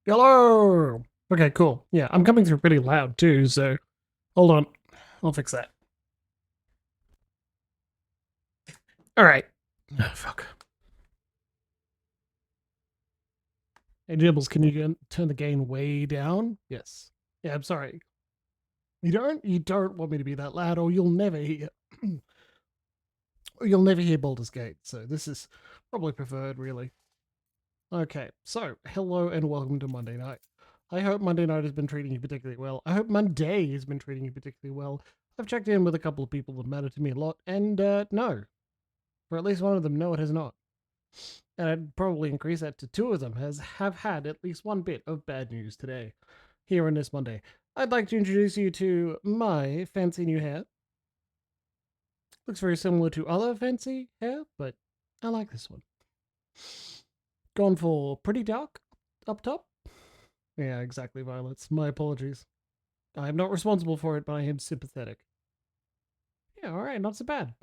Hello! Okay, cool. Yeah, I'm coming through pretty loud too, so hold on. I'll fix that. Alright. Oh, fuck. Hey, Jimbles, can you turn the gain way down? Yes. Yeah, I'm sorry. You don't want me to be that loud, or you'll never hear. Or you'll never hear Baldur's Gate, so this is probably preferred, really. Okay, so hello and welcome to Monday night. I hope Monday night has been treating you particularly well. I hope Monday has been treating you particularly well. I've checked in with a couple of people that matter to me a lot, and no, for at least one of them, no, it has not. And I'd probably increase that to two of them, as have had at least one bit of bad news today, here on this Monday. I'd like to introduce you to my fancy new hair. Looks very similar to other fancy hair, but I like this one. Gone for pretty dark up top. Yeah, exactly, Violets. My apologies. I am not responsible for it, but I am sympathetic. Yeah, alright, not so bad.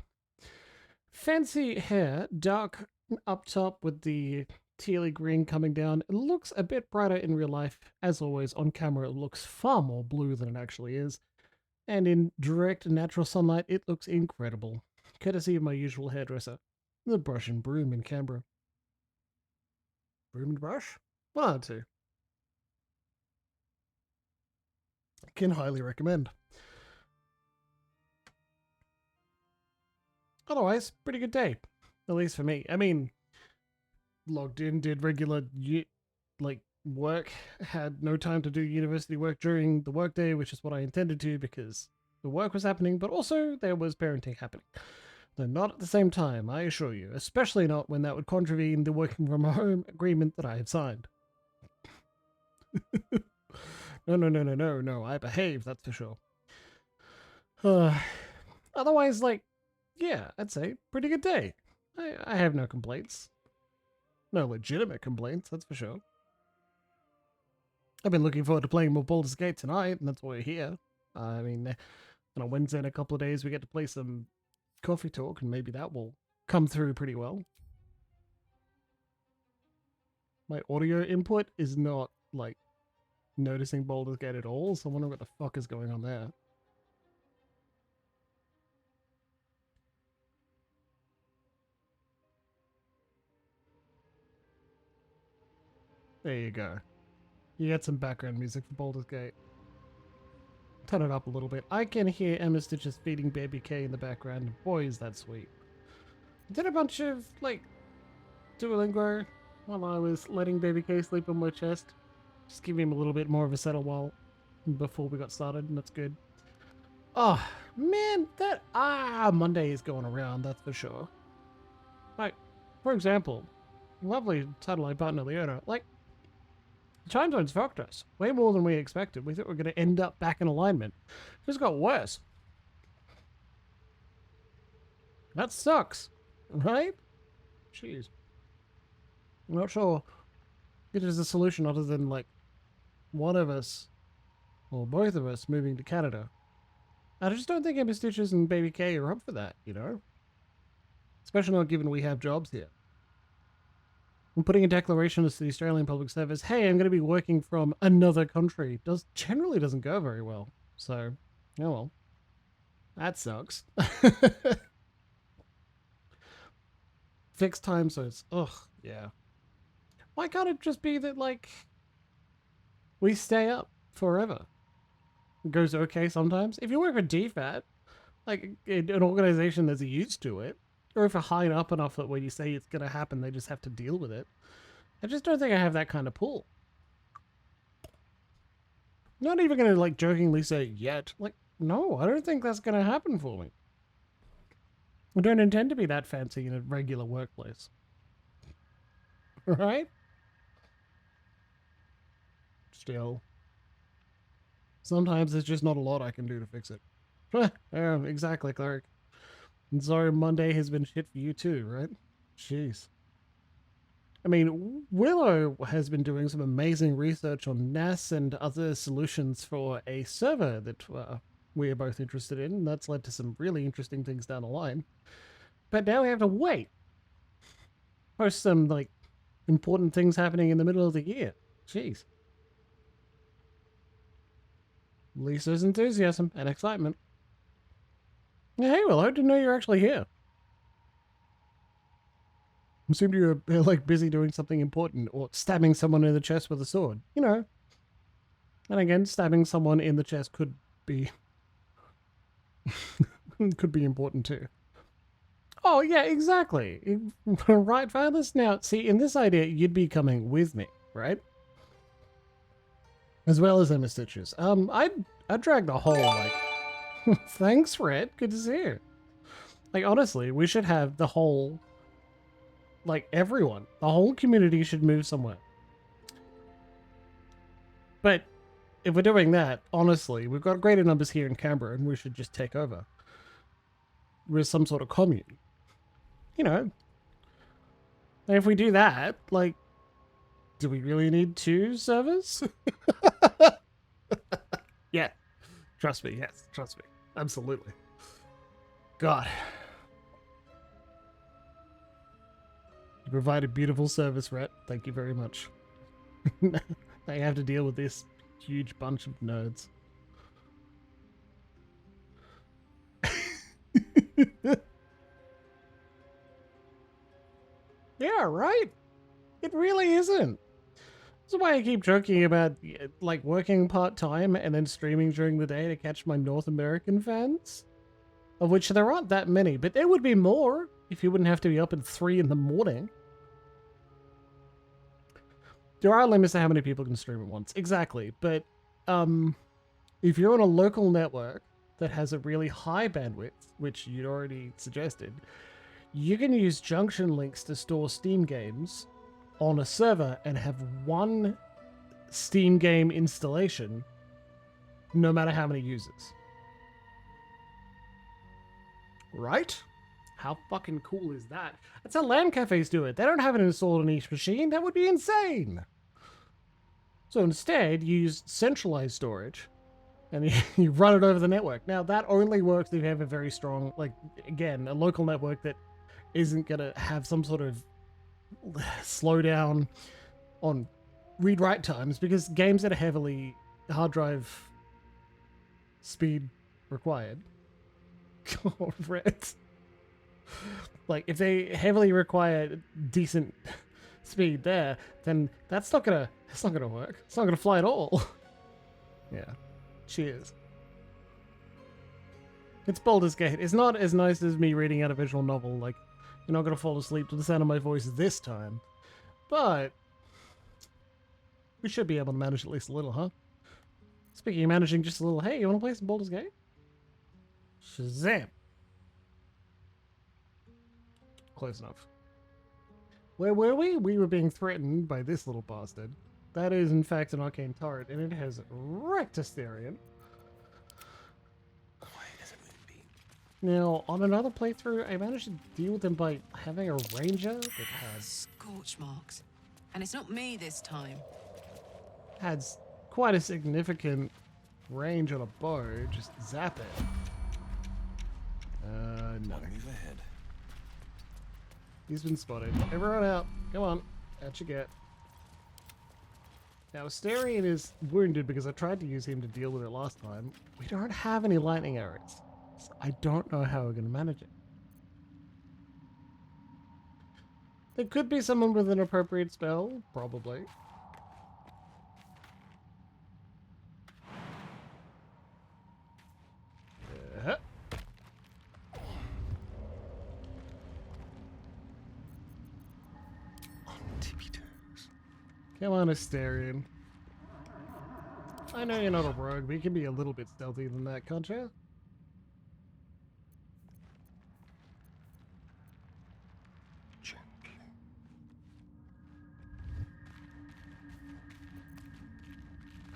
Fancy hair, dark up top with the tealy green coming down. It looks a bit brighter in real life. As always, on camera, it looks far more blue than it actually is. And in direct natural sunlight, it looks incredible. Courtesy of my usual hairdresser, the Brush and Broom in Canberra. Broom and Brush? One or two. Can highly recommend. Otherwise, pretty good day. At least for me. I mean, logged in, did regular like work, had no time to do university work during the workday, which is what I intended to because the work was happening, but also there was parenting happening. Though not at the same time, I assure you, especially not when that would contravene the working from home agreement that I had signed. No, I behave, that's for sure. Otherwise, like, yeah, I'd say pretty good day. I have no complaints. No legitimate complaints, that's for sure. I've been looking forward to playing more Baldur's Gate tonight, and that's why we're here. I mean, on a Wednesday in a couple of days, we get to play some coffee talk, and maybe that will come through pretty well. My audio input is not, like, noticing Baldur's Gate at all, so I wonder what the fuck is going on there. There you go. You get some background music for Baldur's Gate. Turn it up a little bit. I can hear Emma Stitches feeding Baby K in the background. Boy, is that sweet. I did a bunch of, like, Duolingo while I was letting Baby K sleep on my chest. Just give him a little bit more of a settle while before we got started, and that's good. Oh, man, that Monday is going around, that's for sure. Like, for example, lovely satellite partner Leona, like, the time zone's fucked us. Way more than we expected. We thought we were going to end up back in alignment. It just got worse. That sucks, right? Jeez. I'm not sure it is a solution other than, like, one of us, or both of us, moving to Canada. I just don't think Emma Stitches and Baby K are up for that, you know? Especially not given we have jobs here. I'm putting a declaration to the Australian Public Service, hey, I'm going to be working from another country. Generally doesn't go very well. So, oh well. That sucks. Fixed time zones. Ugh, yeah. Why can't it just be that, like, we stay up forever? It goes okay sometimes. If you work for DFAT, like an organization that's used to it, or if you're high up enough that when you say it's going to happen, they just have to deal with it. I just don't think I have that kind of pull. I'm not even going to, like, jokingly say yet. Like, no, I don't think that's going to happen for me. I don't intend to be that fancy in a regular workplace. Right? Still. Sometimes there's just not a lot I can do to fix it. Yeah, exactly, Cleric. And sorry Monday has been shit for you too, right? Jeez. I mean, Willow has been doing some amazing research on NAS and other solutions for a server that we are both interested in. And that's led to some really interesting things down the line. But now we have to wait. Post some, like, important things happening in the middle of the year. Jeez. Lisa's enthusiasm and excitement. Hey, Willow, didn't know you're actually here. Assumed you were like busy doing something important or stabbing someone in the chest with a sword. You know. And again, stabbing someone in the chest could be could be important too. Oh yeah, exactly. Right, Fathers? Now, see, in this idea, you'd be coming with me, right? As well as Emma Stitches. I'd drag the whole, like... Thanks, Fred. Good to see you. Like, honestly, we should have the whole... Like, everyone. The whole community should move somewhere. But if we're doing that, honestly, we've got greater numbers here in Canberra, and we should just take over. With some sort of commune. You know. And if we do that, like... Do we really need 2 servers? Yeah. Trust me, yes. Trust me. Absolutely. God. You provide a beautiful service, Rhett. Thank you very much. They have to deal with this huge bunch of nerds. Yeah, right? It really isn't. That's why I keep joking about like working part-time and then streaming during the day to catch my North American fans. Of which there aren't that many, but there would be more if you wouldn't have to be up at 3 in the morning. There are limits to how many people can stream at once. Exactly, but if you're on a local network that has a really high bandwidth, which you'd already suggested, you can use junction links to store Steam games on a server and have one Steam game installation no matter how many users. Right? How fucking cool is that? That's how LAN cafes do it. They don't have it installed on each machine. That would be insane. So instead, you use centralized storage and you run it over the network. Now, that only works if you have a very strong, like, again, a local network that isn't going to have some sort of slowdown on read-write times, because games that are heavily hard drive speed required. Oh, Red. Like, if they heavily require decent speed there, then that's not gonna work. It's not gonna fly at all. Yeah. Cheers. It's Baldur's Gate. It's not as nice as me reading out a visual novel. Like, you're not gonna fall asleep to the sound of my voice this time. But we should be able to manage at least a little, huh? Speaking of managing just a little, hey, you wanna play some Baldur's Gate? Shazam. Close enough. Where were we? We were being threatened by this little bastard. That is, in fact, an arcane turret, and it has wrecked Astarion. Now, on another playthrough, I managed to deal with him by having a ranger that has... Scorch marks. And it's not me this time. Has quite a significant range on a bow. Just zap it. No. Ahead. He's been spotted. Everyone out. Come on. Out you get. Now, Astarion is wounded because I tried to use him to deal with it last time. We don't have any lightning arrows. So I don't know how we're going to manage it. There could be someone with an appropriate spell. Probably. Come on, Astarion. I know you're not a rogue, but you can be a little bit stealthy than that, can't you? Gently.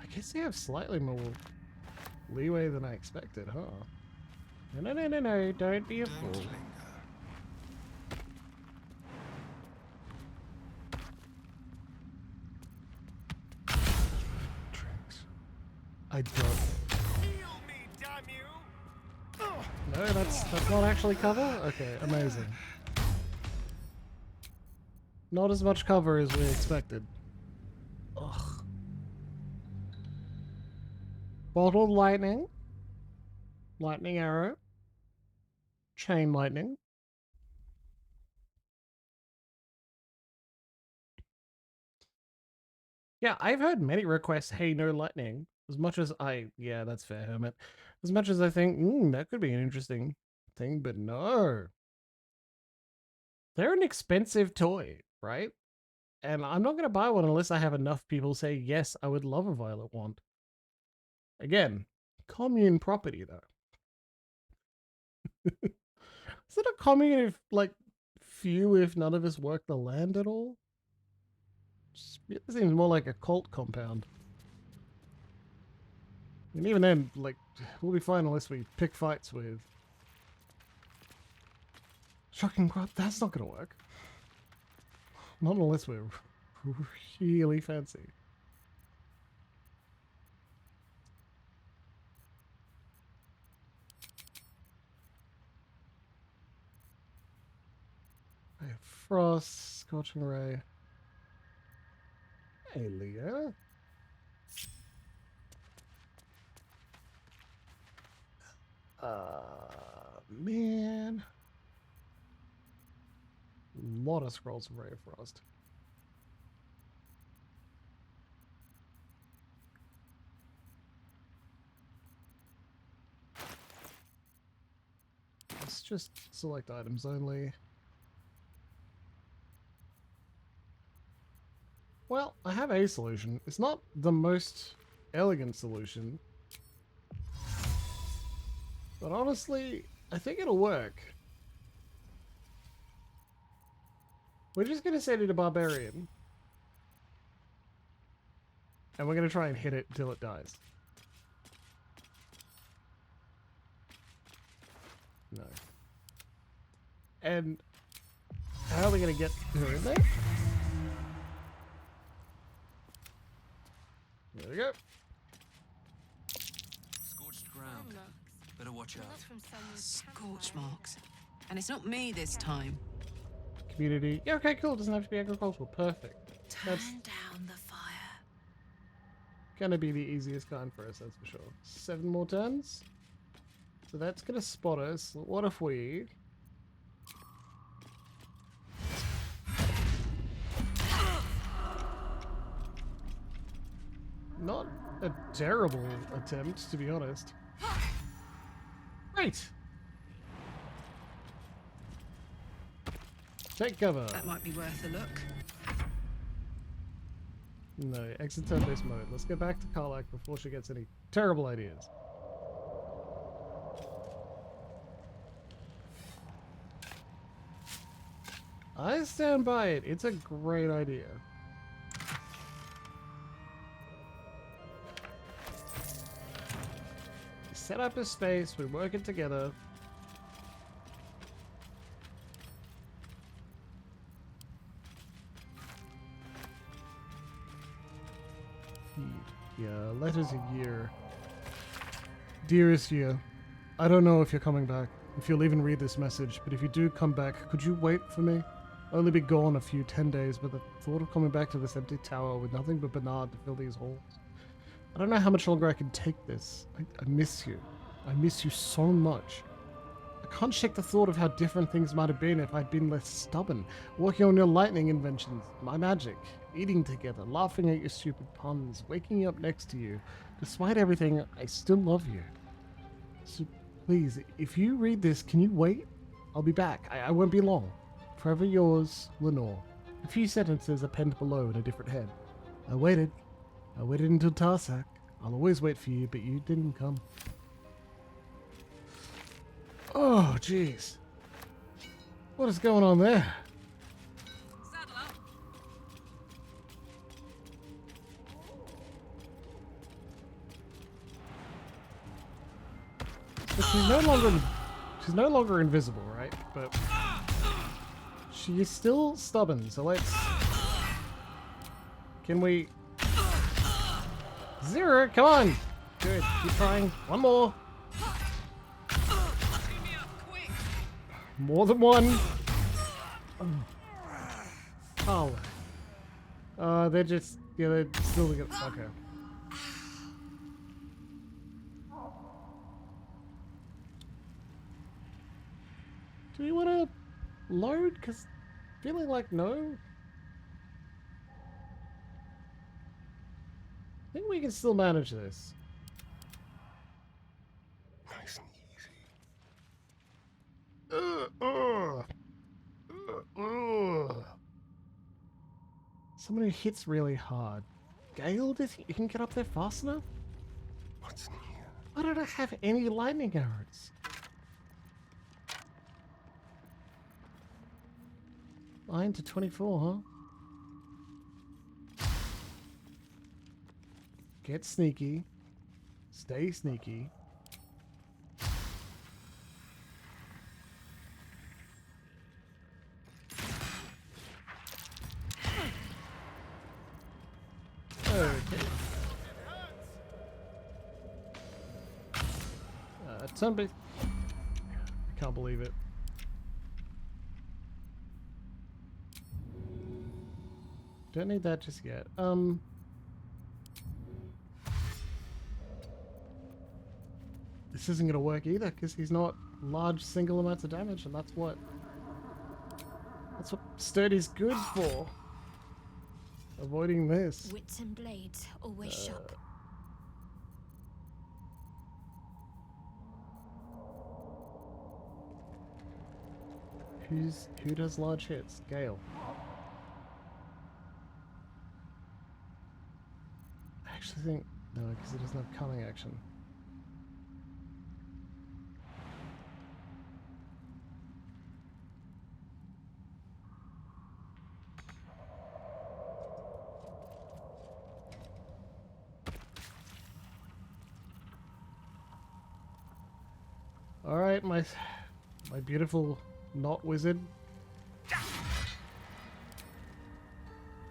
I guess you have slightly more leeway than I expected, huh? No, don't be a fool. Linger. I don't. No, that's not actually cover? Okay, amazing. Not as much cover as we expected. Ugh. Bottled lightning. Lightning arrow. Chain lightning. Yeah, I've heard many requests, hey, no lightning. As much as yeah, that's fair, Hermit. As much as I think, that could be an interesting thing, but no. They're an expensive toy, right? And I'm not going to buy one unless I have enough people say, yes, I would love a violet wand. Again, commune property, though. Is it a commune if, like, few, if none of us work the land at all? It seems more like a cult compound. And even then, like, we'll be fine unless we pick fights with... Shocking crop, that's not going to work. Not unless we're really fancy. I have Frost, Scorching Ray. Hey, Leah. Man. Lot of scrolls from Ray of Frost. Let's just select items only. Well, I have a solution. It's not the most elegant solution. But honestly, I think it'll work. We're just going to set it a barbarian. And we're going to try and hit it until it dies. No. And how are we going to get her in there? There we go. Scorched ground. Better watch out. Scorch marks. And it's not me this time. Community. Yeah, okay, cool. Doesn't have to be agricultural. Perfect. That's down the fire. gonna be the easiest kind for us, that's for sure. 7 more turns. So that's gonna spot us. What if we... Not a terrible attempt, to be honest. Great! Take cover. That might be worth a look. No, exit turn-based mode. Let's go back to Karlak before she gets any terrible ideas. I stand by it. It's a great idea. We set up a space, we work it together. Yeah, letters a year. Dearest Year, I don't know if you're coming back, if you'll even read this message, but if you do come back, could you wait for me? I'll only be gone a few 10 days, but the thought of coming back to this empty tower with nothing but Bernard to fill these holes. I don't know how much longer I can take this. I miss you. I miss you so much. I can't shake the thought of how different things might have been if I'd been less stubborn, working on your lightning inventions, my magic, eating together, laughing at your stupid puns, waking up next to you. Despite everything, I still love you. So please, if you read this, can you wait? I'll be back. I won't be long. Forever yours, Lenore. A few sentences are penned below in a different head. I waited. I waited until Tarsak. I'll always wait for you, but you didn't come. Oh, jeez. What is going on there? Saddle up. So she's no longer invisible, right? But she is still stubborn, so let's... Can we... Zero, come on! Good, keep trying. One more. More than one. Oh. They're just... Yeah, they're still... Okay. Do we want to load? Because feeling like no. I think we can still manage this. Nice and easy. Someone who hits really hard. Gale, do you think you can get up there fast enough? What's in here? Why don't I have any lightning arrows? 9 to 24, huh? Get sneaky. Stay sneaky. Okay. Turn-based. I can't believe it. Don't need that just yet. This isn't gonna work either because he's not large single amounts of damage, and that's what Sturdy's good for. Avoiding this. Wits and blades always sharp. Who does large hits? Gale. I actually think no, because he doesn't have cunning action. All right, my beautiful not wizard.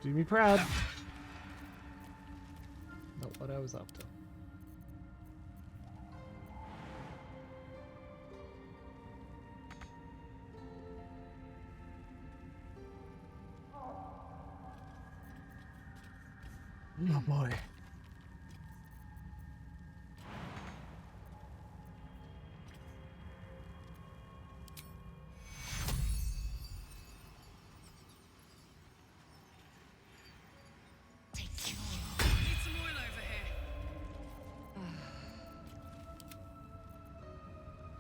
Do me proud. Not what I was after. Oh boy. Need some oil over here.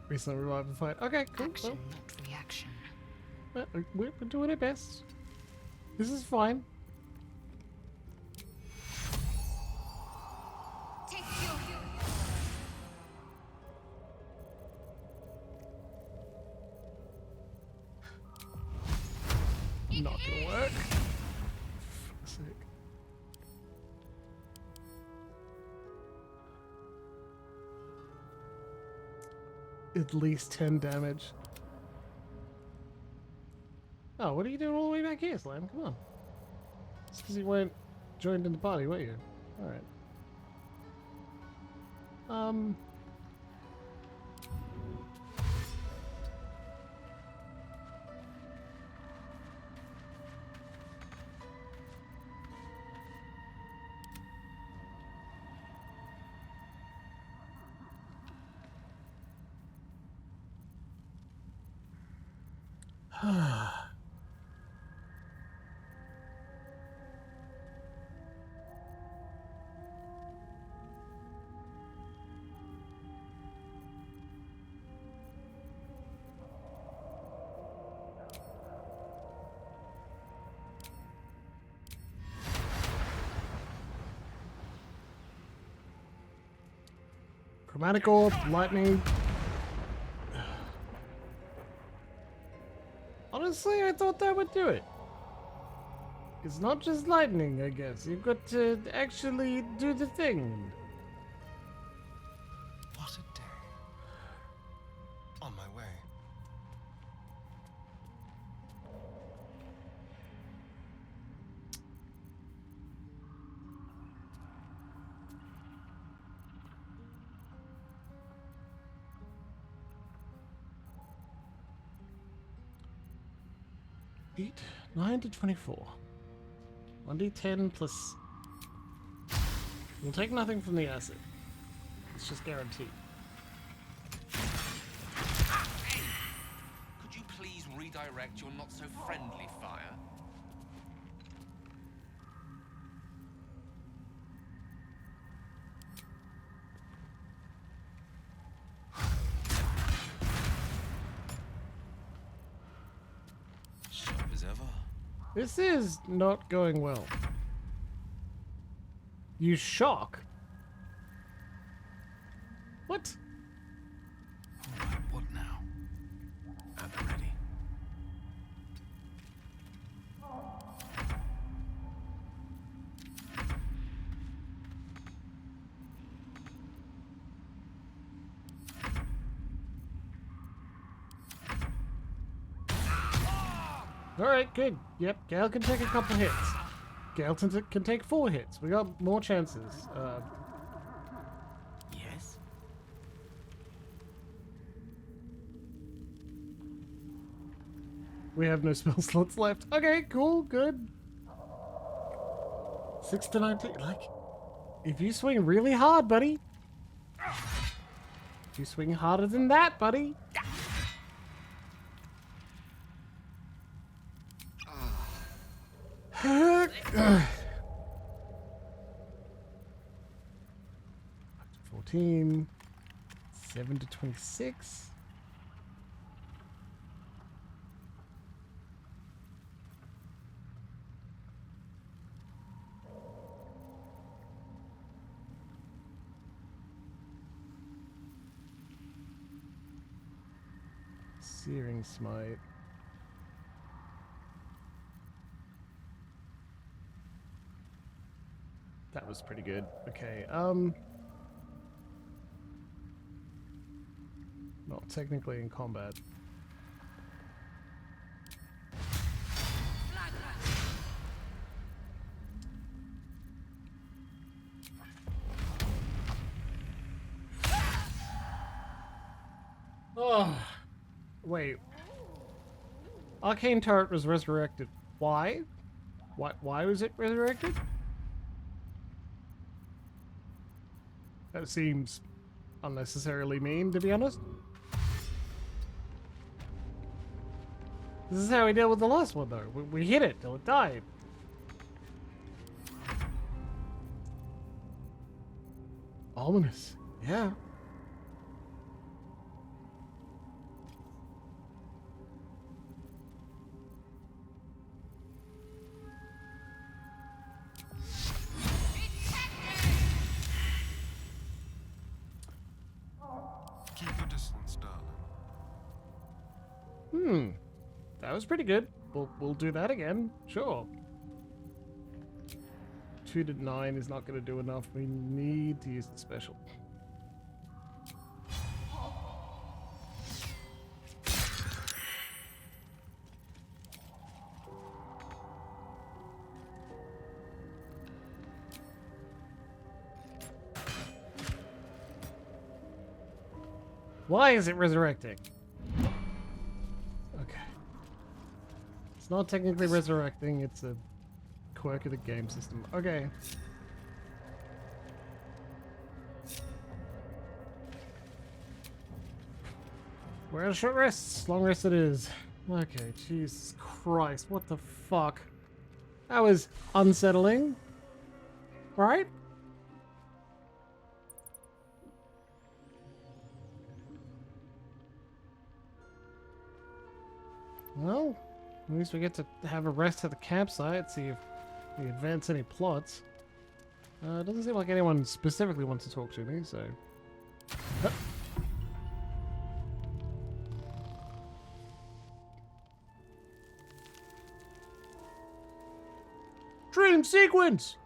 Recently revived the fight. Okay, cool. Action, not reaction. Well, we're doing our best. This is fine. Take your Not gonna work. Fuck's sake. At least 10 damage. Oh, what are you doing all the way back here, Slam? Come on. It's because you weren't joined in the party, were you? Alright. Chromatic orb, lightning. Honestly, I thought that would do it. It's not just lightning, I guess. You've got to actually do the thing. What a day. On my way. Eight, 9 to 24. 1d10 plus. We'll take nothing from the acid. It's just guaranteed. Could you please redirect your not-so-friendly fire? Sharp as ever. This is not going well. You shock. What? Alright, what now? At the ready. Alright, good. Yep, Gale can take a couple hits. Gale can take 4 hits. We got more chances. Yes? We have no spell slots left. Okay, cool, good. 6 to 19. Like, if you swing really hard, buddy. If you swing harder than that, buddy. Up to 14. 7 to 26. Searing Smite. That was pretty good. Okay, not technically in combat. Oh, wait. Arcane Turret was resurrected. Why? Why was it resurrected? That seems unnecessarily mean, to be honest. This is how we dealt with the last one, though. We hit it till it died. Ominous. Yeah. Keep your distance, darling. That was pretty good. We'll do that again. Sure. 2 to 9 is not going to do enough. We need to use the special. Why is it resurrecting? Okay. It's not technically resurrecting, it's a quirk of the game system. Okay. We're out of short rests. Long rest it is. Okay, Jesus Christ. What the fuck? That was unsettling. Right? Well, at least we get to have a rest at the campsite, see if we advance any plots. It doesn't seem like anyone specifically wants to talk to me, so... Hup. Dream sequence!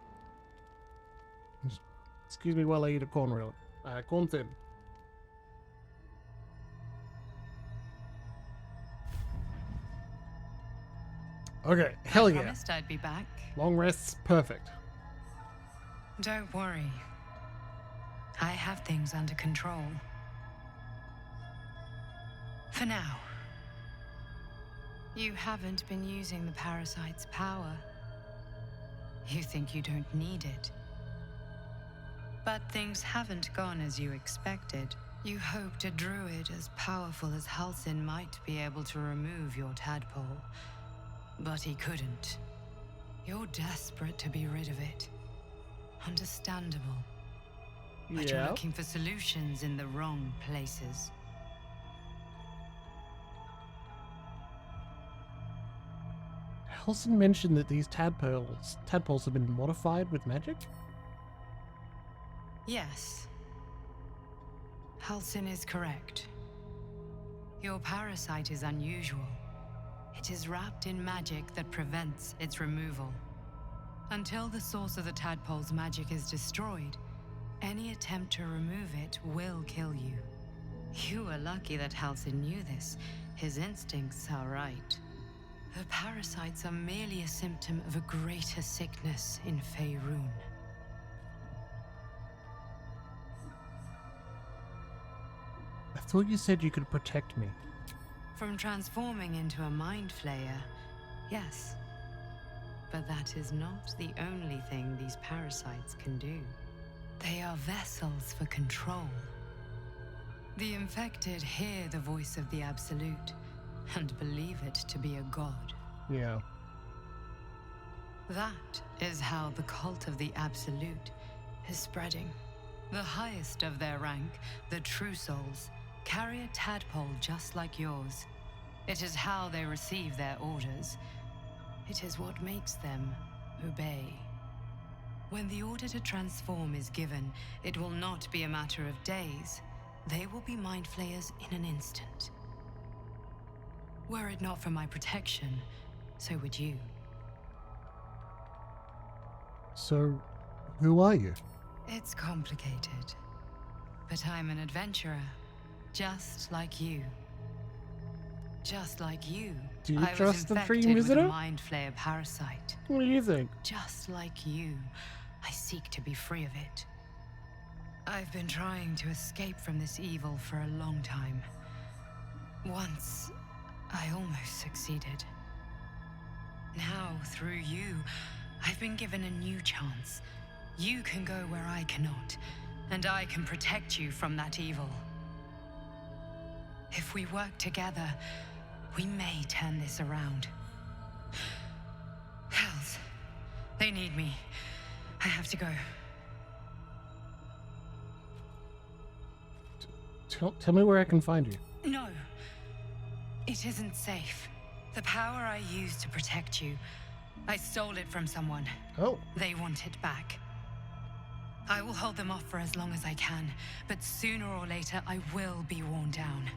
Excuse me while I eat a corn relic. Corn thin. Okay, hell I yeah. promised I'd be back. Long rests, perfect. Don't worry. I have things under control. For now. You haven't been using the parasite's power. You think you don't need it. But things haven't gone as you expected. You hoped a druid as powerful as Halsin might be able to remove your tadpole, but he couldn't. You're desperate to be rid of it. Understandable. But you're Yeah. looking for solutions in the wrong places. Halsin mentioned that these tadpoles have been modified with magic? Yes. Halsin is correct. Your parasite is unusual. It is wrapped in magic that prevents its removal. Until the source of the tadpole's magic is destroyed, any attempt to remove it will kill you. You were lucky that Halsin knew this. His instincts are right. The parasites are merely a symptom of a greater sickness in Faerun. I thought you said you could protect me. From transforming into a mind flayer, yes. But that is not the only thing these parasites can do. They are vessels for control. The infected hear the voice of the Absolute and believe it to be a god. Yeah. That is how the cult of the Absolute is spreading. The highest of their rank, the True Souls, carry a tadpole just like yours. It is how they receive their orders. It is what makes them obey. When the order to transform is given, it will not be a matter of days. They will be mind flayers in an instant. Were it not for my protection, so would you. So, who are you? It's complicated. But I'm an adventurer, just like you. Just like you, Do you I was trust the infected Dream with Visitor? a mind flayer parasite. What do you think? Just like you, I seek to be free of it. I've been trying to escape from this evil for a long time. Once, I almost succeeded. Now, through you, I've been given a new chance. You can go where I cannot, and I can protect you from that evil. If we work together, we may turn this around. Hells, they need me. I have to go. Tell me where I can find you. No, it isn't safe. The power I used to protect you, I stole it from someone. Oh. They want it back. I will hold them off for as long as I can, but sooner or later I will be worn down.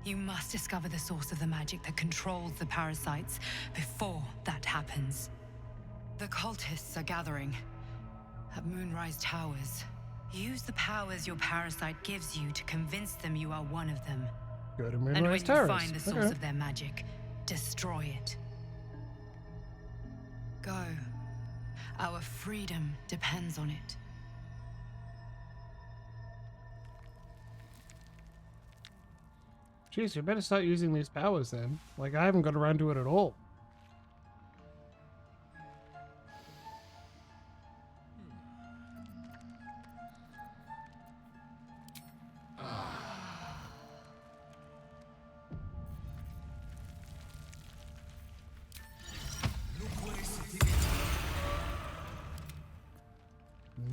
You must discover the source of the magic that controls the parasites before that happens. The cultists are gathering at Moonrise Towers. Use the powers your parasite gives you to convince them you are one of them. Go to And when Moonrise you Towers. find the source of their magic, destroy it. Go. Our freedom depends on it. Jeez, you better start using these powers then. Like, I haven't got around to it at all.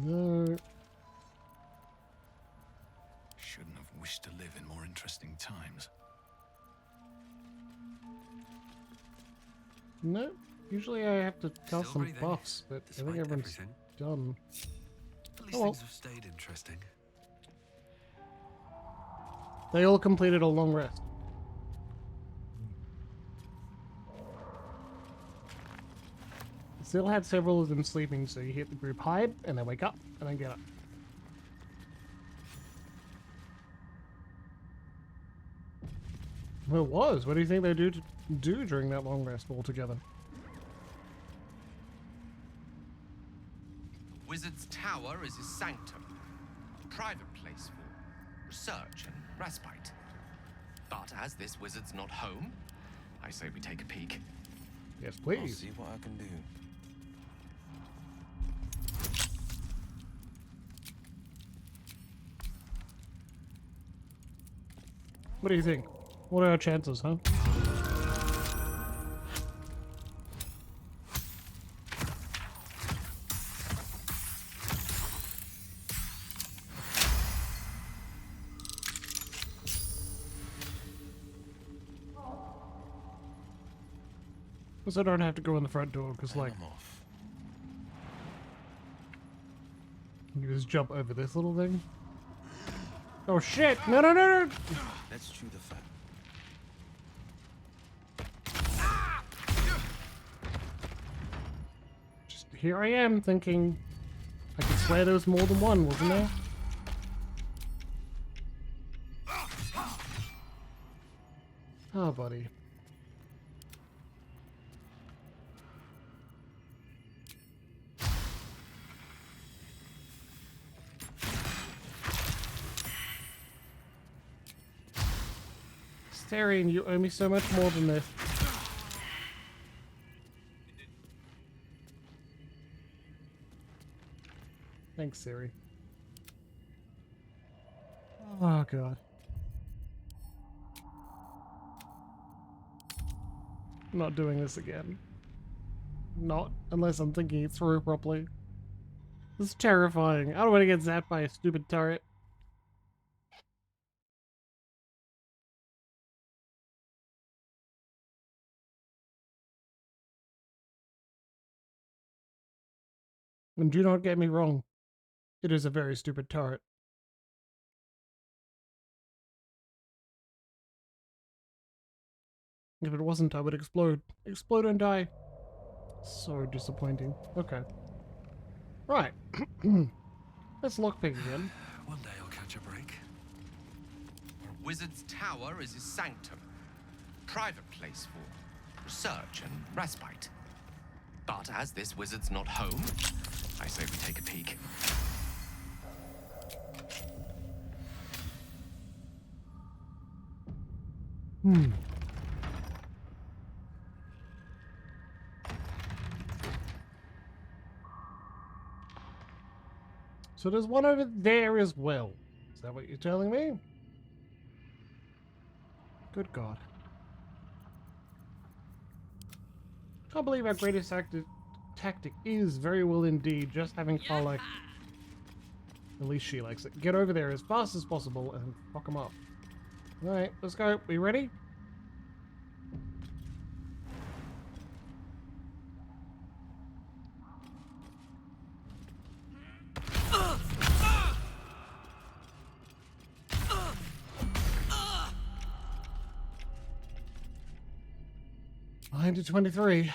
No. Shouldn't have wished to live in more interesting times. No. Usually I have to cast Still some breathing, buffs, but I think despite everyone's everything. done. At least Oh well. things have stayed interesting. They all completed a long rest. Still had several of them sleeping, so you hit the group hide, and they wake up, and then get up. Well, it was. What do you think they do during that long rest altogether? Wizard's Tower is his sanctum, a private place for research and respite. But as this wizard's not home, I say we take a peek. Yes, I'll please. see what I can do. What do you think? What are our chances, huh? Because I don't have to go in the front door, because, like, I'm off. you just jump over this little thing. Oh shit! No, no, no, no! Let's chew the fat. Just here I am thinking, I could swear there was more than one, wasn't there? Oh, buddy. Starian, you owe me so much more than this. Thanks, Siri. Oh, God. I'm not doing this again. Not unless I'm thinking it through properly. This is terrifying. I don't want to get zapped by a stupid turret. And do not get me wrong. It is a very stupid turret. If it wasn't, I would explode. Explode and die. So disappointing. Okay. Right. Let's lockpick again. One day I'll catch a break. Wizard's Tower is his sanctum. Private place for research and respite. But as this wizard's not home, I say we take a peek. So there's one over there as well. Is that what you're telling me? Good God. Can't believe our greatest tactic is very well indeed just having Carl like... At least she likes it. Get over there as fast as possible and fuck them up. Alright, let's go. We ready? Behind to 23.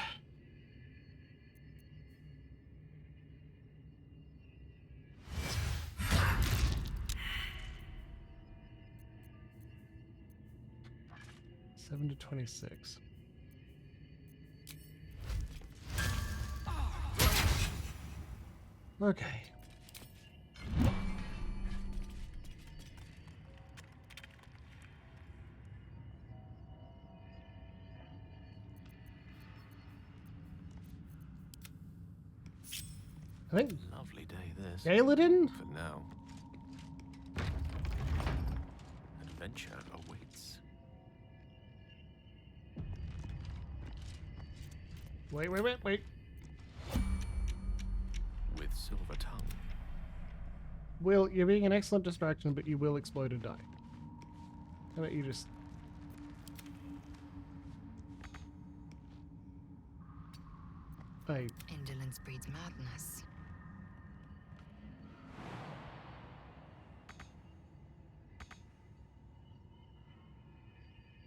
Seven to 26. Okay. I think Lovely day this. Galadin? For now. Adventure awaits. Wait. With silver tongue. Will, you're being an excellent distraction, but you will explode and die. How about you just... Hey, Indolence breeds madness.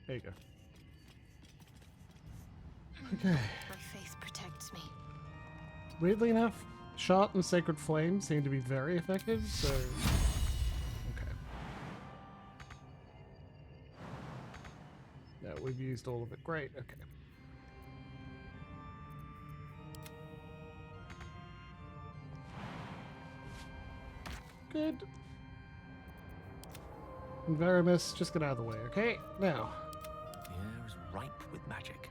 there you go. Okay. My faith protects me. Weirdly enough, Shot and Sacred Flame seem to be very effective, so... Okay. Yeah, we've used all of it. Great, okay. Good. Envirimus, just get out of the way, okay? Now. The air is ripe with magic.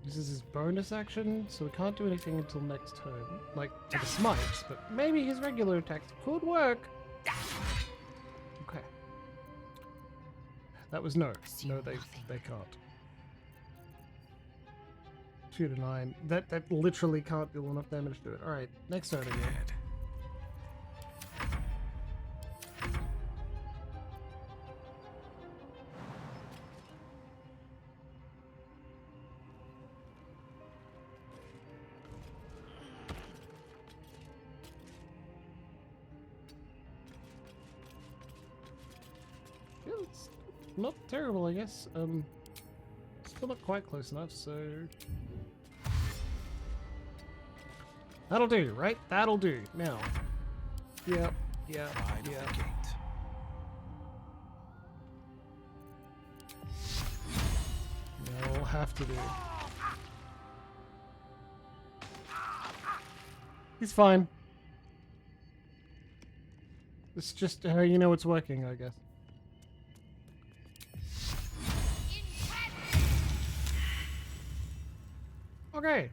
This is his bonus action, so we can't do anything until next turn. Like, for the smites, but maybe his regular attacks could work. Okay. That was no. No, they can't. 2 to 9. That literally can't deal enough damage to it. Alright, next turn again. Yeah, it's not terrible, I guess. Still not quite close enough, so... That'll do, right? That'll do. Now. Yep, yeah. That'll have to do. He's fine. It's just how you know it's working, I guess. Okay.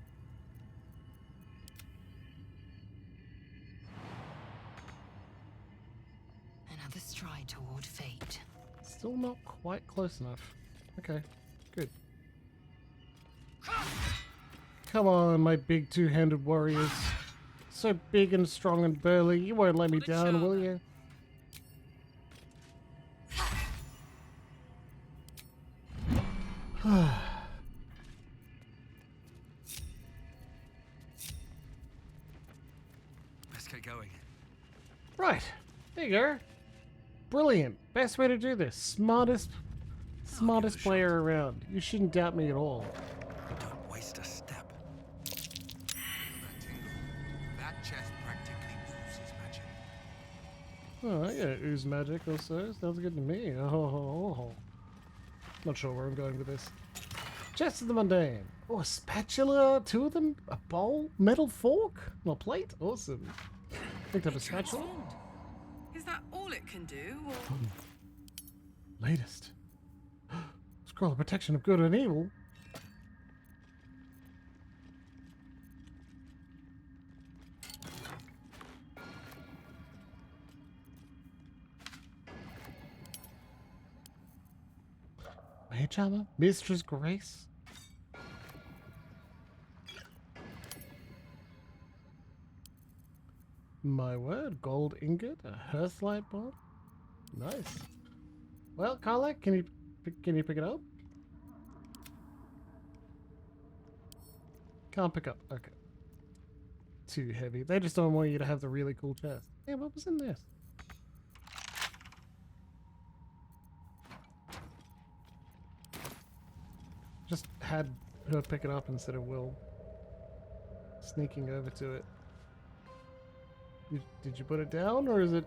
Another stride toward fate. Still not quite close enough. Okay, good. Come on, my big two-handed warriors. So big and strong and burly, you won't let me down, will you? Let's get going. Right, there you go. Brilliant. Best way to do this. Smartest player around. You shouldn't doubt me at all. Don't waste a step. That tingle. That chest practically oozes magic. Oh, I got ooze magic also. Sounds good to me. Oh. Not sure where I'm going with this. Chest of the Mundane. Oh, a spatula, 2 of them, a bowl, metal fork, and a plate. Awesome. Picked up a spatula. Is that all it can do, or...? Latest. Scroll of protection of good and evil. Mage armor? Mistress Grace? My word, gold ingot, a hearthlight bomb. Nice. Well, Carla, can you pick it up? Can't pick up. Okay. Too heavy. They just don't want you to have the really cool chest. Yeah, what was in this? Just had her pick it up instead of Will sneaking over to it. Did you put it down, or is it...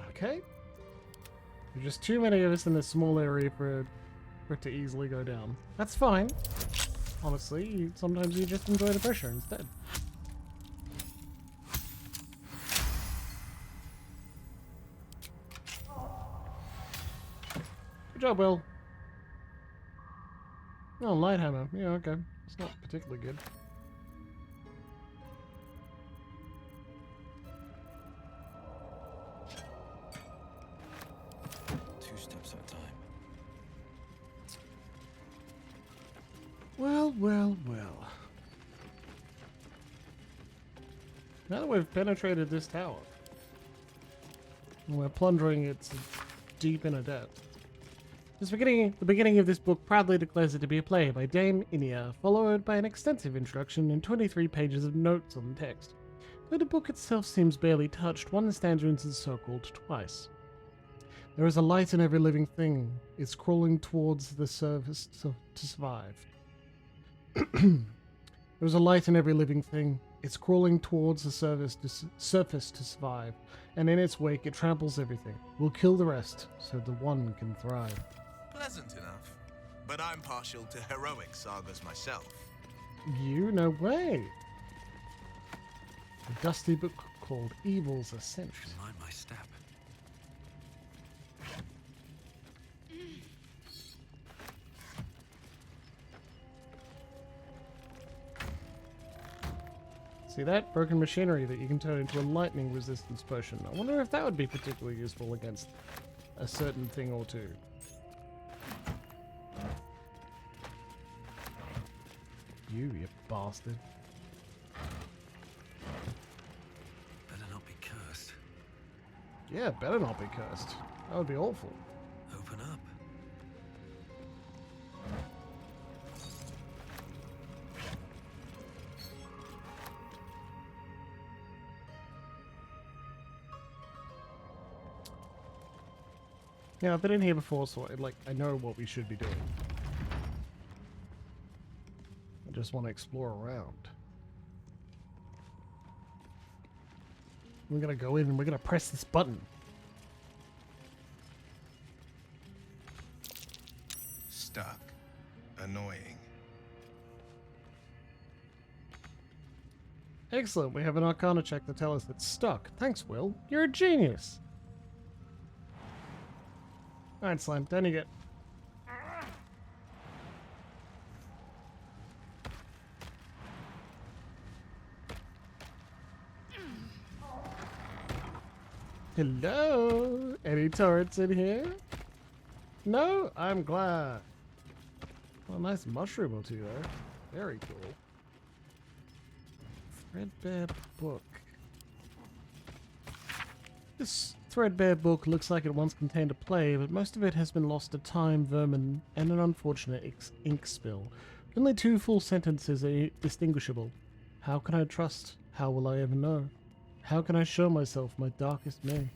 Okay. There's just too many of us in this small area for it to easily go down. That's fine. Honestly, sometimes you just enjoy the pressure instead. Good job, Will. Oh, light hammer. Yeah, okay. It's not particularly good. Two steps at a time. Well. Now that we've penetrated this tower, and we're plundering its deep inner depths. The beginning of this book proudly declares it to be a play by Dame Inia, followed by an extensive introduction and 23 pages of notes on the text. Though the book itself seems barely touched, one stanza is encircled twice. There is a light in every living thing. It's crawling towards the surface to survive. There is a light in every living thing. It's crawling towards the surface to survive, and in its wake it tramples everything. We'll kill the rest, so the one can thrive. Pleasant enough. But I'm partial to heroic sagas myself. You? No way. The dusty but called Evil's Ascent. Should mind my step. See that? Broken machinery that you can turn into a lightning resistance potion. I wonder if that would be particularly useful against a certain thing or two. You bastard. Better not be cursed. Yeah, better not be cursed. That would be awful. Open up. Yeah, I've been in here before, so I know what we should be doing. I just want to explore around. We're gonna go in and we're gonna press this button. Stuck. Annoying. Excellent, we have an Arcana check to tell us it's stuck. Thanks, Will. You're a genius. Alright, Slime, down you get. Hello? Any turrets in here? No? I'm glad. Well, nice mushroom or two there. Very cool. Threadbare book. This threadbare book looks like it once contained a play, but most of it has been lost to time, vermin, and an unfortunate ink spill. Only 2 full sentences are distinguishable. How can I trust? How will I ever know? How can I show myself my darkest me?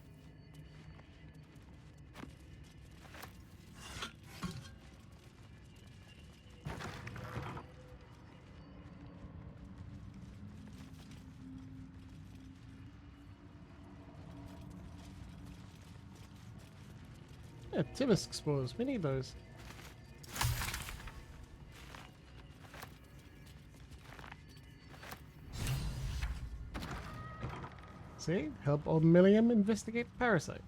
Yeah, Timus spores. We need those. See? Help old Milliam investigate parasite.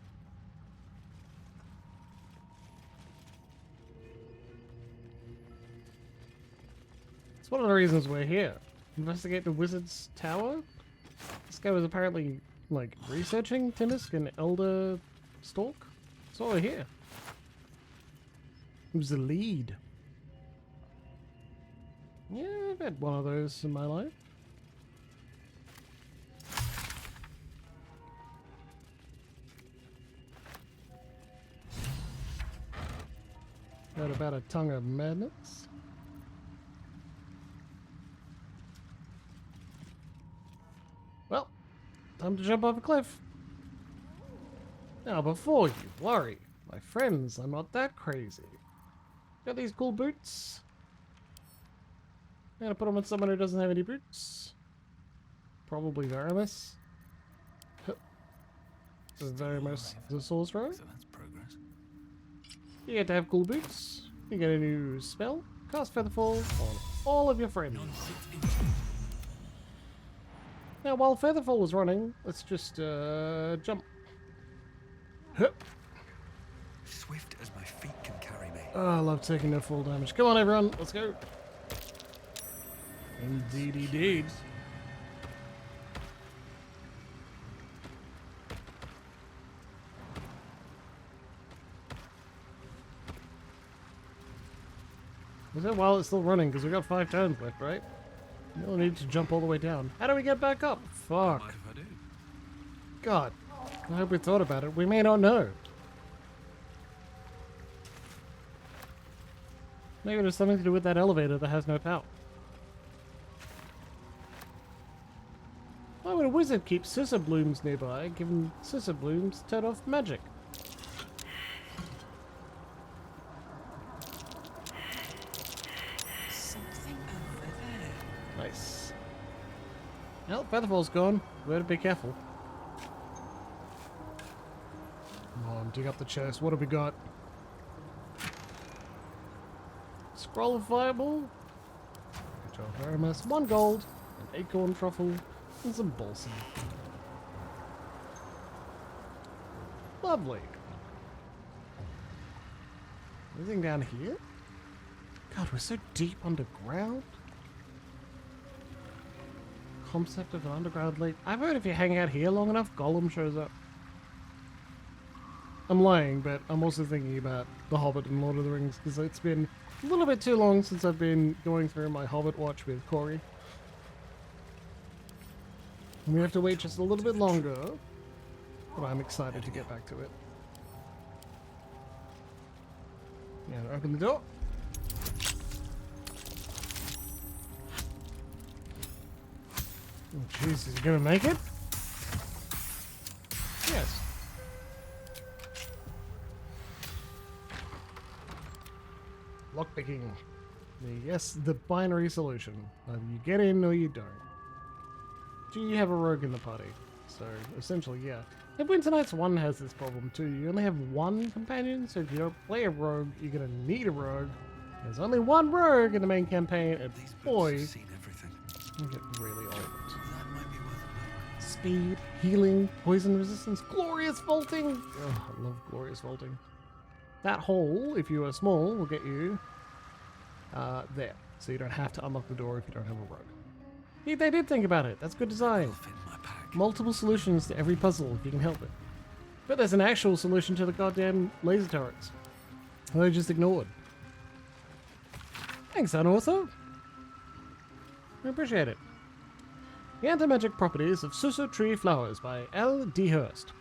It's one of the reasons we're here. Investigate the wizard's tower? This guy was apparently, like, researching Timisk and Elder Stalk? That's why we're here. Who's the lead? Yeah, I've had one of those in my life. Heard about a tongue of madness. Well, time to jump off a cliff. Now, before you worry, my friends, I'm not that crazy. Got these cool boots. I'm gonna put them on someone who doesn't have any boots. Probably Varamus. Varamus the sorcerer. So that's progress. You get to have cool boots. You get a new spell. Cast Featherfall on all of your friends. Now, while Featherfall was running, let's just jump. Hup. Swift as my feet can carry me. Oh, I love taking no full damage. Come on, everyone, let's go. Indeed, indeed. Is it while it's still running? Because we got 5 turns left, right? We don't need to jump all the way down. How do we get back up? Fuck. Mind if I do? God. I hope we thought about it. We may not know. Maybe there's something to do with that elevator that has no power. Why would a wizard keep scissor blooms nearby, given scissor blooms turn off magic? Something over there. Nice. Well, Featherfall's gone. We better be careful. Come on, dig up the chest. What have we got? Scroll of Fireball. Good job, Varamus. 1 gold, an acorn truffle, and some balsam. Lovely. Anything down here? God, we're so deep underground. Concept of an underground lake. I've heard if you hang out here long enough, Gollum shows up. I'm lying, but I'm also thinking about The Hobbit and Lord of the Rings because it's been a little bit too long since I've been going through my Hobbit watch with Corey. And we have to wait just a little bit longer, but I'm excited to get back to it. Yeah, open the door. Oh, jeez, is he gonna make it? Yes. Lockpicking. Yes, the binary solution. Either you get in or you don't. Do you have a rogue in the party? So, essentially, yeah. If Winter Nights 1 has this problem too, you only have one companion, so if you don't play a rogue, you're gonna need a rogue. There's only one rogue in the main campaign, and boy, Have seen everything. you get really old. That might be worth a look. Speed, healing, poison resistance, glorious vaulting! Oh, I love glorious vaulting. That hole, if you are small, will get you there. So you don't have to unlock the door if you don't have a rogue. Yeah, they did think about it. That's good design. It'll fit in my pack. Multiple solutions to every puzzle if you can help it. But there's an actual solution to the goddamn laser turrets. They just ignored. Thanks, Unauthor. I appreciate it. The Anti-Magic Properties of Suso Tree Flowers by L. D. Hurst.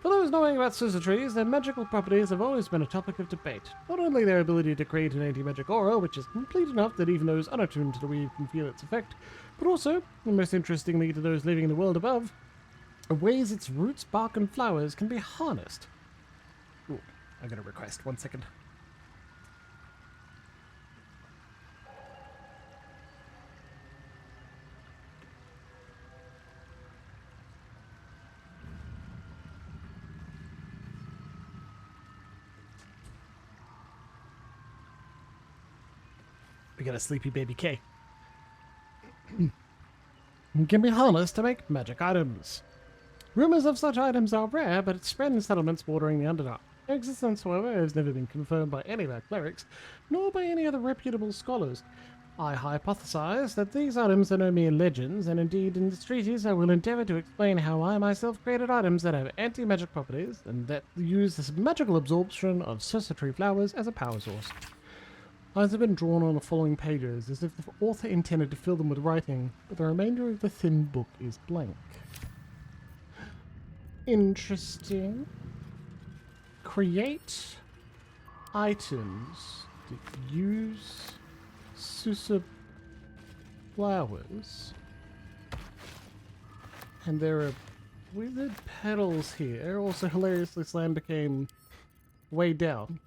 For those knowing about Suso trees, their magical properties have always been a topic of debate. Not only their ability to create an anti-magic aura, which is complete enough that even those unattuned to the weave can feel its effect, but also, and most interestingly to those living in the world above, ways its roots, bark, and flowers can be harnessed. Ooh, I got a request. 1 second. We got a sleepy baby K. Can be harnessed to make magic items. Rumors of such items are rare, but it's spread in settlements bordering the Underdark. Their existence, however, has never been confirmed by any of our clerics, nor by any other reputable scholars. I hypothesize that these items are no mere legends, and indeed in this treatise I will endeavour to explain how I myself created items that have anti-magic properties, and that use this magical absorption of Suso flowers as a power source. Lines have been drawn on the following pages, as if the author intended to fill them with writing, but the remainder of the thin book is blank. Interesting. Create items that use Suso flowers. And there are withered petals here. Also, hilariously, Slam became way down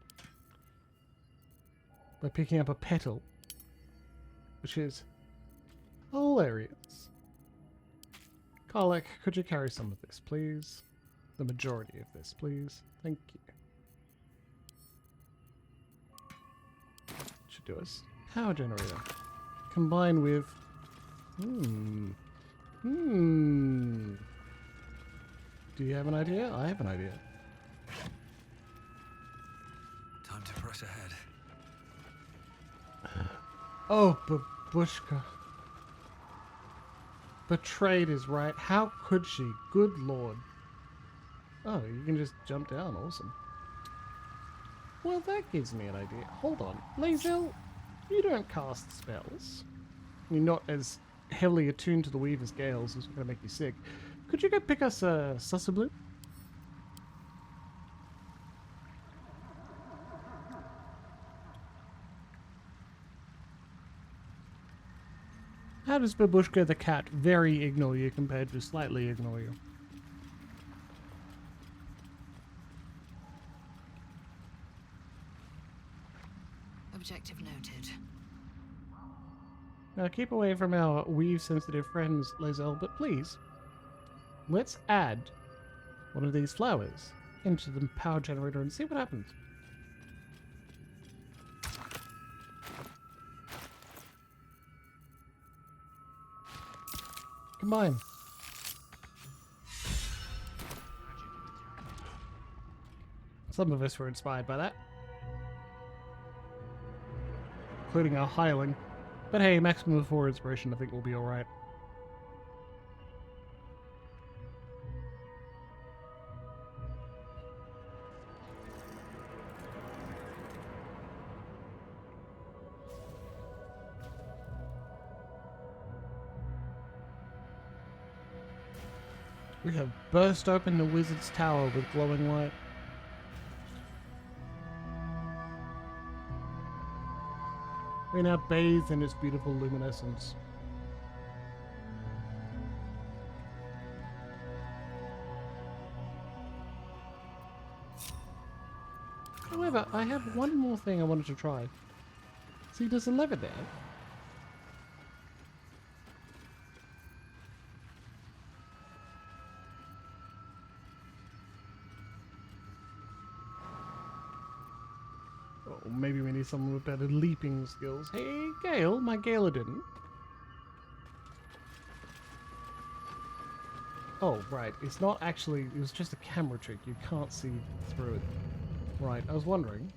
by picking up a petal, which is hilarious. Karlek, could you carry some of this, please? The majority of this, please. Thank you. Should do us. Power generator. Combined with... Do you have an idea? I have an idea. Time to press ahead. Oh, Babushka. Betrayed is right. How could she? Good lord. Oh, you can just jump down. Awesome. Well, that gives me an idea. Hold on. Lae'zel, you don't cast spells. You're not as heavily attuned to the Weaver's Gales as going to make you sick. Could you go pick us a Sussublue? How does Babushka the cat very ignore you compared to slightly ignore you? Objective noted. Now keep away from our weave-sensitive friends, Lae'zel, but please, let's add one of these flowers into the power generator and see what happens. Combine. Some of us were inspired by that. Including our hireling. But hey, maximum of 4 inspiration I think will be alright. We have burst open the wizard's tower with glowing light. We now bathe in its beautiful luminescence. However, I have one more thing I wanted to try. See, there's a lever there. Oh, maybe we need someone with better leaping skills. Hey, Gale, my Galadin. Oh, right. It's not actually... It was just a camera trick. You can't see through it. Right, I was wondering.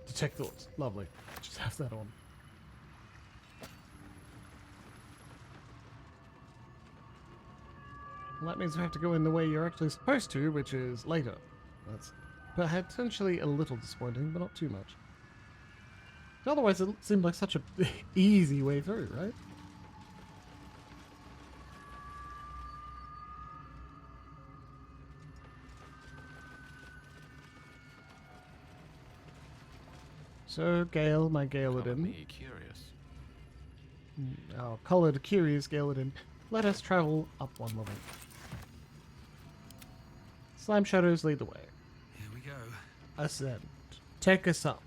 Detect thoughts. Lovely. Just have that on. Well, that means we have to go in the way you're actually supposed to, which is later. That's potentially a little disappointing, but not too much. Otherwise, it seemed like such a easy way through, right? So, Gale, my Galadin. Curious. Our coloured, curious Galadin. Let us travel up one level. Slime shadows lead the way. Here we go. Ascend. Take us up.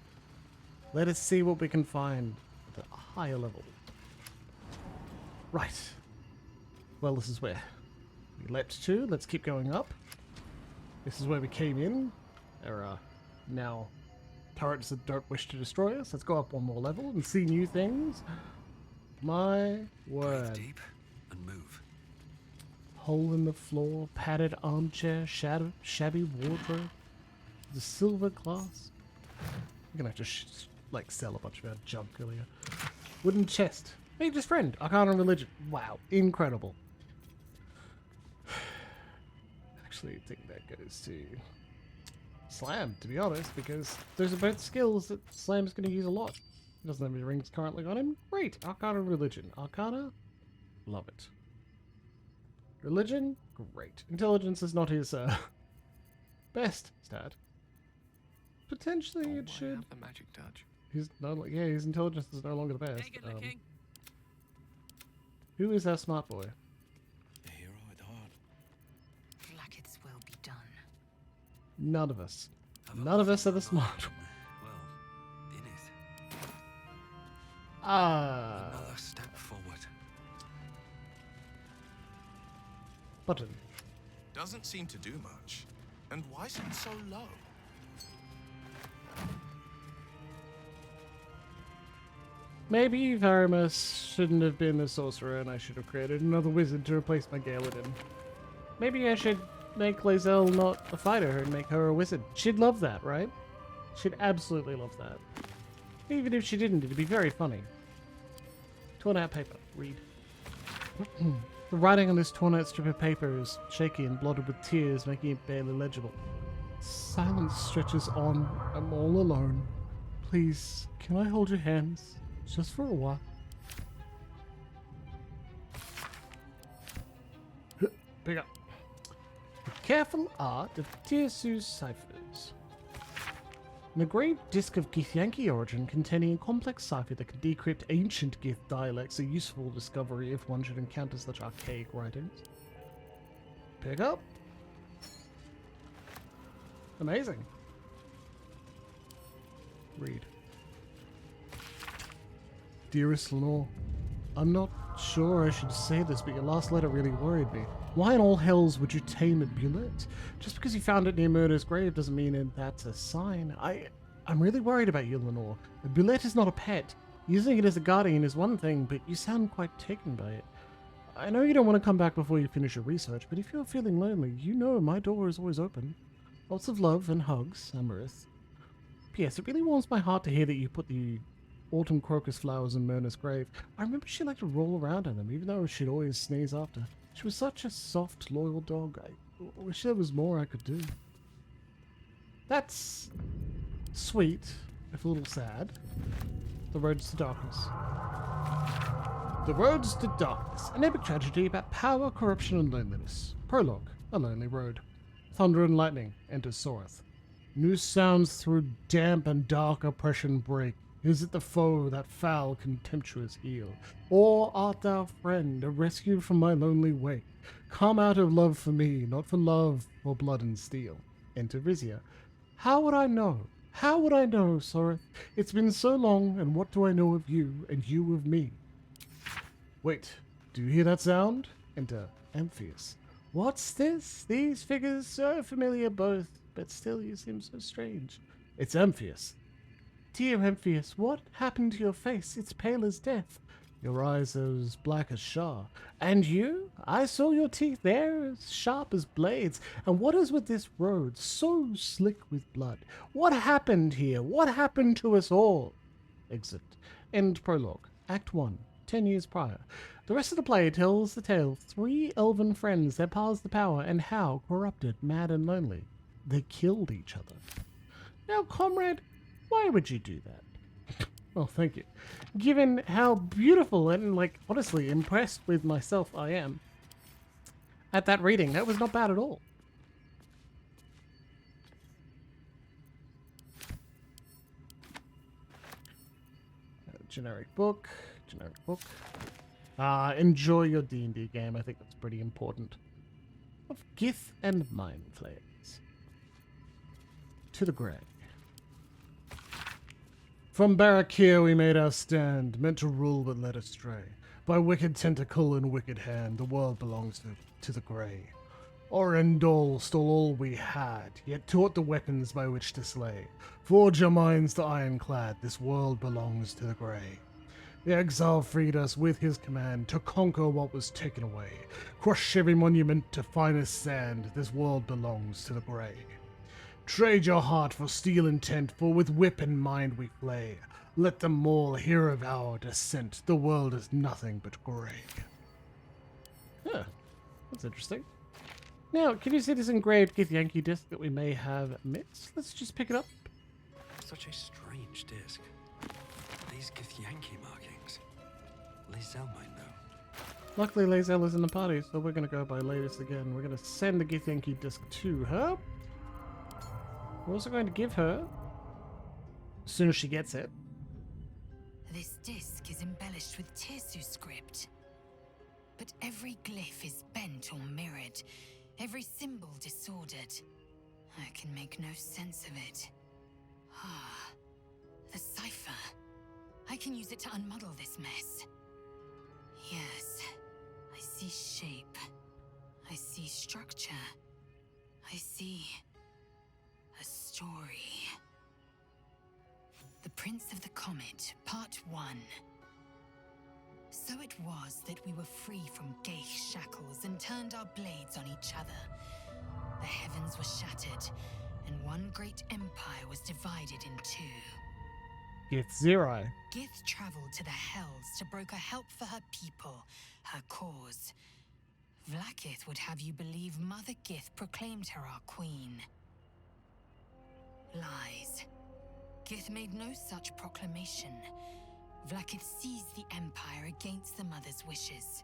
Let us see what we can find at a higher level. Right. Well, this is where we leapt to. Let's keep going up. This is where we came in. There are now turrets that don't wish to destroy us. Let's go up one more level and see new things. My word. Breathe deep and move. Hole in the floor, padded armchair, shabby wardrobe, the silver glass. I'm gonna have to like sell a bunch of our junk earlier. Wooden chest. Mage's friend. Arcana religion. Wow, incredible. Actually, I think that goes to Slam, to be honest, because those are both skills that Slam's going to use a lot. He doesn't have any rings currently on him. Great. Arcana religion. Arcana, love it. Religion, great. Intelligence is not his best stat. Potentially it should. Have the magic touch. His his intelligence is no longer the best. Who is our smart boy? A hero at heart. Like it's will be done. None of us. None of us are the smart. Well, in it. Ah. Another step forward. Button. Doesn't seem to do much. And why is it so low? Maybe Varimus shouldn't have been the sorcerer and I should have created another wizard to replace my Galadin. Maybe I should make Lae'zel not a fighter and make her a wizard. She'd love that, right? She'd absolutely love that. Even if she didn't, it'd be very funny. Torn out paper. Read. The writing on this torn out strip of paper is shaky and blotted with tears, making it barely legible. Silence stretches on. I'm all alone. Please, can I hold your hands? Just for a while. Pick up. The careful art of Tirsu's ciphers. An engraved disc of Githyanki origin containing a complex cipher that can decrypt ancient Gith dialects, a useful discovery if one should encounter such archaic writings. Pick up. Amazing. Read. Dearest Lenore, I'm not sure I should say this, but your last letter really worried me. Why in all hells would you tame a bullet? Just because you found it near Murder's grave doesn't mean that's a sign. I'm really worried about you, Lenore. A bullet is not a pet. Using it as a guardian is one thing, but you sound quite taken by it. I know you don't want to come back before you finish your research, but if you're feeling lonely, you know my door is always open. Lots of love and hugs, Amarith. P.S. It really warms my heart to hear that you put the autumn crocus flowers in Myrna's grave. I remember she liked to roll around in them, even though she'd always sneeze after. She was such a soft, loyal dog. I wish there was more I could do. That's sweet, if a little sad. The Roads to Darkness. The Roads to Darkness, an epic tragedy about power, corruption, and loneliness. Prologue, a lonely road. Thunder and lightning enters Soreth. New sounds through damp and dark oppression break. Is it the foe, that foul, contemptuous heel? Or art thou friend, a rescue from my lonely wake? Come out of love for me, not for love or blood and steel. Enter Vizia. How would I know? How would I know, Soreth? It's been so long, and what do I know of you, and you of me? Wait, do you hear that sound? Enter Amphius. What's this? These figures so familiar both, but still you seem so strange. It's Amphius. Dear Amphius, what happened to your face? It's pale as death. Your eyes are as black as Shah. And you? I saw your teeth there, as sharp as blades. And what is with this road, so slick with blood? What happened here? What happened to us all? Exit. End prologue. Act 1. 10 years prior. The rest of the play tells the tale of 3 elven friends, their paths to power, and how, corrupted, mad, and lonely, they killed each other. Now, comrade, why would you do that? Oh, thank you. Given how beautiful and, honestly impressed with myself I am at that reading, that was not bad at all. Generic book. Enjoy your D&D game. I think that's pretty important. Of Gith and Mind Flayers. To the Grey. From Barakir we made our stand, meant to rule but led astray. By wicked tentacle and wicked hand, the world belongs to the Grey. Orendol stole all we had, yet taught the weapons by which to slay. Forge our minds to ironclad, this world belongs to the Grey. The exile freed us with his command to conquer what was taken away. Crush every monument to finest sand, this world belongs to the Grey. Trade your heart for steel intent, for with whip and mind we flay. Let them all hear of our descent, the world is nothing but grey. Huh, that's interesting. Now, can you see this engraved Githyanki disc that we may have missed? Let's just pick it up. Such a strange disc. These Githyanki markings. Lae'zel might know. Luckily, Lae'zel is in the party, so we're going to go by latest again. We're going to send the Githyanki disc to her. We're also going to give her, as soon as she gets it. This disc is embellished with Tirsu script. But every glyph is bent or mirrored, every symbol disordered. I can make no sense of it. Ah, the cipher. I can use it to unmuddle this mess. Yes, I see shape. I see structure. I see a story. The Prince of the Comet, Part 1. So it was that we were free from Geich shackles and turned our blades on each other. The heavens were shattered, and one great empire was divided in two. Githzerai. Gith traveled to the Hells to broker help for her people, her cause. Vlaakith would have you believe Mother Gith proclaimed her our queen. Lies. Gith made no such proclamation. Vlaakith seized the Empire against the Mother's wishes.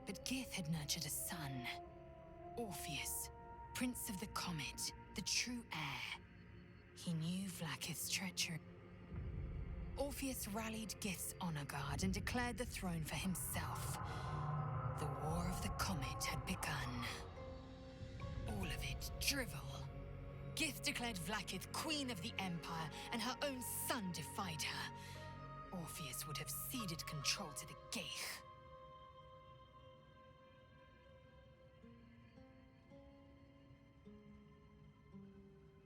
But Gith had nurtured a son, Orpheus, Prince of the Comet, the true heir. He knew Vlaakith's treachery. Orpheus rallied Gith's honor guard and declared the throne for himself. The War of the Comet had begun. All of it drivel. Gith declared Vlaakith queen of the Empire, and her own son defied her. Orpheus would have ceded control to the Geich.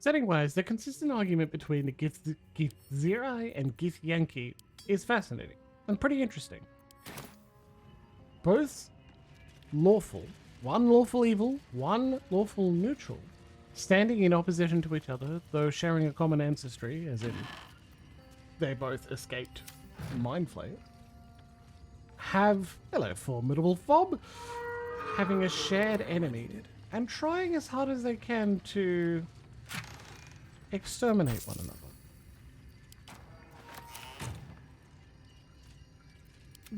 Setting-wise, the consistent argument between the Githzerai and Githyanki is fascinating and pretty interesting. Both lawful one lawful evil, one lawful neutral, standing in opposition to each other, though sharing a common ancestry, as in they both escaped Mindflay, have, hello, formidable fob, having a shared enemy, and trying as hard as they can to exterminate one another.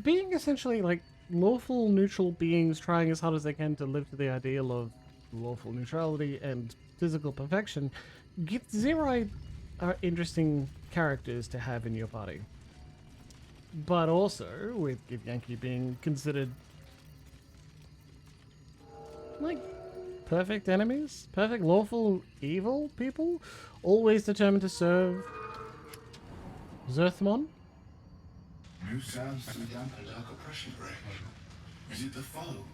Being essentially like lawful neutral beings trying as hard as they can to live to the ideal of lawful neutrality and physical perfection gives Zero interesting characters to have in your party. But also, with Githyanki being considered like perfect enemies, perfect lawful evil people, always determined to serve Zerthmon. New sounds through damp and dark oppression break. Is it the foe?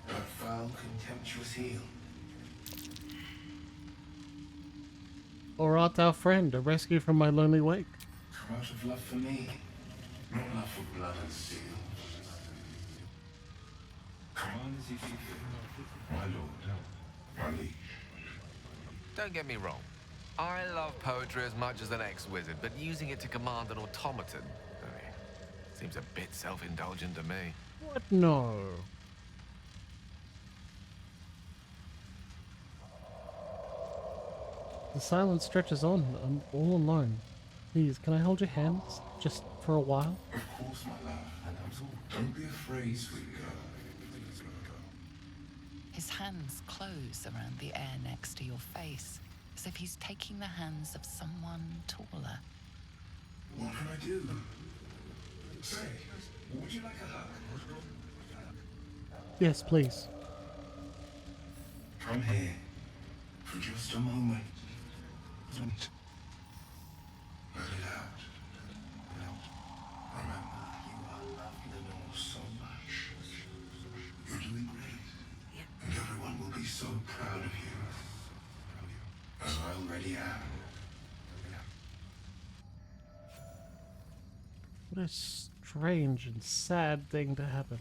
That foul, contemptuous heel? Or art thou friend, a rescue from my lonely wake? Come out of love for me, not love for blood and steel. Come on as if you feel, my lord, my liege. Don't get me wrong. I love poetry as much as an ex-wizard, but using it to command an automaton seems a bit self-indulgent to me. What? No. The silence stretches on. I'm all alone. Please, can I hold your hands? Just for a while? Of course, my love. Don't be afraid, sweet girl. His hands close around the air next to your face, as if he's taking the hands of someone taller. What can I do? Say, would you like a hug? Yes, please. Come here, for just a moment. Let it out. Remember, you are loved Lenore so much. You're doing great. And everyone will be so proud of you. As I already am. What a strange and sad thing to happen.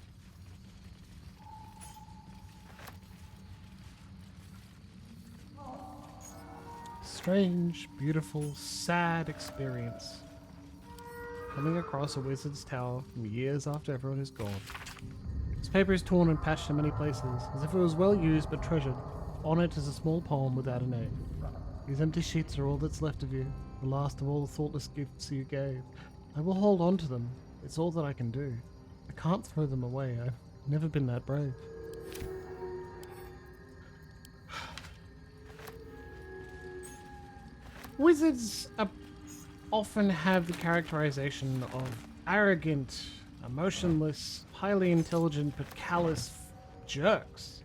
Strange, beautiful, sad experience. Coming across a wizard's tower from years after everyone is gone. This paper is torn and patched in many places, as if it was well used but treasured. On it is a small poem without a name. These empty sheets are all that's left of you, the last of all the thoughtless gifts you gave. I will hold on to them. It's all that I can do. I can't throw them away. I've never been that brave. Wizards often have the characterization of arrogant, emotionless, highly intelligent but callous jerks.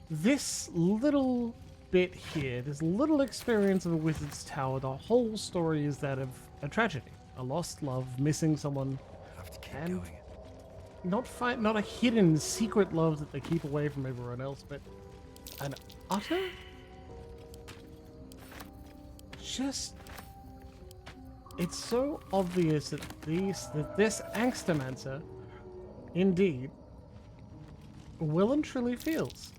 This little bit here, this little experience of a wizard's tower, the whole story is that of a tragedy, a lost love, missing someone, and not a hidden secret love that they keep away from everyone else, but an utter it's so obvious that this angstomancer indeed well and truly feels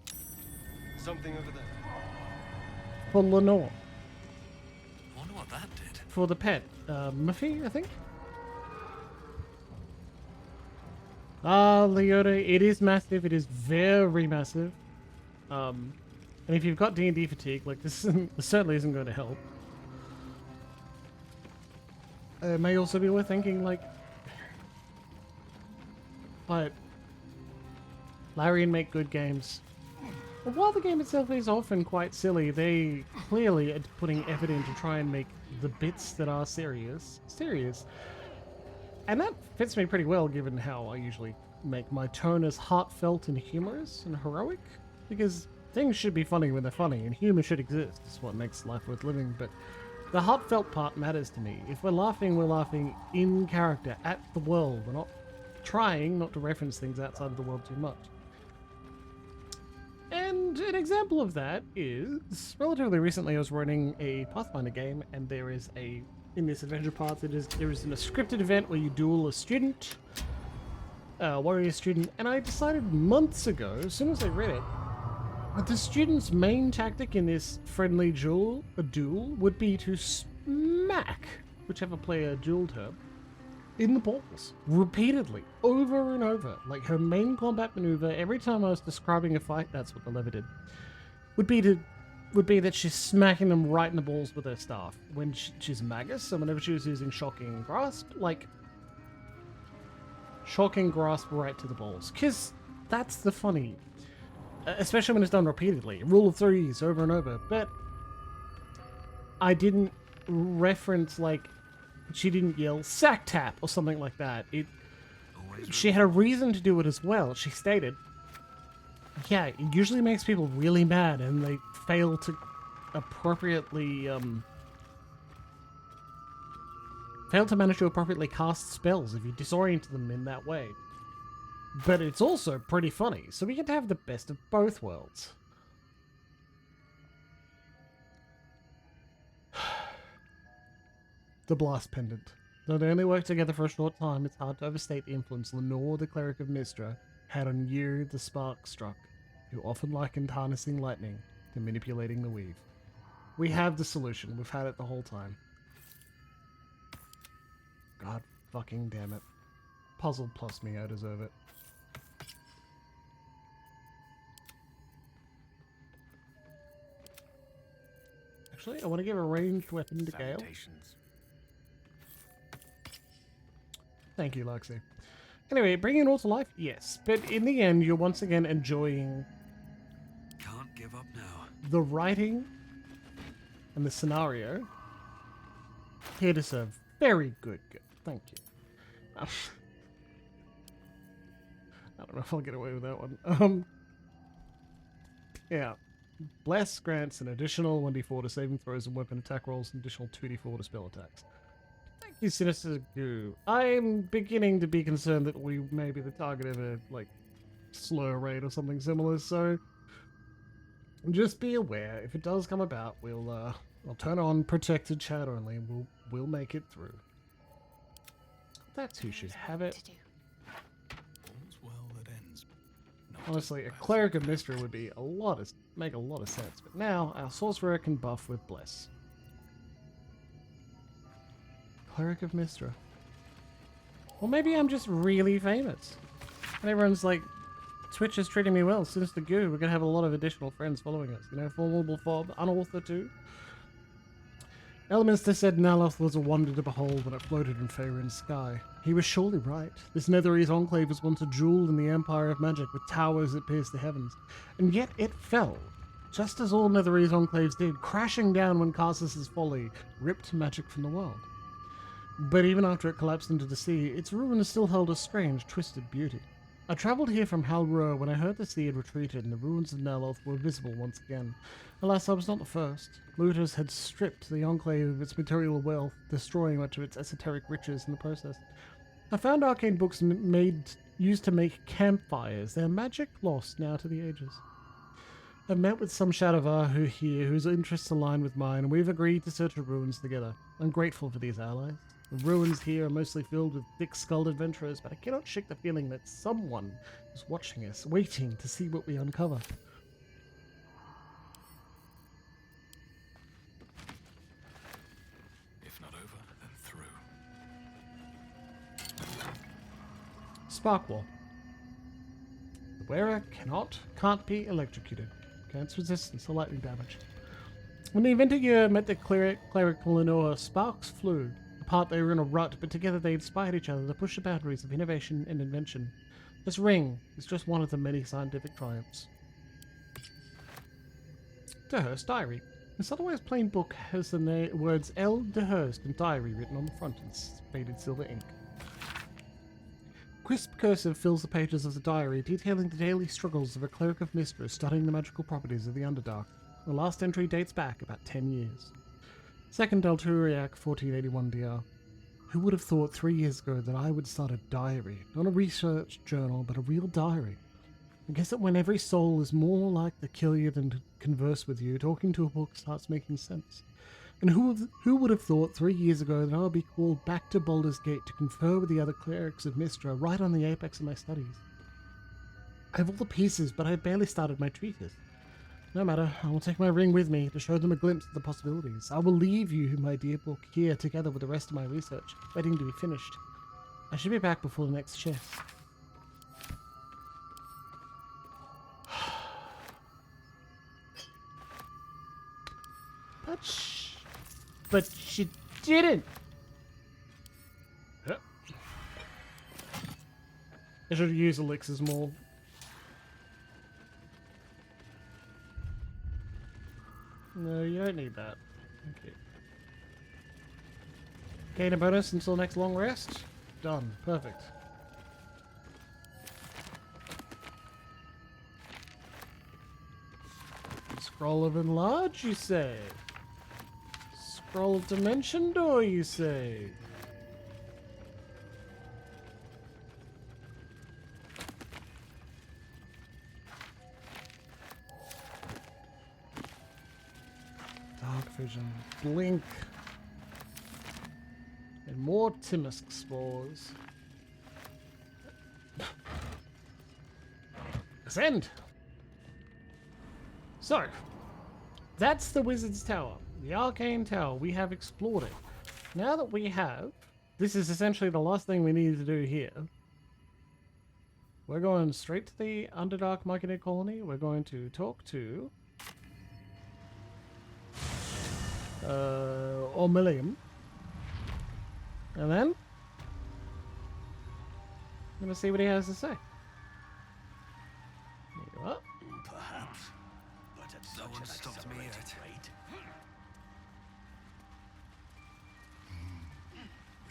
Something over there. for Lenore, Wonder what that did. for the pet, Muffy, I think. Leota, it is massive. It is very massive. And if you've got D&D fatigue, like this certainly isn't going to help. It may also be worth thinking, like, but Larian make good games. But while the game itself is often quite silly, they clearly are putting effort in to try and make the bits that are serious. And that fits me pretty well, given how I usually make my tone as heartfelt and humorous and heroic. Because things should be funny when they're funny, and humor should exist. It's what makes life worth living, but the heartfelt part matters to me. If we're laughing in character, at the world. We're not trying not to reference things outside of the world too much. And an example of that is, relatively recently I was running a Pathfinder game, and there is in this adventure path, there is a scripted event where you duel a student. warrior student, and I decided months ago, as soon as I read it, that the student's main tactic in this friendly duel would be to smack whichever player dueled her in the balls repeatedly, over and over. Like her main combat maneuver, every time I was describing a fight, that's what the lever did, would be that she's smacking them right in the balls with her staff. When she's a magus, so whenever she was using Shocking Grasp, like Shocking Grasp right to the balls. Because that's the funny. Especially when it's done repeatedly. Rule of threes over and over. But I didn't reference, like, she didn't yell sack tap or something like that. She had a reason to do it as well. She stated, yeah, it usually makes people really mad and they fail to appropriately, fail to manage to appropriately cast spells if you disorient them in that way. But it's also pretty funny, so we get to have the best of both worlds. The Blast Pendant. Though they only worked together for a short time, it's hard to overstate the influence Lenore, the Cleric of Mystra, had on you, the Spark Struck, who often likened harnessing lightning to manipulating the weave. We have the solution. We've had it the whole time. God fucking damn it. Puzzle plus me, I deserve it. Actually, I want to give a ranged weapon to Gale. Thank you, Luxie. Anyway, bringing it all to life? Yes. But in the end, you're once again enjoying... Can't give up now. The writing and the scenario. Here to serve. Very good. Thank you. I don't know if I'll get away with that one. Yeah. Bless grants an additional 1d4 to saving throws and weapon attack rolls, and additional 2d4 to spell attacks. Thank you, Sinister Goo. I'm beginning to be concerned that we may be the target of a, like, slur raid or something similar, so just be aware. If it does come about, I'll turn on protected chat only, and we'll make it through. That's who should have it. Honestly, a Cleric of Mystra would be make a lot of sense, but now our Sorcerer can buff with Bless. Cleric of Mystra. Or maybe I'm just really famous. And everyone's like, Twitch is treating me well, Sinister Goo. We're gonna have a lot of additional friends following us. You know, Formidable Fob, Unauthor too. Elminster said Naloth was a wonder to behold when it floated in Faerun's sky. He was surely right. This Netherese enclave was once a jewel in the empire of magic with towers that pierced the heavens. And yet it fell, just as all Netherese enclaves did, crashing down when Karsus's folly ripped magic from the world. But even after it collapsed into the sea, its ruins still held a strange, twisted beauty. I travelled here from Halrur when I heard the sea had retreated and the ruins of Naloth were visible once again. Alas, I was not the first. Looters had stripped the enclave of its material wealth, destroying much of its esoteric riches in the process. I found arcane books used to make campfires, their magic lost now to the ages. I've met with some Shadowvar whose interests align with mine, and we've agreed to search the ruins together. I'm grateful for these allies. The ruins here are mostly filled with thick-skulled adventurers, but I cannot shake the feeling that someone is watching us, waiting to see what we uncover. If not over, then through. Sparkwall. The wearer can't be electrocuted. Grants resistance to lightning damage. When the inventor year met the cleric Lenore, sparks flew. Apart they were in a rut, but together they inspired each other to push the boundaries of innovation and invention. This ring is just one of the many scientific triumphs. Dehurst Diary. This otherwise plain book has the words L. Dehurst and Diary written on the front in faded silver ink. Crisp cursive fills the pages of the diary, detailing the daily struggles of a cleric of Mystra studying the magical properties of the Underdark. The last entry dates back about 10 years. 2nd Delturiac, 1481 DR. Who would have thought 3 years ago that I would start a diary? Not a research journal, but a real diary. I guess that when every soul is more like to kill you than to converse with you, talking to a book starts making sense. And who would have thought 3 years ago that I would be called back to Baldur's Gate to confer with the other clerics of Mystra right on the apex of my studies? I have all the pieces, but I have barely started my treatise. No matter, I will take my ring with me to show them a glimpse of the possibilities. I will leave you, my dear book, here together with the rest of my research, waiting to be finished. I should be back before the next shift. But she didn't. Yep. I should use elixirs more. No, you don't need that. Okay. Gain a bonus until next long rest. Done. Perfect. Scroll of enlarge, you say? Scroll of dimension door, you say? Dark vision, blink, and more Timisk spores. Ascend! So, that's the Wizard's Tower, the Arcane Tower. We have explored it. Now that we have, this is essentially the last thing we need to do here. We're going straight to the Underdark Myconid colony. We're going to talk to Ormilium. And then I'm gonna see what he has to say. There you are. Perhaps, but at no one stopped me yet.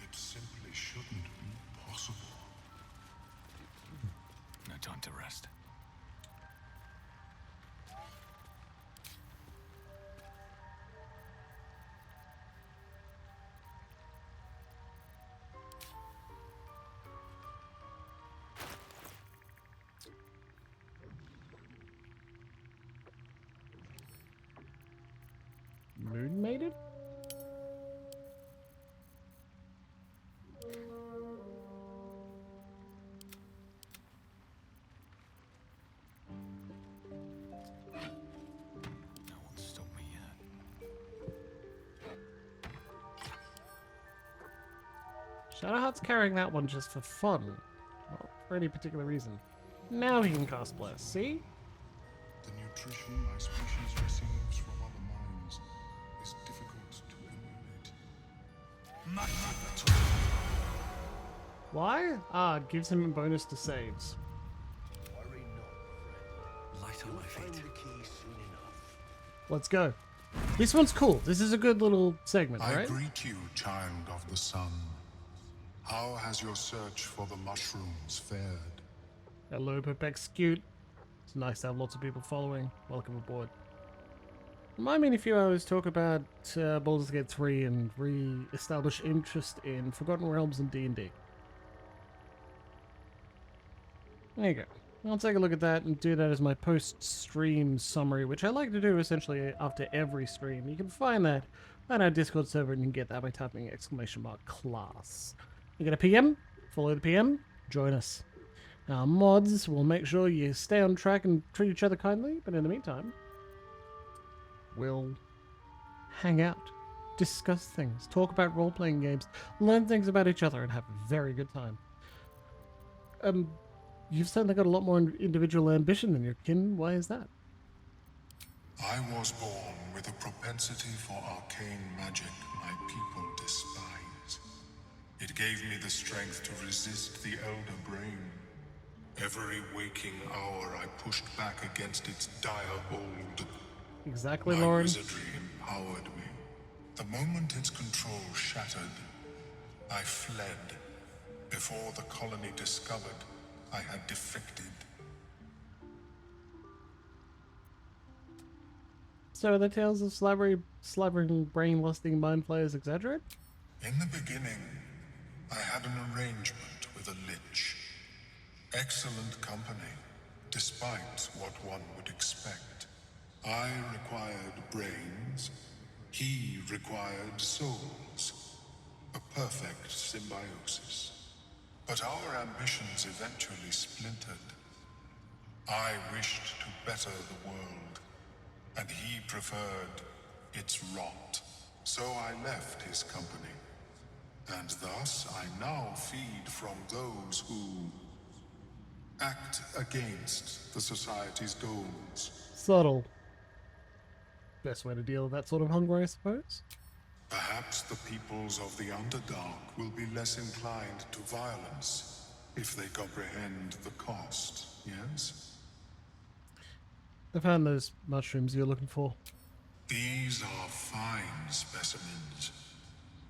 It simply shouldn't be possible. No time to rest. Moon mated? No one stopped me yet. Shadowheart's carrying that one just for fun, not for any particular reason. Now he can cast Bless, see? The nutrition my species receives from other minds is difficult to emulate. Why? Ah, it gives him a bonus to saves. Worry not, Light on my friend. feet. Find the key soon enough. Let's go. This one's cool. This is a good little segment, I right? greet you, child of the sun. How has your search for the mushrooms fared? Hello, Perpex Cute. It's nice to have lots of people following. Welcome aboard. Remind me in a few hours talk about Baldur's Gate 3 and re-establish interest in Forgotten Realms and D&D. There you go. I'll take a look at that and do that as my post-stream summary, which I like to do essentially after every stream. You can find that on our Discord server, and you can get that by typing !class. You get a PM? Follow the PM? Join us. Our mods will make sure you stay on track and treat each other kindly, but in the meantime, we'll hang out, discuss things, talk about role-playing games, learn things about each other, and have a very good time. You've certainly got a lot more individual ambition than your kin. Why is that? I was born with a propensity for arcane magic my people despise. It gave me the strength to resist the elder brain. Every waking hour I pushed back against its dire hold. Exactly, My Lauren. wizardry empowered me. The moment its control shattered, I fled. Before the colony discovered I had defected. So are the tales of slavering, brain-lusting mind flayers exaggerate? In the beginning, I had an arrangement with a lich. Excellent company, despite what one would expect. I required brains, He required souls, a perfect symbiosis. But our ambitions eventually splintered. I wished to better the world, and he preferred its rot. So I left his company, and thus I now feed from those who act against the society's goals. Subtle. Best way to deal with that sort of hunger, I suppose. Perhaps the peoples of the Underdark will be less inclined to violence if they comprehend the cost, yes? I found those mushrooms you're looking for. These are fine specimens.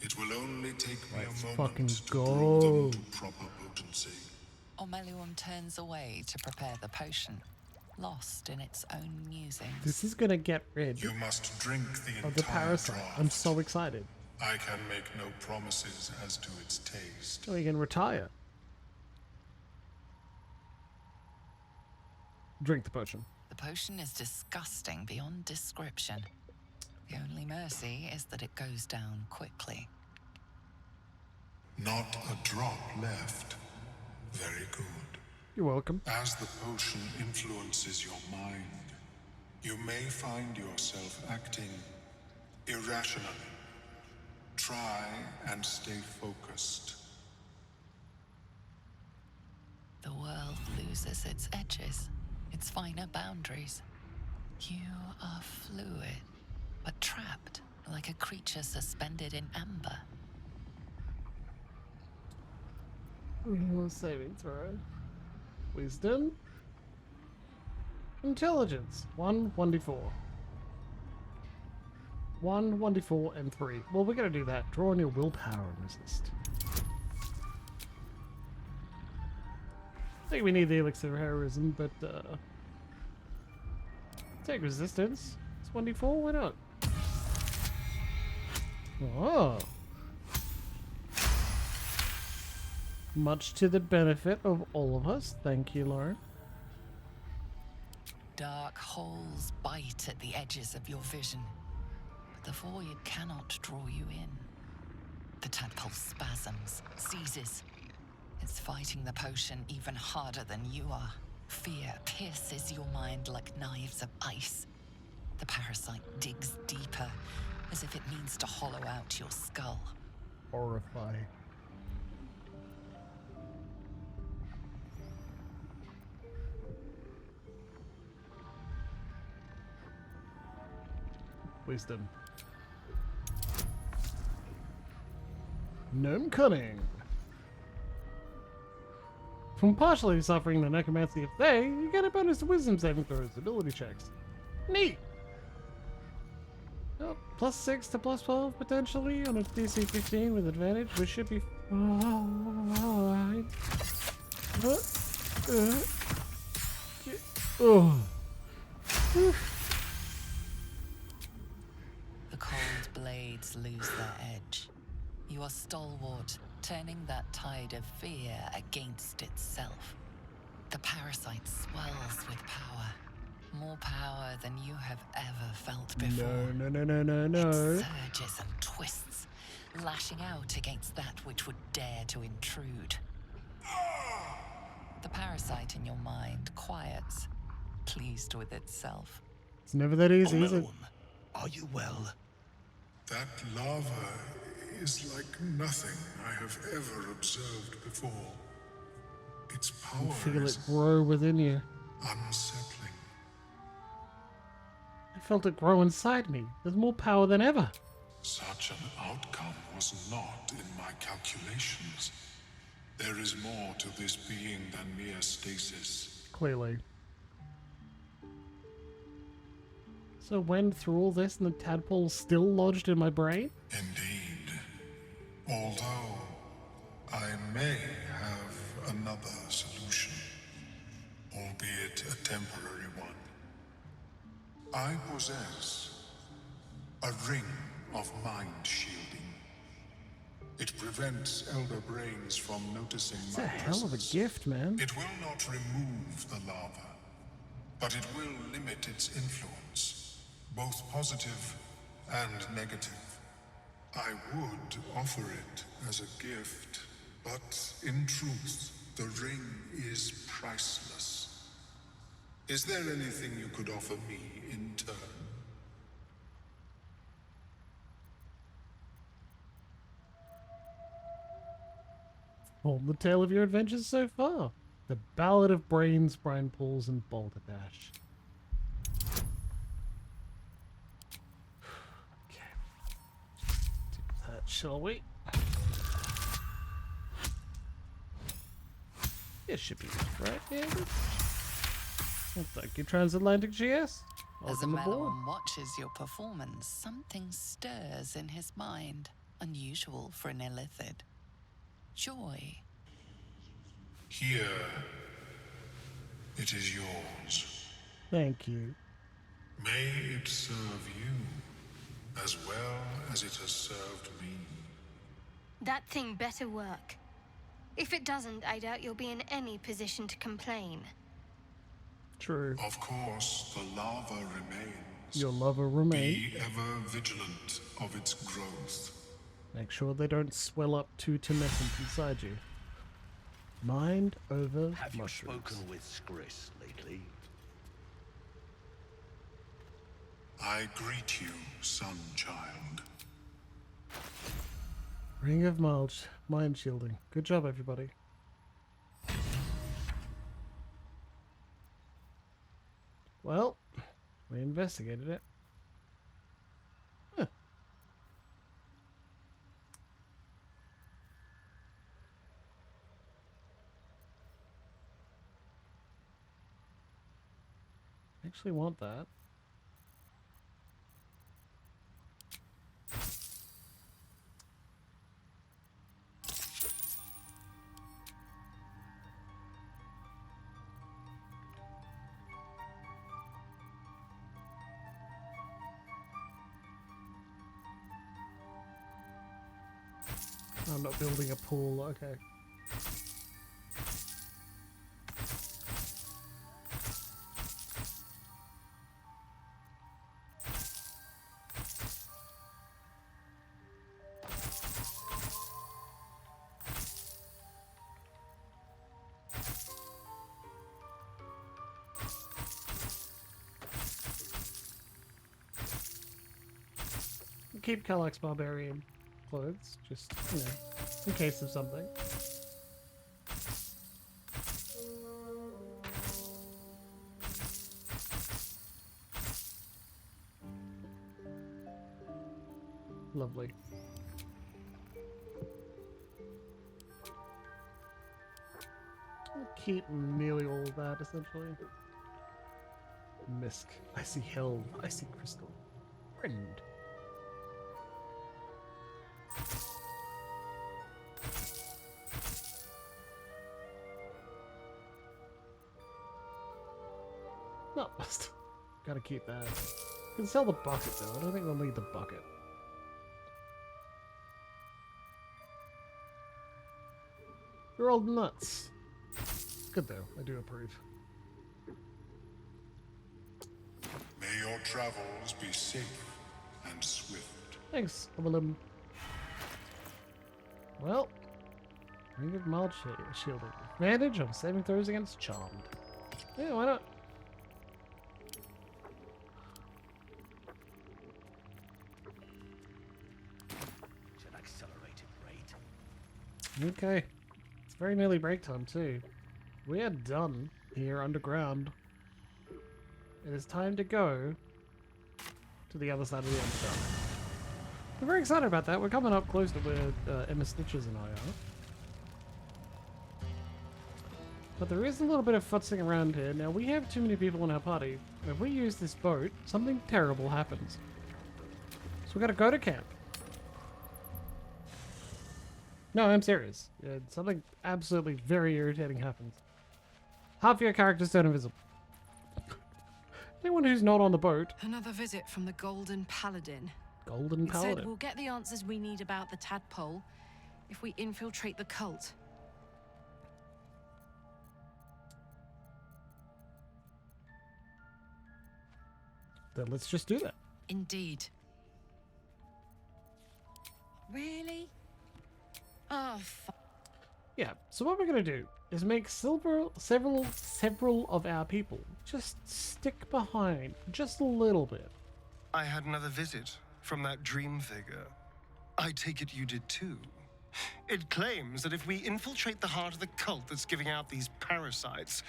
It will only take me Let's a moment fucking to go. brew them to proper potency. Omelium turns away to prepare the potion, lost in its own musings. This is gonna get rid You must drink the of the entire parasite. draught. I'm so excited. I can make no promises as to its taste. So we can retire. Drink the potion. The potion is disgusting beyond description. The only mercy is that it goes down quickly. Not a drop left. Very good. You're welcome. As the potion influences your mind, you may find yourself acting irrationally. Try and stay focused. The world loses its edges, its finer boundaries. You are fluid, but trapped like a creature suspended in amber. Saving throw. Wisdom. Intelligence. 1d4. 1d4, and 3. Well, we're going to do that. Draw on your willpower and resist. I think we need the elixir of heroism, but take resistance. It's 1d4, why not? Oh. Much to the benefit of all of us. Thank you, Lauren. Dark holes bite at the edges of your vision, but the void cannot draw you in. The tadpole spasms, seizes. It's fighting the potion even harder than you are. Fear pierces your mind like knives of ice. The parasite digs deeper, as if it needs to hollow out your skull. Horrifying. Wisdom. Gnome Cunning. From partially suffering the necromancy of Thay, you get a bonus to wisdom saving throws, ability checks. Neat! Oh, +6 to +12 potentially on a DC 15 with advantage, which should be fine. Oh. The cold blades lose their edge. You are stalwart, turning that tide of fear against itself. The parasite swells with power. More power than you have ever felt before. No. It surges and twists, lashing out against that which would dare to intrude. The parasite in your mind quiets, pleased with itself. It's never that easy, is it? Are you well? That lava is like nothing I have ever observed before. Its power Feel is it grow within you. unsettling. I felt it grow inside me. There's more power than ever. Such an outcome was not in my calculations. There is more to this being than mere stasis. Clearly. So when through all this and the tadpole's still lodged in my brain? Indeed. Although I may have another solution, albeit a temporary one. I possess a ring of mind shielding. It prevents elder brains from noticing It's my a hell of a presence. gift, man. It will not remove the lava, but it will limit its influence, both positive and negative. I would offer it as a gift, but in truth, the ring is priceless. Is there anything you could offer me in turn? Hold the tale of your adventures so far. The Ballad of Brains, Brine Pools, and Baldur. Okay. Do that, shall we? It should be right here. Well, thank you, Transatlantic GS. As a Welcome aboard. Melon watches your performance, something stirs in his mind, unusual for an illithid. Joy. Here, it is yours. Thank you. May it serve you as well as it has served me. That thing better work. If it doesn't, I doubt you'll be in any position to complain. True. Of course, the lava remains. Your lover remains. Be ever vigilant of its growth. Make sure they don't swell up too tumescent inside you. Mind over Have you mushrooms. spoken with Skris lately? I greet you, son child. Ring of mind shielding. Good job, everybody. Well, we investigated it. Huh. I actually want that. I'm not building a pool, okay. Keep Kallax's barbarian clothes, just, you know, in case of something. Lovely. I'll keep nearly all of that, essentially. Misk. I see hell. I see crystal. Friend. No, gotta keep that. You can sell the bucket though. I don't think we'll need the bucket. You're all nuts. Good though. I do approve. May your travels be safe and swift. Thanks, Willem. Well, ring of mild shielding. Advantage on saving throws against charmed. Yeah, why not? It's an accelerated rate. Okay. It's very nearly break time too. We are done here underground. It is time to go to the other side of the Underdark. I'm very excited about that. We're coming up close to where Emma Stitches and I are. But there is a little bit of futzing around here. Now, we have too many people in our party. If we use this boat, something terrible happens. So we gotta go to camp. No, I'm serious. Something absolutely very irritating happens. Half your characters turn invisible. Anyone who's not on the boat. Another visit from the Golden Paladin. Golden It Paladin. said we'll get the answers we need about the tadpole if we infiltrate the cult. Then let's just do that. Indeed. Really? Oh, Yeah, so what we're gonna do is make several of our people just stick behind just a little bit. I had another visit from that dream figure. I take it you did too. It claims that if we infiltrate the heart of the cult that's giving out these parasites,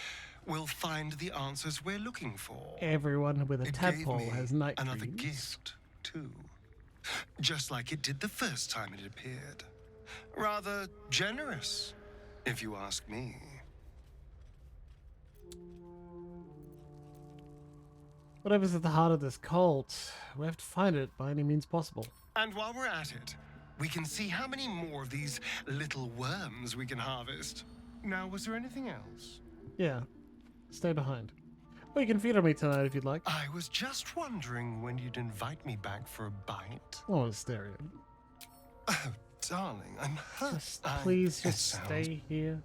we'll find the answers we're looking for. Everyone with a It gave tadpole me has night another dreams. gift, too. Just like it did the first time it appeared. Rather generous, if you ask me. Whatever's at the heart of this cult, we have to find it by any means possible. And while we're at it, we can see how many more of these little worms we can harvest. Now, was there anything else? Yeah, stay behind. Well, you can feed on me tonight if you'd like. I was just wondering when you'd invite me back for a bite. Oh, Stereo. Oh, darling, I'm hurt. Please just stay here.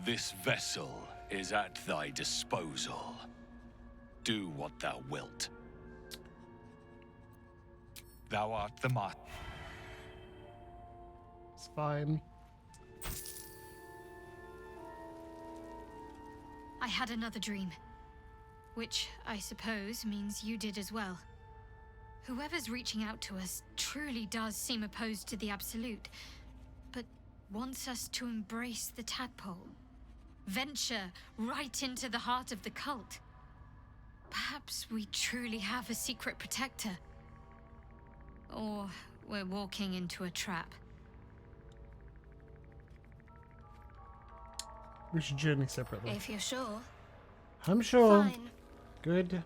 This vessel is at thy disposal. Do what thou wilt. Thou art the master. It's fine. I had another dream. Which, I suppose, means you did as well. Whoever's reaching out to us truly does seem opposed to the Absolute, but wants us to embrace the tadpole. Venture right into the heart of the cult. Perhaps we truly have a secret protector. Or we're walking into a trap. We should journey separately. If you're sure. I'm sure. Fine. Good.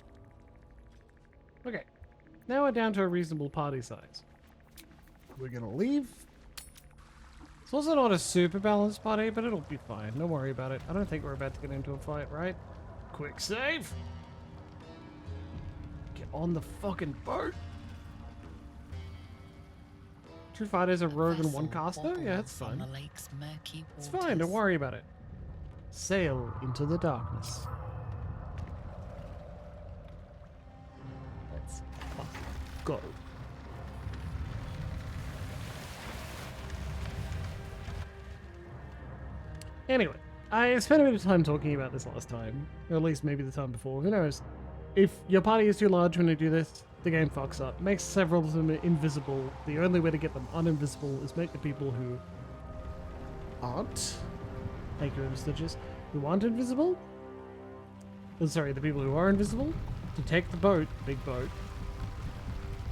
Okay. Now we're down to a reasonable party size. We're gonna leave. It's also not a super balanced party, but it'll be fine. Don't worry about it. I don't think we're about to get into a fight, right? Quick save. Get on the fucking boat. 2 fighters, a rogue, and 1 caster? Yeah, it's fine. The lake's murky It's fine, don't worry about it. Sail into the darkness. Let's fucking go. Anyway, I spent a bit of time talking about this last time, or at least maybe the time before, who knows. If your party is too large when you do this, the game fucks up. Makes several of them invisible. The only way to get them uninvisible is make the people who aren't, thank you, Stitches, who aren't invisible, oh, sorry, the people who are invisible, to take the boat, big boat,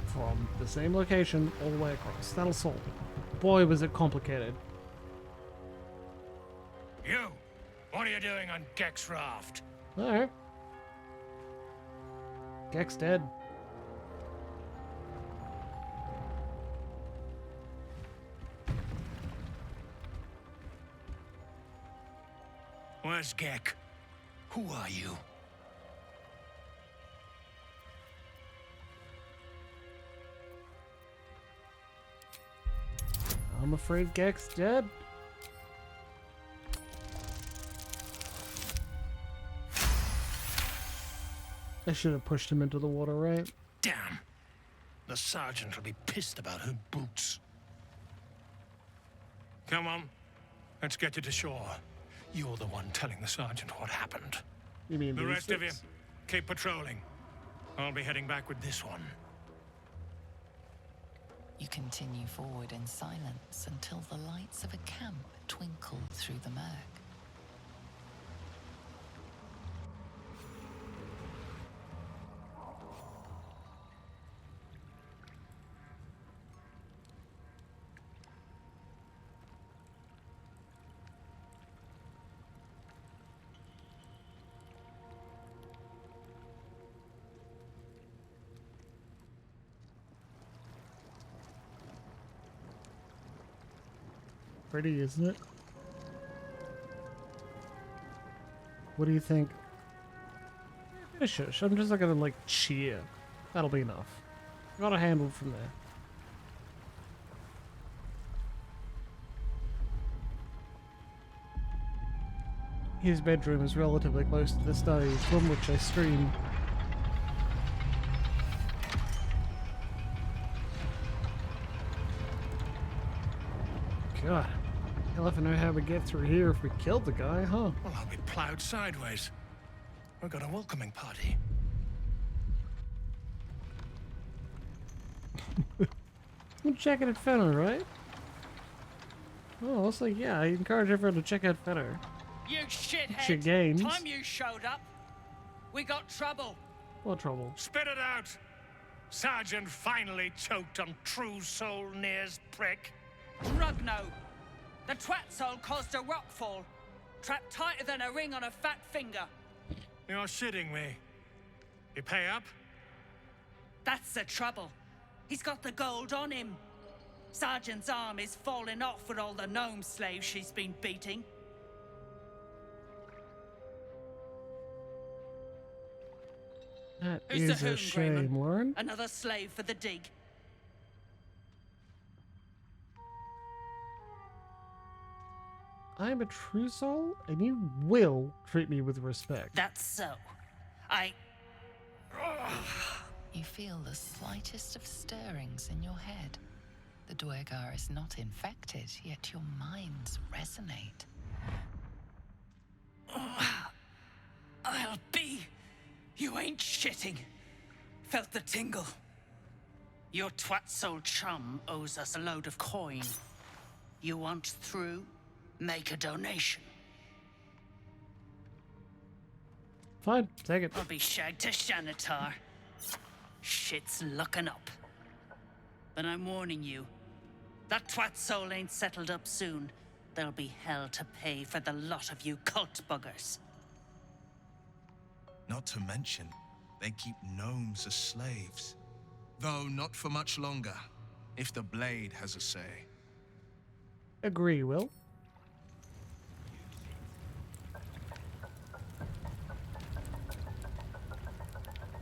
from the same location all the way across. That'll solve it. Boy, was it complicated. You! What are you doing on Gex raft? Alright. Gek's dead. Where's Gek? Who are you? I'm afraid Gek's dead. I should have pushed him into the water, right? Damn! The sergeant will be pissed about her boots. Come on, let's get you to shore. You're the one telling the sergeant what happened. You mean The these rest of you, six? keep patrolling. I'll be heading back with this one. You continue forward in silence until the lights of a camp twinkle through the murk. Pretty, isn't it? What do you think? Shush, I'm just not gonna like cheer. That'll be enough. Got a handle from there. His bedroom is relatively close to the study from which I stream. God. Hell if I know how we get through here if we killed the guy, huh? Well, I'll be plowed sideways. We've got a welcoming party. I'm checking at Fenner, right? Oh, looks like, yeah, I encourage everyone to check out Fenner. You shithead! Your games. Time you showed up, we got trouble. What trouble? Spit it out! Sergeant finally choked on True Soul Near's prick. Rugno. The twat soul caused a rockfall. Trapped tighter than a ring on a fat finger. You're shitting me. You pay up? That's the trouble. He's got the gold on him. Sergeant's arm is falling off with all the gnome slaves she's been beating. That Who's is the a whom, shame, Grayman? Lauren. Another slave for the dig. I'm a true soul, and you will treat me with respect. That's so. You feel the slightest of stirrings in your head. The Duegar is not infected, yet your minds resonate. I'll be. You ain't shitting. Felt the tingle. Your twat soul chum owes us a load of coin. You want through? Make a donation. Fine, take it. I'll be shagged to Shanatar. Shit's looking up. But I'm warning you, that twat soul ain't settled up soon. There'll be hell to pay for the lot of you cult buggers. Not to mention, they keep gnomes as slaves. Though not for much longer, if the blade has a say. Agree, Will.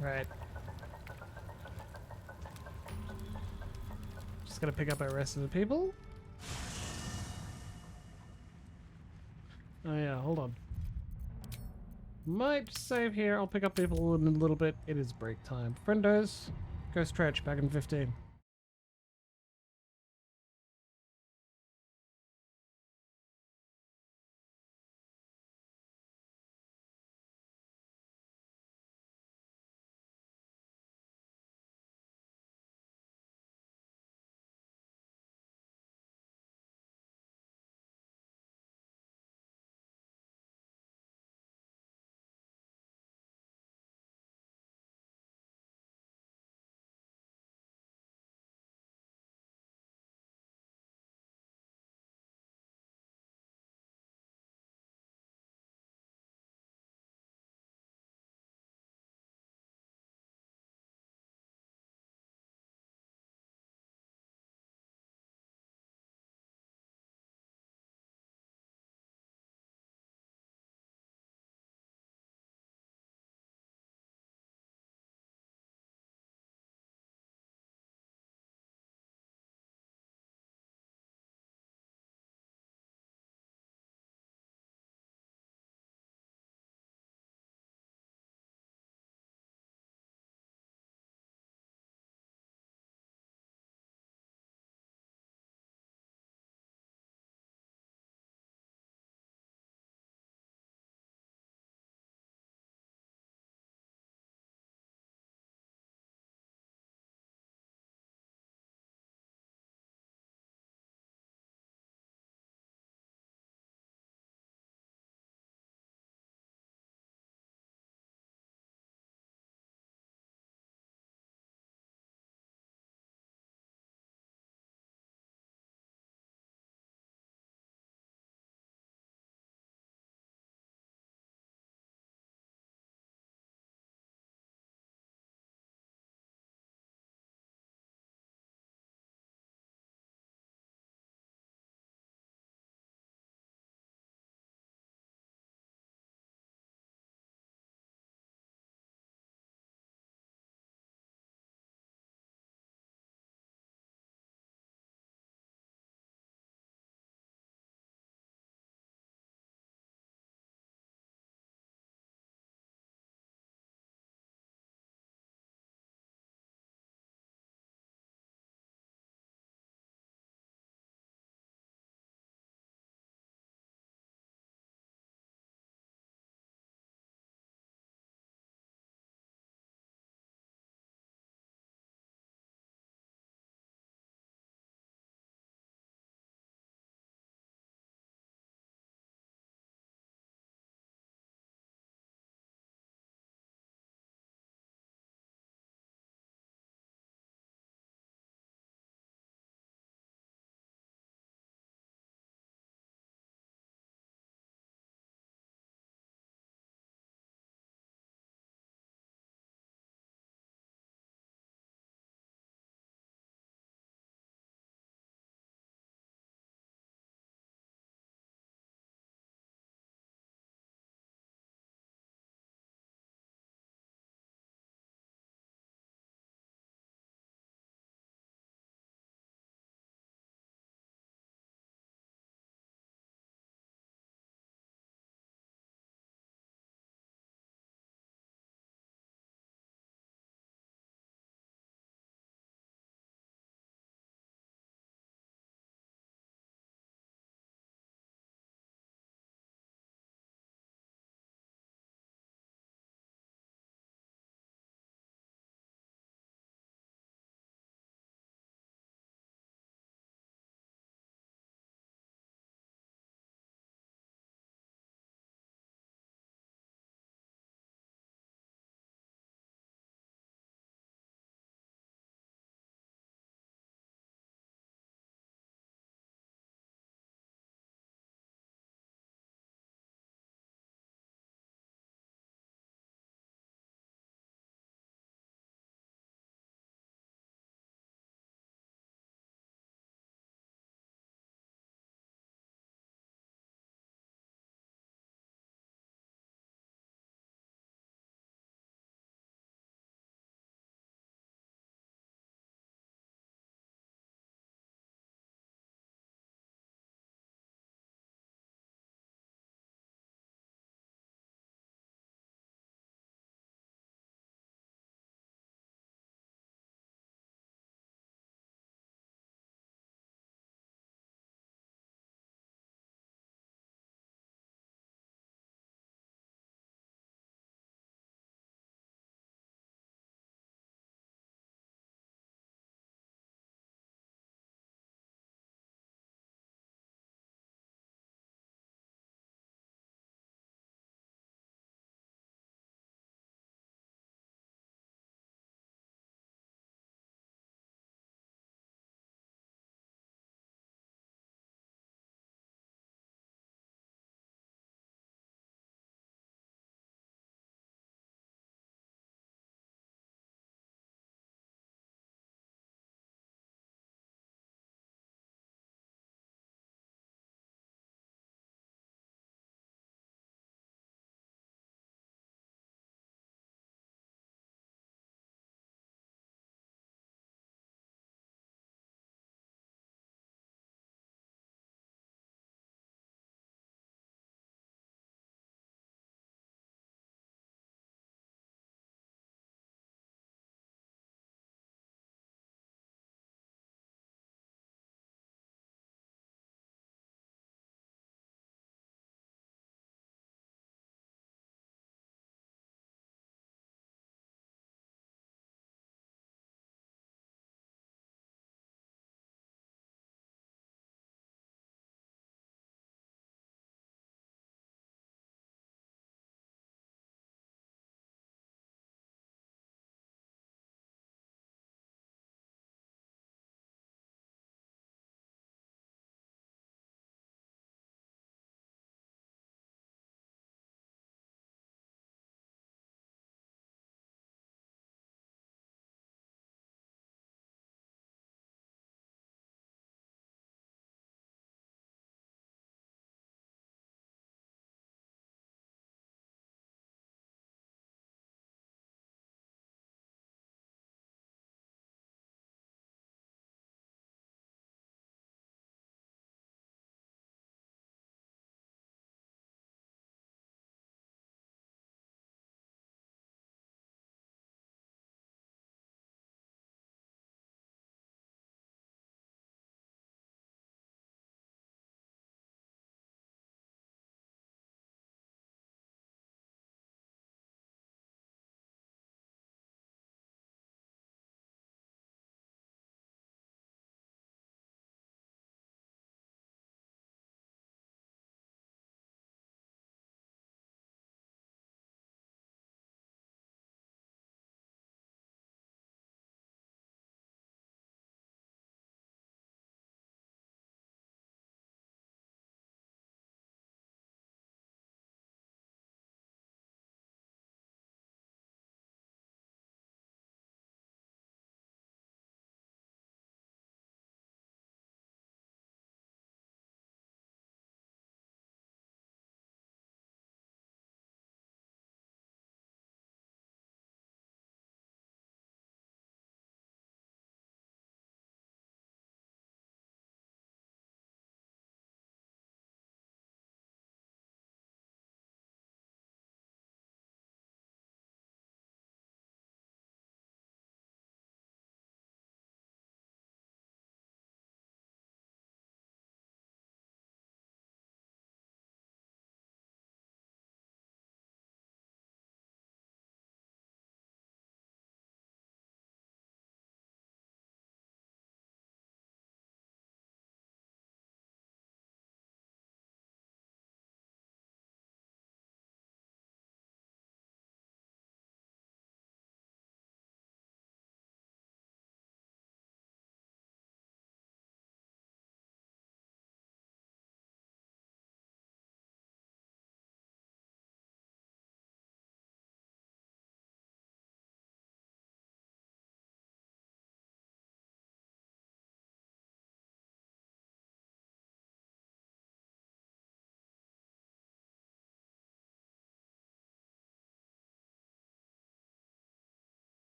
Right. Just gonna pick up our rest of the people. Oh yeah, hold on. Might save here. I'll pick up people in a little bit. It is break time. Friendos, go stretch back in 15.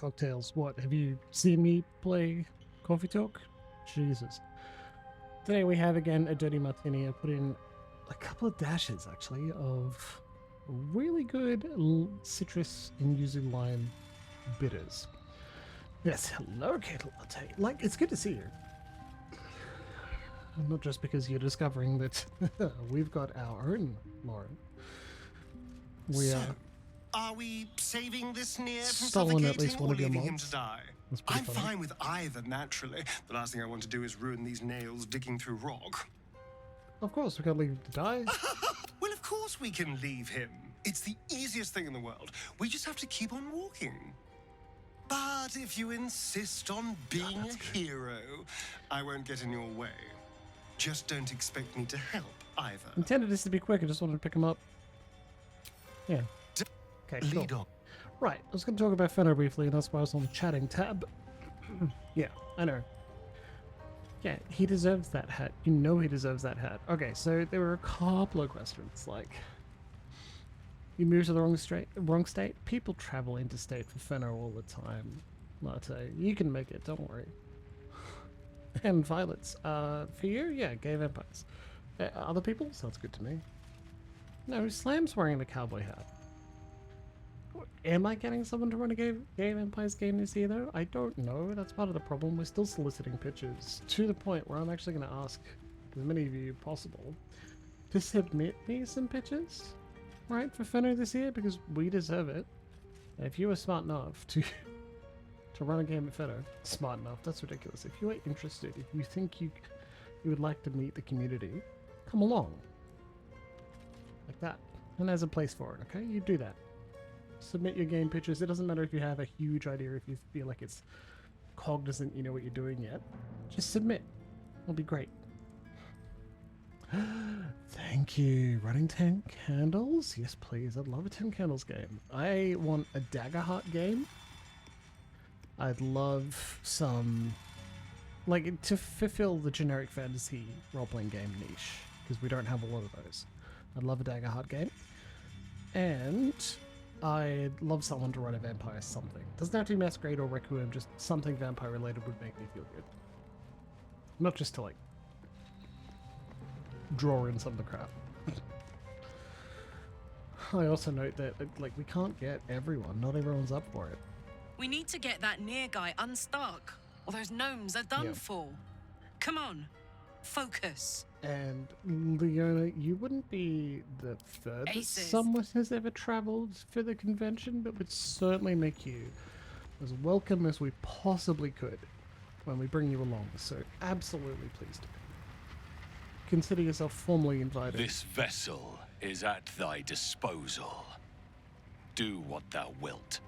cocktails. What, have you seen me play Coffee Talk? Jesus. Today we have again a dirty martini. I put in a couple of dashes actually of really good citrus and yuzu lime bitters. Yes, hello Kettle Latte. Like, it's good to see you. Not just because you're discovering that we've got our own Lauren. We So, are. Are we saving this near from Stolen at suffocating least one or of your leaving him mobs? to die? That's pretty I'm funny. fine with either, naturally. The last thing I want to do is ruin these nails digging through rock. Of course, we can't leave him to die. Well, of course we can leave him. It's the easiest thing in the world. We just have to keep on walking. But if you insist on being a hero, I won't get in your way. Just don't expect me to help either. Intended this to be quick. I just wanted to pick him up. Yeah. Okay, Lead cool. on. Right, I was going to talk about Fenner briefly, and that's why I was on the chatting tab. Yeah, I know. Yeah, he deserves that hat. You know he deserves that hat. Okay, so there were a couple of questions, like... You move to the wrong state? People travel interstate for Fenner all the time. Latte, you can make it, don't worry. And violets. For you? Yeah, gay vampires. Other people? Sounds good to me. No, Slam's wearing the cowboy hat. Am I getting someone to run a gay vampires game this year though? I don't know. That's part of the problem. We're still soliciting pitches to the point where I'm actually going to ask as many of you possible to submit me some pitches, right, for Fenner this year, because we deserve it. And if you are smart enough to run a game at Fenner, smart enough, that's ridiculous. If you are interested, if you think you would like to meet the community, come along. Like that. And there's a place for it, okay? You do that. Submit your game pitches. It doesn't matter if you have a huge idea, if you feel like it's cognizant, you know what you're doing yet. Just submit. It'll be great. Thank you. Running 10 candles? Yes, please. I'd love a 10 candles game. I want a Daggerheart game. I'd love some... like, to fulfill the generic fantasy role-playing game niche, because we don't have a lot of those. I'd love a Daggerheart game. And... I'd love someone to run a vampire something. Doesn't have to be Masquerade or Requiem, just something vampire related would make me feel good. Not just to like draw in some of the crap. I also note that like we can't get everyone. Not everyone's up for it. We need to get that near guy unstuck, or those gnomes are done for. Come on, focus. And Leona, you wouldn't be the furthest Aces. someone has ever traveled for the convention, but would certainly make you as welcome as we possibly could when we bring you along. So absolutely please do. Consider yourself formally invited. This vessel is at thy disposal. Do what thou wilt.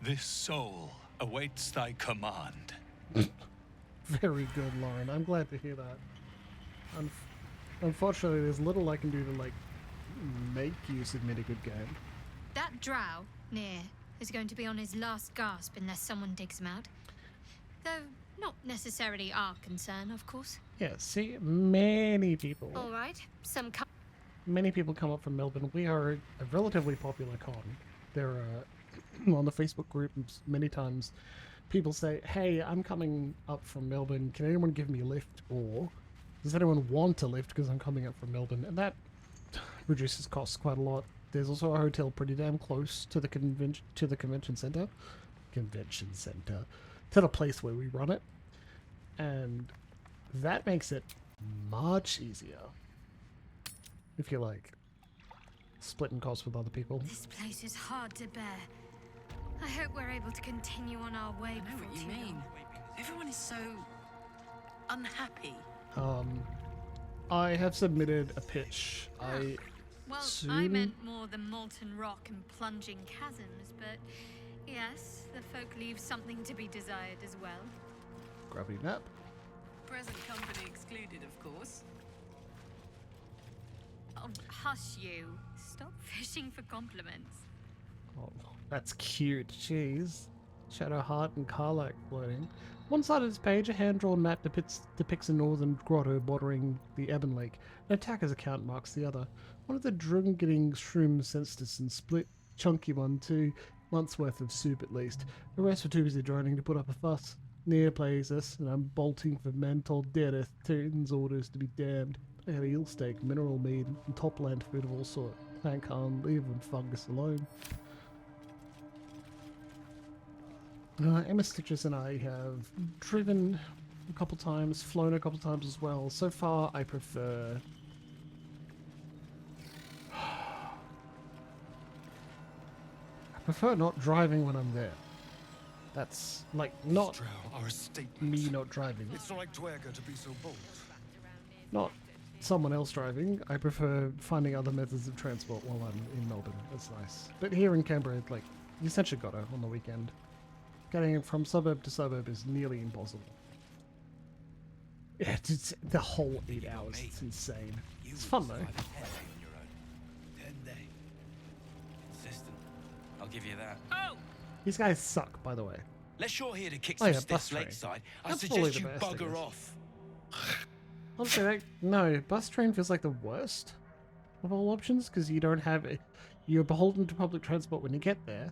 This soul awaits thy command. Very good, Lauren. I'm glad to hear that. Unfortunately, there's little I can do to, like, make you submit a good game. That drow, near, is going to be on his last gasp unless someone digs him out. Though, not necessarily our concern, of course. Yeah, see, many people... Alright, Many people come up from Melbourne. We are a relatively popular con. There are, on the Facebook group, many times, people say, hey, I'm coming up from Melbourne. Can anyone give me a lift? Or... does anyone want a lift because I'm coming up from Melbourne? And that reduces costs quite a lot. There's also a hotel pretty damn close to the convention center. To the place where we run it. And that makes it much easier. If you like splitting costs with other people. This place is hard to bear. I hope we're able to continue on our way. I know what you mean. Everyone is so unhappy. I have submitted a pitch. Well, I meant more than molten rock and plunging chasms, but yes, the folk leave something to be desired as well. Gravity nap. Present company excluded, of course. Oh, hush you. Stop fishing for compliments. Oh, that's cute. Jeez. Shadowheart and Karlak floating. One side of this page, a hand-drawn map depicts a northern grotto bordering the Ebon Lake. An attacker's account marks the other. One of the drunkening shrooms sensed us and split chunky one to month's worth of soup at least. The rest were too busy droning to put up a fuss. Near plays us, and I'm bolting for mental deadeth, Titan's orders to be damned. I had eel steak, mineral meat, and topland food of all sort. Thank Khan, leave and fungus alone. Emma Stitches and I have driven a couple times, flown a couple times as well. So far, I prefer... not driving when I'm there. That's like not me not driving. It's not like Duegar to be so bold. Not someone else driving. I prefer finding other methods of transport while I'm in Melbourne. That's nice. But here in Canberra, like, you essentially got to on the weekend. Getting from suburb to suburb is nearly impossible. Yeah, it's the whole 8 hours. It's insane. It's fun though. 10 day. Consistent. I'll give you that. Oh! These guys suck, by the way. Unless you're here to kick Oh, some yeah, stiff bus train. lakeside, I That's probably suggest the you best, I bugger guess. off. Honestly, like, no, bus train feels like the worst of all options because you don't have it. You're beholden to public transport when you get there,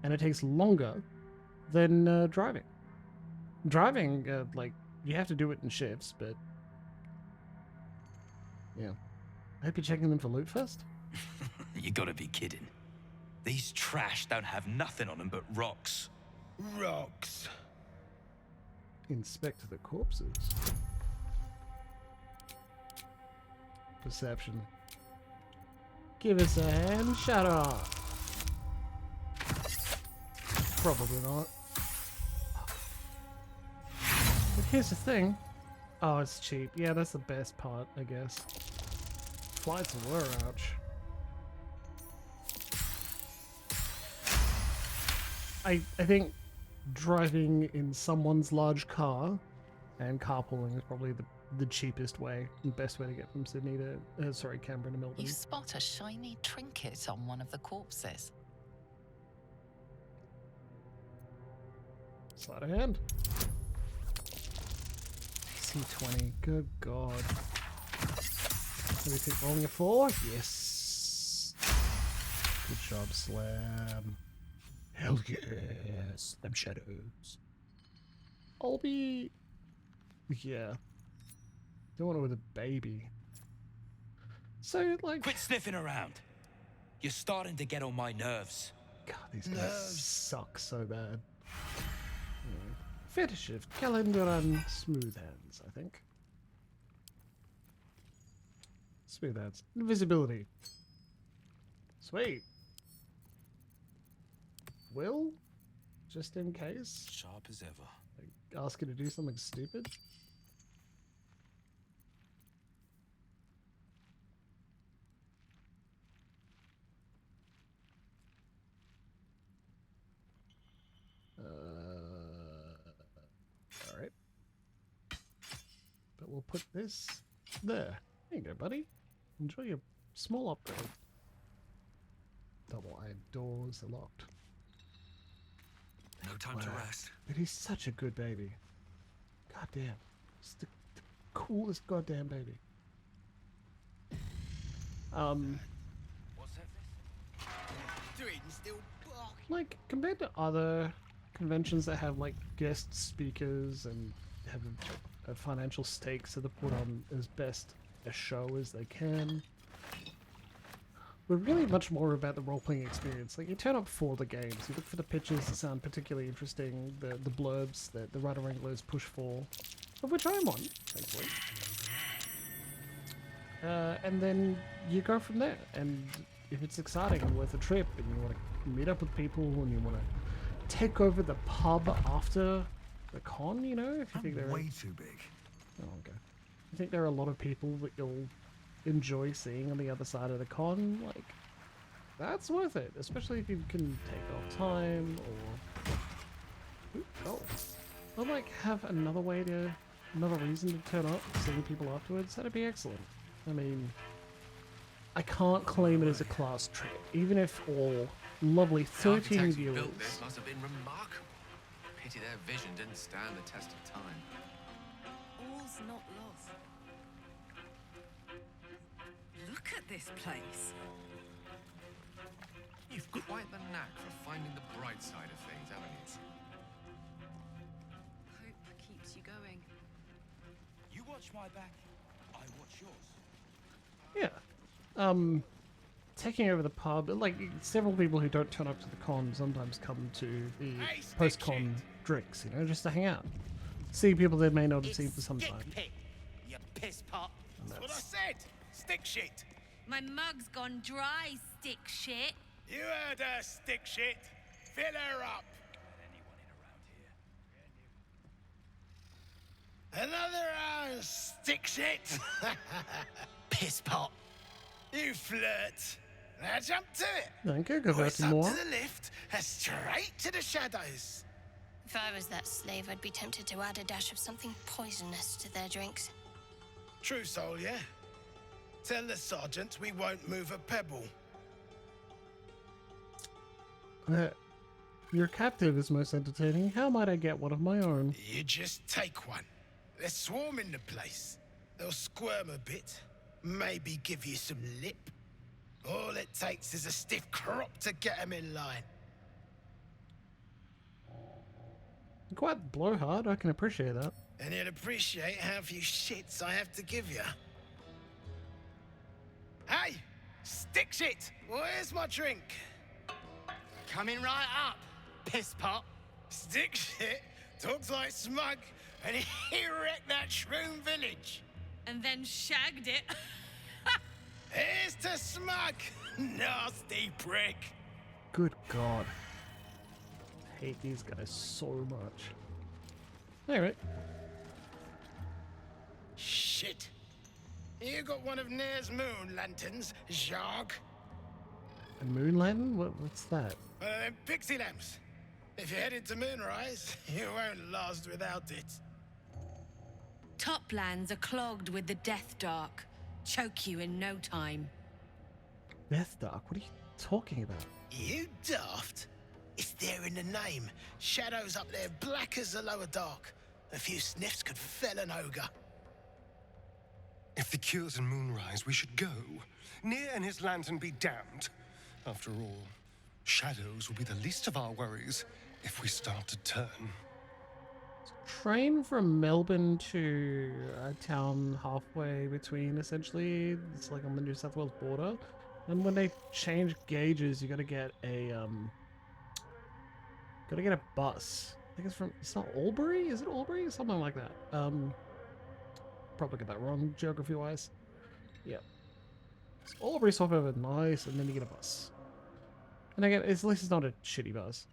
and it takes longer than driving. Driving, like, you have to do it in shifts, but yeah. I hope you're checking them for loot first. You gotta be kidding. These trash don't have nothing on them but rocks. Rocks. Inspect the corpses. Perception. Give us a hand, shut up. Probably not. But here's the thing. Oh, it's cheap. Yeah, that's the best part, I guess. Flights were, ouch. I think driving in someone's large car and carpooling is probably the cheapest way and best way to get from Sydney to, Canberra to Melbourne. You spot a shiny trinket on one of the corpses. Sleight of hand. C20, good god. What do you think, rolling a 4? Yes. Good job, Slam. Hell yes, them shadows. I'll be... Yeah. Doing it with a baby. So, like... Quit sniffing around. You're starting to get on my nerves. God, these guys suck so bad. Yeah. Fetish shift, calendar and smooth hands, I think. Smooth hands. Invisibility. Sweet. Will? Just in case? Sharp as ever. Like, ask you to do something stupid? Alright. But we'll put this there. There you go, buddy. Enjoy your small upgrade. Double iron doors are locked. No time to rest. But he's such a good baby. God damn. It's the coolest goddamn baby. What's that? Like, compared to other conventions that have, like, guest speakers and have a financial stakes that are put on as best a show as they can, we're really much more about the role-playing experience. Like, you turn up for the games, you look for the pitches that sound particularly interesting, the blurbs that the writer wranglers push for, of which I'm on, thankfully. And then you go from there, and if it's exciting and worth a trip, and you want to meet up with people, and you want to take over the pub after the con, you know, if you think they're way too big. Oh, okay. I think there are a lot of people that you'll enjoy seeing on the other side of the con. Like, that's worth it, especially if you can take off time or like have another reason to turn up, seeing people afterwards. That'd be excellent. I mean, I can't claim it as a class trip, even if all lovely 13 viewers. Built this must have been remarkable. Pity their vision didn't stand the test of time. All's not lost. Look at this place. You've quite the knack for finding the bright side of things, haven't you? Hope keeps you going. You watch my back, I watch yours. Yeah. Taking over the pub, like several people who don't turn up to the con sometimes come to the post-con drinks, you know, just to hang out. See people they may not have seen for some time. You piss pot. That's what I said. Stick shit. My mug's gone dry, stick shit. You heard her, stick shit. Fill her up. Another stick shit. Piss pot. You flirt. Now jump to it. Thank you. Go back Voice to up more. to the lift and straight to the shadows. If I was that slave, I'd be tempted to add a dash of something poisonous to their drinks. True soul, yeah? Tell the sergeant we won't move a pebble. Your captive is most entertaining. How might I get one of my own? You just take one. They're swarming the place. They'll squirm a bit, maybe give you some lip. All it takes is a stiff crop to get them in line. Quite blowhard, I can appreciate that. And you'll appreciate how few shits I have to give you. Hey! Stick shit! Where's my drink? Coming right up, piss pot. Stick shit talks like smug, and he wrecked that shroom village. And then shagged it. Here's to smug! Nasty prick! Good God. I hate these guys so much. Alright. Shit. You got one of Nair's moon lanterns, Jacques? A moon lantern? What's that? One of them pixie lamps. If you're headed to Moonrise, you won't last without it. Toplands are clogged with the Death Dark. Choke you in no time. Death Dark? What are you talking about? You daft? It's there in the name. Shadows up there, black as the lower dark. A few sniffs could fell an ogre. If the cure's in Moonrise, we should go. Nair and his lantern be damned. After all, shadows will be the least of our worries if we start to turn. Train from Melbourne to a town halfway between, essentially. It's like on the New South Wales border. And when they change gauges, you gotta get a bus. I think it's not Albury? Is it Albury? Something like that. Probably get that wrong geography wise. Yep. So Albury swap over nice, and then you get a bus. And again, at least it's not a shitty bus.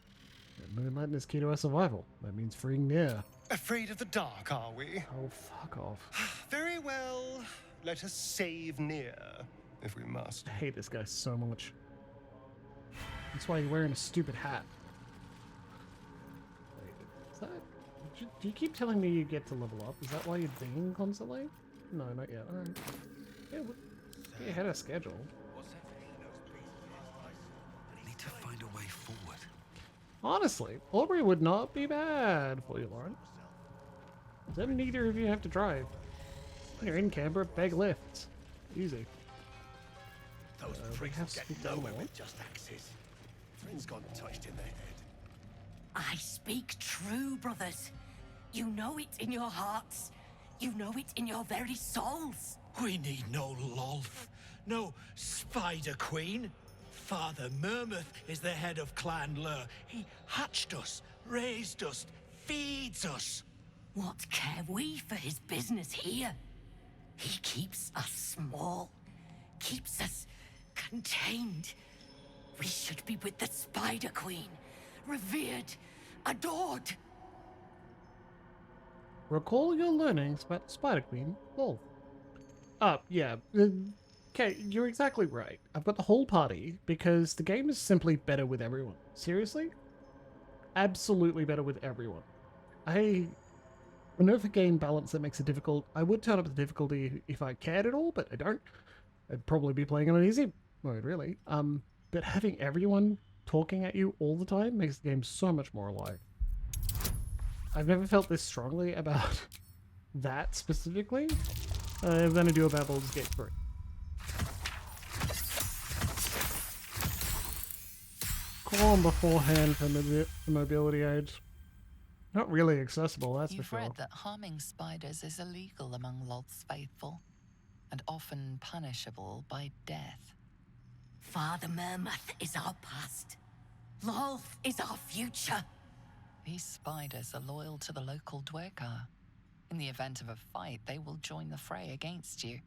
Moonlight is key to our survival. That means freeing Nair. Afraid of the dark, are we? Oh, fuck off. Very well. Let us save Nair, if we must. I hate this guy so much. That's why you're wearing a stupid hat. Wait, is that... Do you keep telling me you get to level up? Is that why you're dinging constantly? No, not yet. Alright. Yeah, get ahead of schedule. Need to find a way forward. Honestly, Albury would not be bad for you, Lauren. Then neither of you have to drive. When you're in Canberra, beg lifts. Easy. Those pricks will get nowhere with just axes. Things got touched in their head. I speak true, brothers. You know it in your hearts. You know it in your very souls. We need no Lolth, no Spider Queen. Father Murmuth is the head of Clan Lur. He hatched us, raised us, feeds us. What care we for his business here? He keeps us small, keeps us contained. We should be with the Spider Queen, revered, adored. Recall your learnings about Spider Queen, Wolf. Yeah. Okay, you're exactly right. I've got the whole party because the game is simply better with everyone. Seriously? Absolutely better with everyone. I know for game balance that makes it difficult. I would turn up the difficulty if I cared at all, but I don't. I'd probably be playing on an easy mode, really. But having everyone talking at you all the time makes the game so much more alive. I've never felt this strongly about that specifically than I do about Baldur's Gate 3. form beforehand for mobility aids. Not really accessible, that's You've for sure. read that harming spiders is illegal among Lolth's faithful, and often punishable by death. Father Mermuth is our past. Lolth is our future. These spiders are loyal to the local Duegar. In the event of a fight, they will join the fray against you,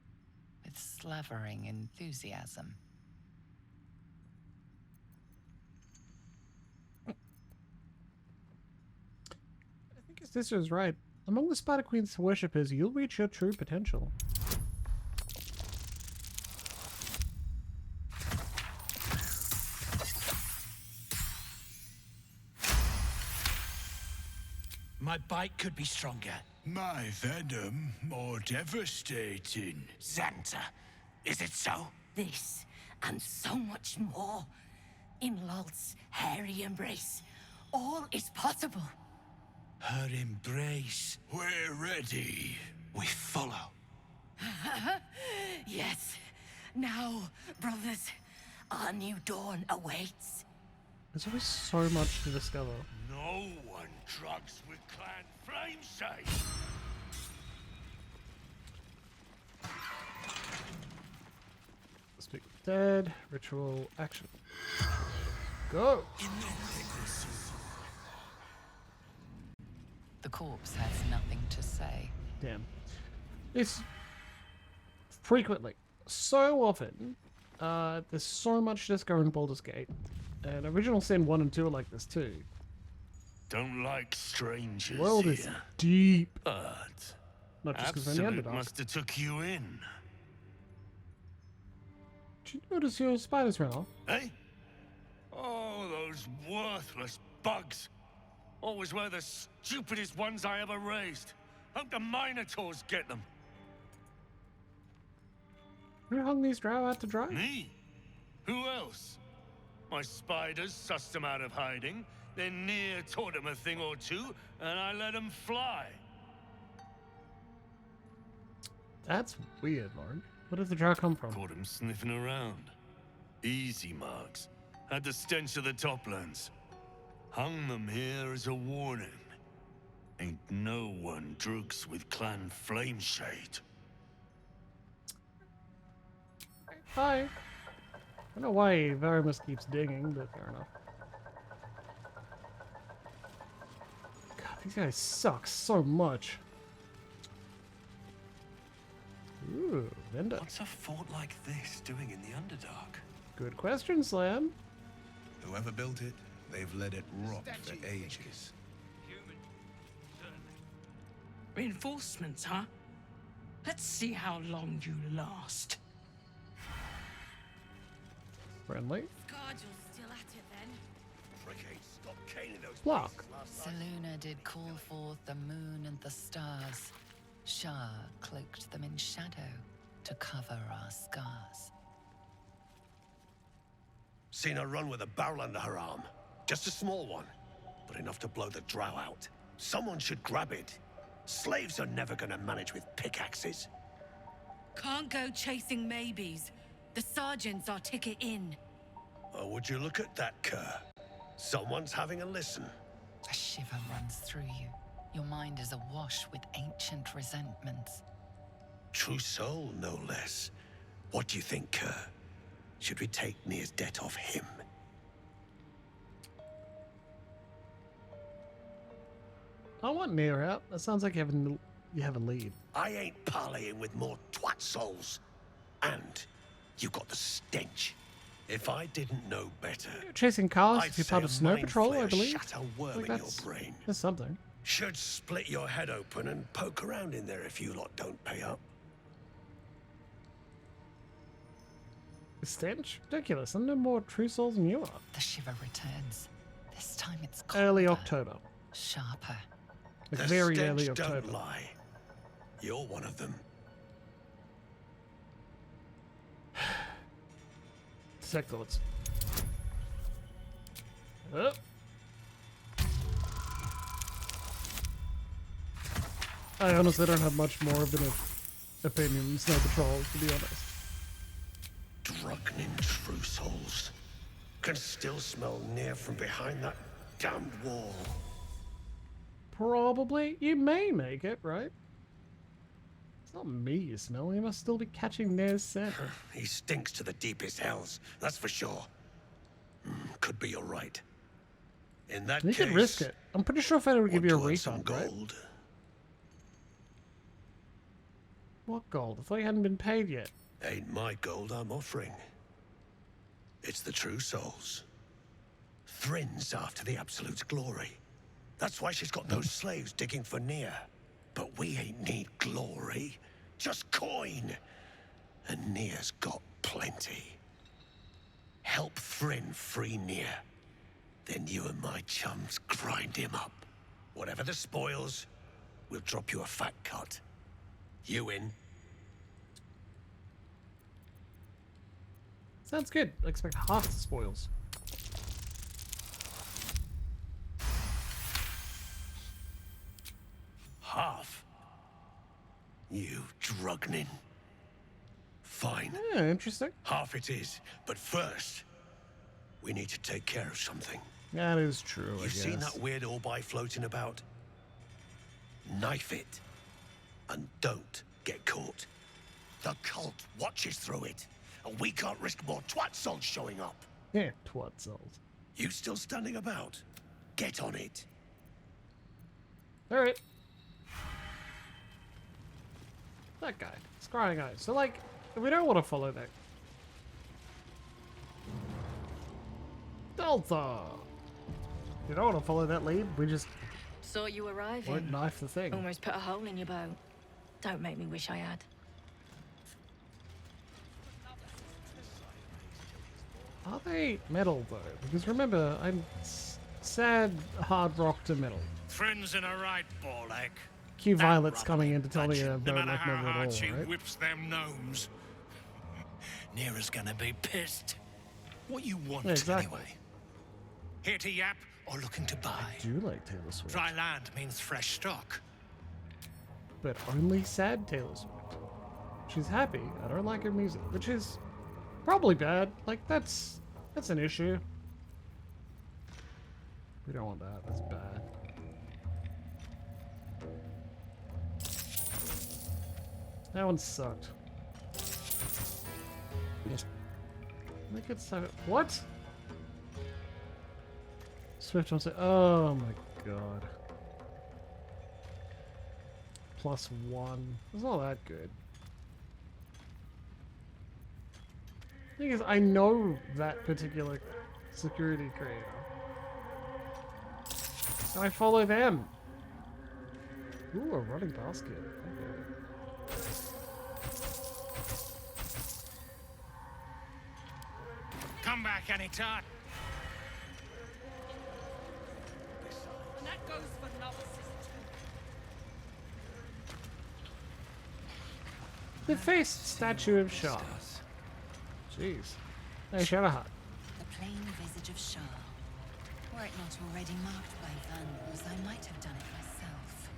with slavering enthusiasm. I think his sister is right. Among the Spider Queen's worshippers, you'll reach your true potential. My bite could be stronger. My venom more devastating. Xanta, is it so? This, and so much more. In Lolth's hairy embrace, all is possible. Her embrace. We're ready. We follow. Yes. Now, brothers, our new dawn awaits. There's always so much to discover. No one drugs with Clan Flameshade. Speak with dead. Ritual action. Go! The corpse has nothing to say. Damn. It's frequently, so often, there's so much to discover in Baldur's Gate. And Original Sin 1 and 2 are like this too. Don't like strangers The world is here. deep. But Not just because we're in the Absolute Underdark. must have took you in. Did you notice your spiders ran off? Eh? Oh, those worthless bugs. Always were the stupidest ones I ever raised. Hope the Minotaurs get them. Who hung these drow out to dry? Me? Who else? My spiders sussed them out of hiding, then Near taught them a thing or two, and I let them fly. That's weird, Lauren. Where did the drow come from? Caught them sniffing around. Easy marks. Had the stench of the Toplands. Hung them here as a warning. Ain't no one drugs with Clan Flameshade. Hi. I don't know why Varimus keeps dinging, but fair enough. God, these guys suck so much. Ooh, Vendor. What's a fort like this doing in the Underdark? Good question, Slam. Whoever built it, they've let it rot for ages. Reinforcements, huh? Let's see how long you last. Friendly. God, you're still at it then. Block. Selûne did call forth the moon and the stars. Shah cloaked them in shadow to cover our scars. Seen her run with a barrel under her arm. Just a small one, but enough to blow the drow out. Someone should grab it. Slaves are never gonna manage with pickaxes. Can't go chasing maybes. The sergeant's our ticket in. Oh, would you look at that, Kerr? Someone's having a listen. A shiver runs through you. Your mind is awash with ancient resentments. True soul, no less. What do you think, Kerr? Should we take Nir's debt off him? I want Nir out. That sounds like you have a lead. I ain't parleying with more twat souls. And you got the stench. If I didn't know better, Chasing cars I'd if you're say part a of Snow mind Patrol, I flayer believe. shut a worm Like in that's, your brain. that's something. Should split your head open and poke around in there if you lot don't pay up. The stench? Ridiculous. I'm no more true souls than you are. The shiver returns. This time it's Early colder, October. sharper. Like The very stench early don't October. lie. You're one of them. Sectoids. Oh. I honestly don't have much more of an opinion than Snow Patrol, to be honest. Drunken true souls. Can still smell near from behind that damned wall. Probably. You may make it, right? It's not me you smell. You must still be catching Nair's scent. He stinks to the deepest hells, that's for sure. Could be you're right. In that You case, could risk it. I'm pretty sure Fed would give you a refund, right? gold. What gold? I thought you hadn't been paid yet. Ain't my gold I'm offering. It's the true souls. Thrin's after the Absolute's glory. That's why she's got those slaves digging for Nier. But we ain't need glory, just coin. And Nier's got plenty. Help Thrin free Nier. Then you and my chums grind him up. Whatever the spoils, we'll drop you a fat cut. You in? Sounds good. I expect half the spoils. Half? You drugnin. Fine. Yeah, interesting. Half it is. But first, we need to take care of something. That is true, I You've guess. seen that weird orbi floating about? Knife it. And don't get caught. The cult watches through it. And we can't risk more twat souls showing up. Yeah, twat souls. You still standing about? Get on it. Alright. That guy. Scrying eyes. So, like, we don't want to follow that. Delta! You don't want to follow that lead. We just Saw you arriving. won't knife the thing. Almost put a hole in your bow. Don't make me wish I had. Are they metal, though? Because remember, I'm sad hard rock to metal. Thrin's in a right ball egg. Q Violet's coming in to tell me I No don't matter like how metal hard at she all, right? whips them gnomes. Neera's gonna be pissed. What you want, Yeah, exactly. anyway? Here to yap or looking to buy? I do like Taylor Swift. Dry land means fresh stock. But only sad Taylor Swift. She's happy. I don't like her music, which is probably bad. Like, that's an issue. We don't want that. That's bad. That one sucked. Look at so. What? Swift wants to. Oh my god. +1. It's not that good. Thing is, I know that particular security creator. And I follow them. Ooh, a running basket. Okay. Come back anytime. And that goes for novices The faced statue of Shah. Jeez. Hey, Shadowheart. The plain visage of Shah. Were it not already marked by vandals, I might have done it myself.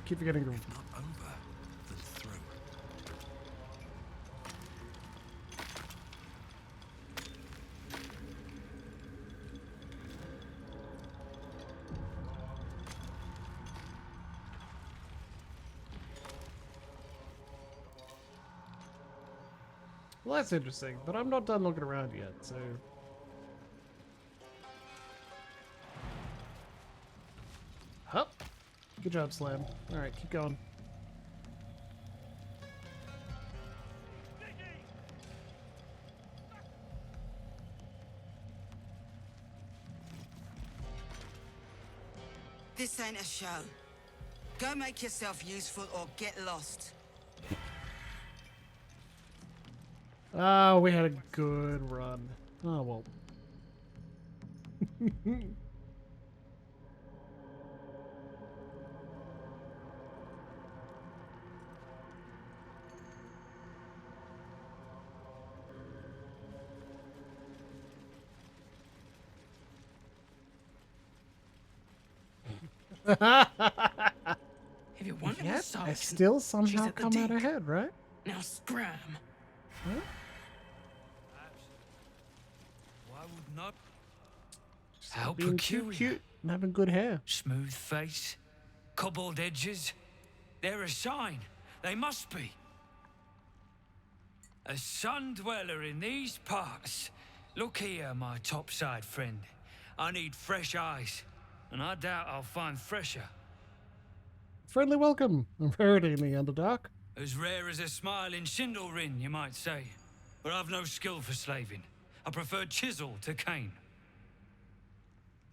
Keep forgetting to. Not over, then through. Well, that's interesting, but I'm not done looking around yet, so. Hup. Good job, Slam. Alright, keep going. This ain't a show. Go make yourself useful or get lost. Oh, we had a good run. Oh, well. If you want Yes, a massage, still somehow come out ahead, right? Now scram. Huh? Why would not? How Being too peculiar. cute and having good hair. Smooth face, cobbled edges. They're a sign. They must be. A sun dweller in these parts. Look here, my topside friend. I need fresh eyes, and I doubt I'll find fresher. Friendly welcome. I'm rarity in the Underdark. As rare as a smile in Sindlerin, you might say. But I've no skill for slaving. I prefer chisel to cane.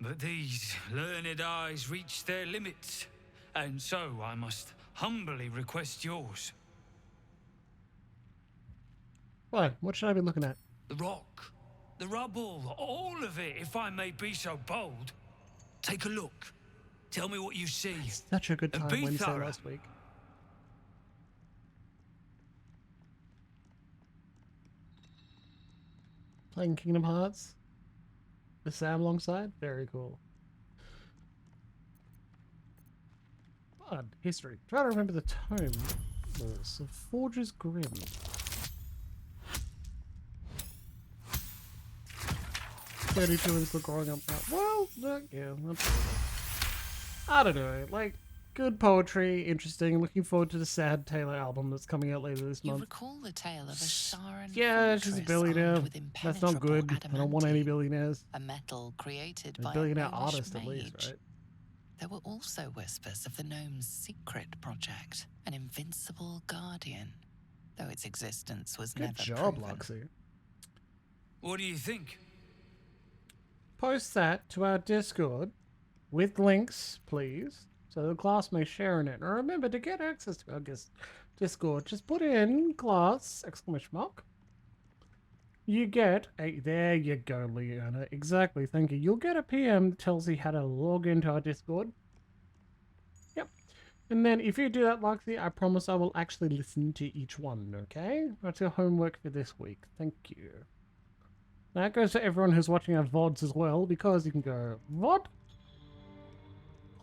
But these learned eyes reach their limits, and so I must humbly request yours. What should I be looking at? The rock, the rubble, all of it, if I may be so bold. Take a look. Tell me what you see. Such a good And time be Wednesday thorough. last week. Playing Kingdom Hearts with Sam alongside. Very cool. Odd history. Try to remember the tome. So Forge's Grim. 32 and still growing up now. Well, yeah, I don't know. Like, good poetry, interesting. Looking forward to the Sad Taylor album that's coming out later this You month. recall the tale of a Sharan Yeah, she's a fortress billionaire. armed with That's not good. I don't want any billionaires. a metal created A by billionaire a gnomish artist, at least, mage. right? There were also whispers of the gnome's secret project, an invincible guardian, though its existence was Good never job, proven. Luxie. What do you think? Post that to our Discord with links, please, so the class may share in it. And remember, to get access to our Discord, just put in class, ! You get a, there you go, Leona. Exactly, thank you. You'll get a PM that tells you how to log into our Discord. Yep. And then if you do that, Luxie, I promise I will actually listen to each one, okay? That's your homework for this week. Thank you. That goes to everyone who's watching our VODs as well, because you can go, VOD?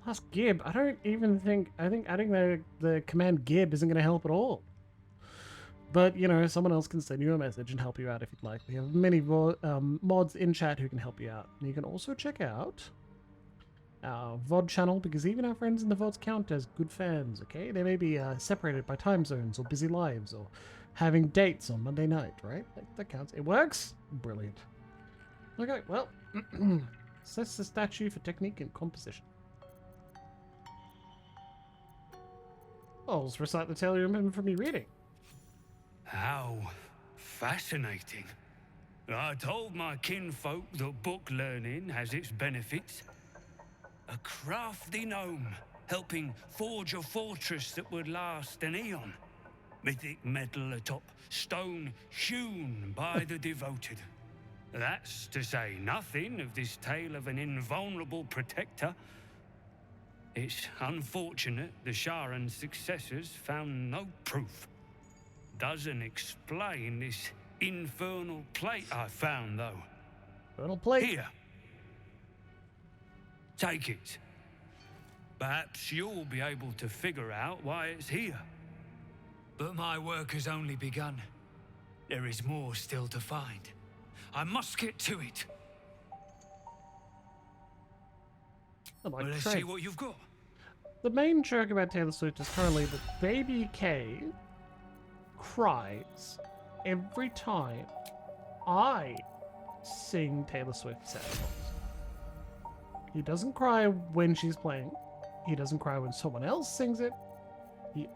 Plus Gib. I don't even think, I think adding the command Gib isn't going to help at all. But, you know, someone else can send you a message and help you out if you'd like. We have many mods in chat who can help you out. And you can also check out our VOD channel, because even our friends in the VODs count as good fans, okay? They may be separated by time zones or busy lives or having dates on Monday night, right? That counts. It works? Brilliant. Okay, well, assess the statue for technique and composition. I'll just recite the tale you remember from me reading. How fascinating. I told my kinfolk that book learning has its benefits. A crafty gnome helping forge a fortress that would last an eon. Mythic metal atop stone hewn by the devoted. That's to say nothing of this tale of an invulnerable protector. It's unfortunate the Sharan's successors found no proof. Doesn't explain this infernal plate I found, though. Infernal plate? Here. Take it. Perhaps you'll be able to figure out why it's here. But my work has only begun. There is more still to find. I must get to it. Well, let's see what you've got. The main joke about Taylor Swift is currently that Baby K cries every time I sing Taylor Swift sad songs. He doesn't cry when she's playing. He doesn't cry when someone else sings it. He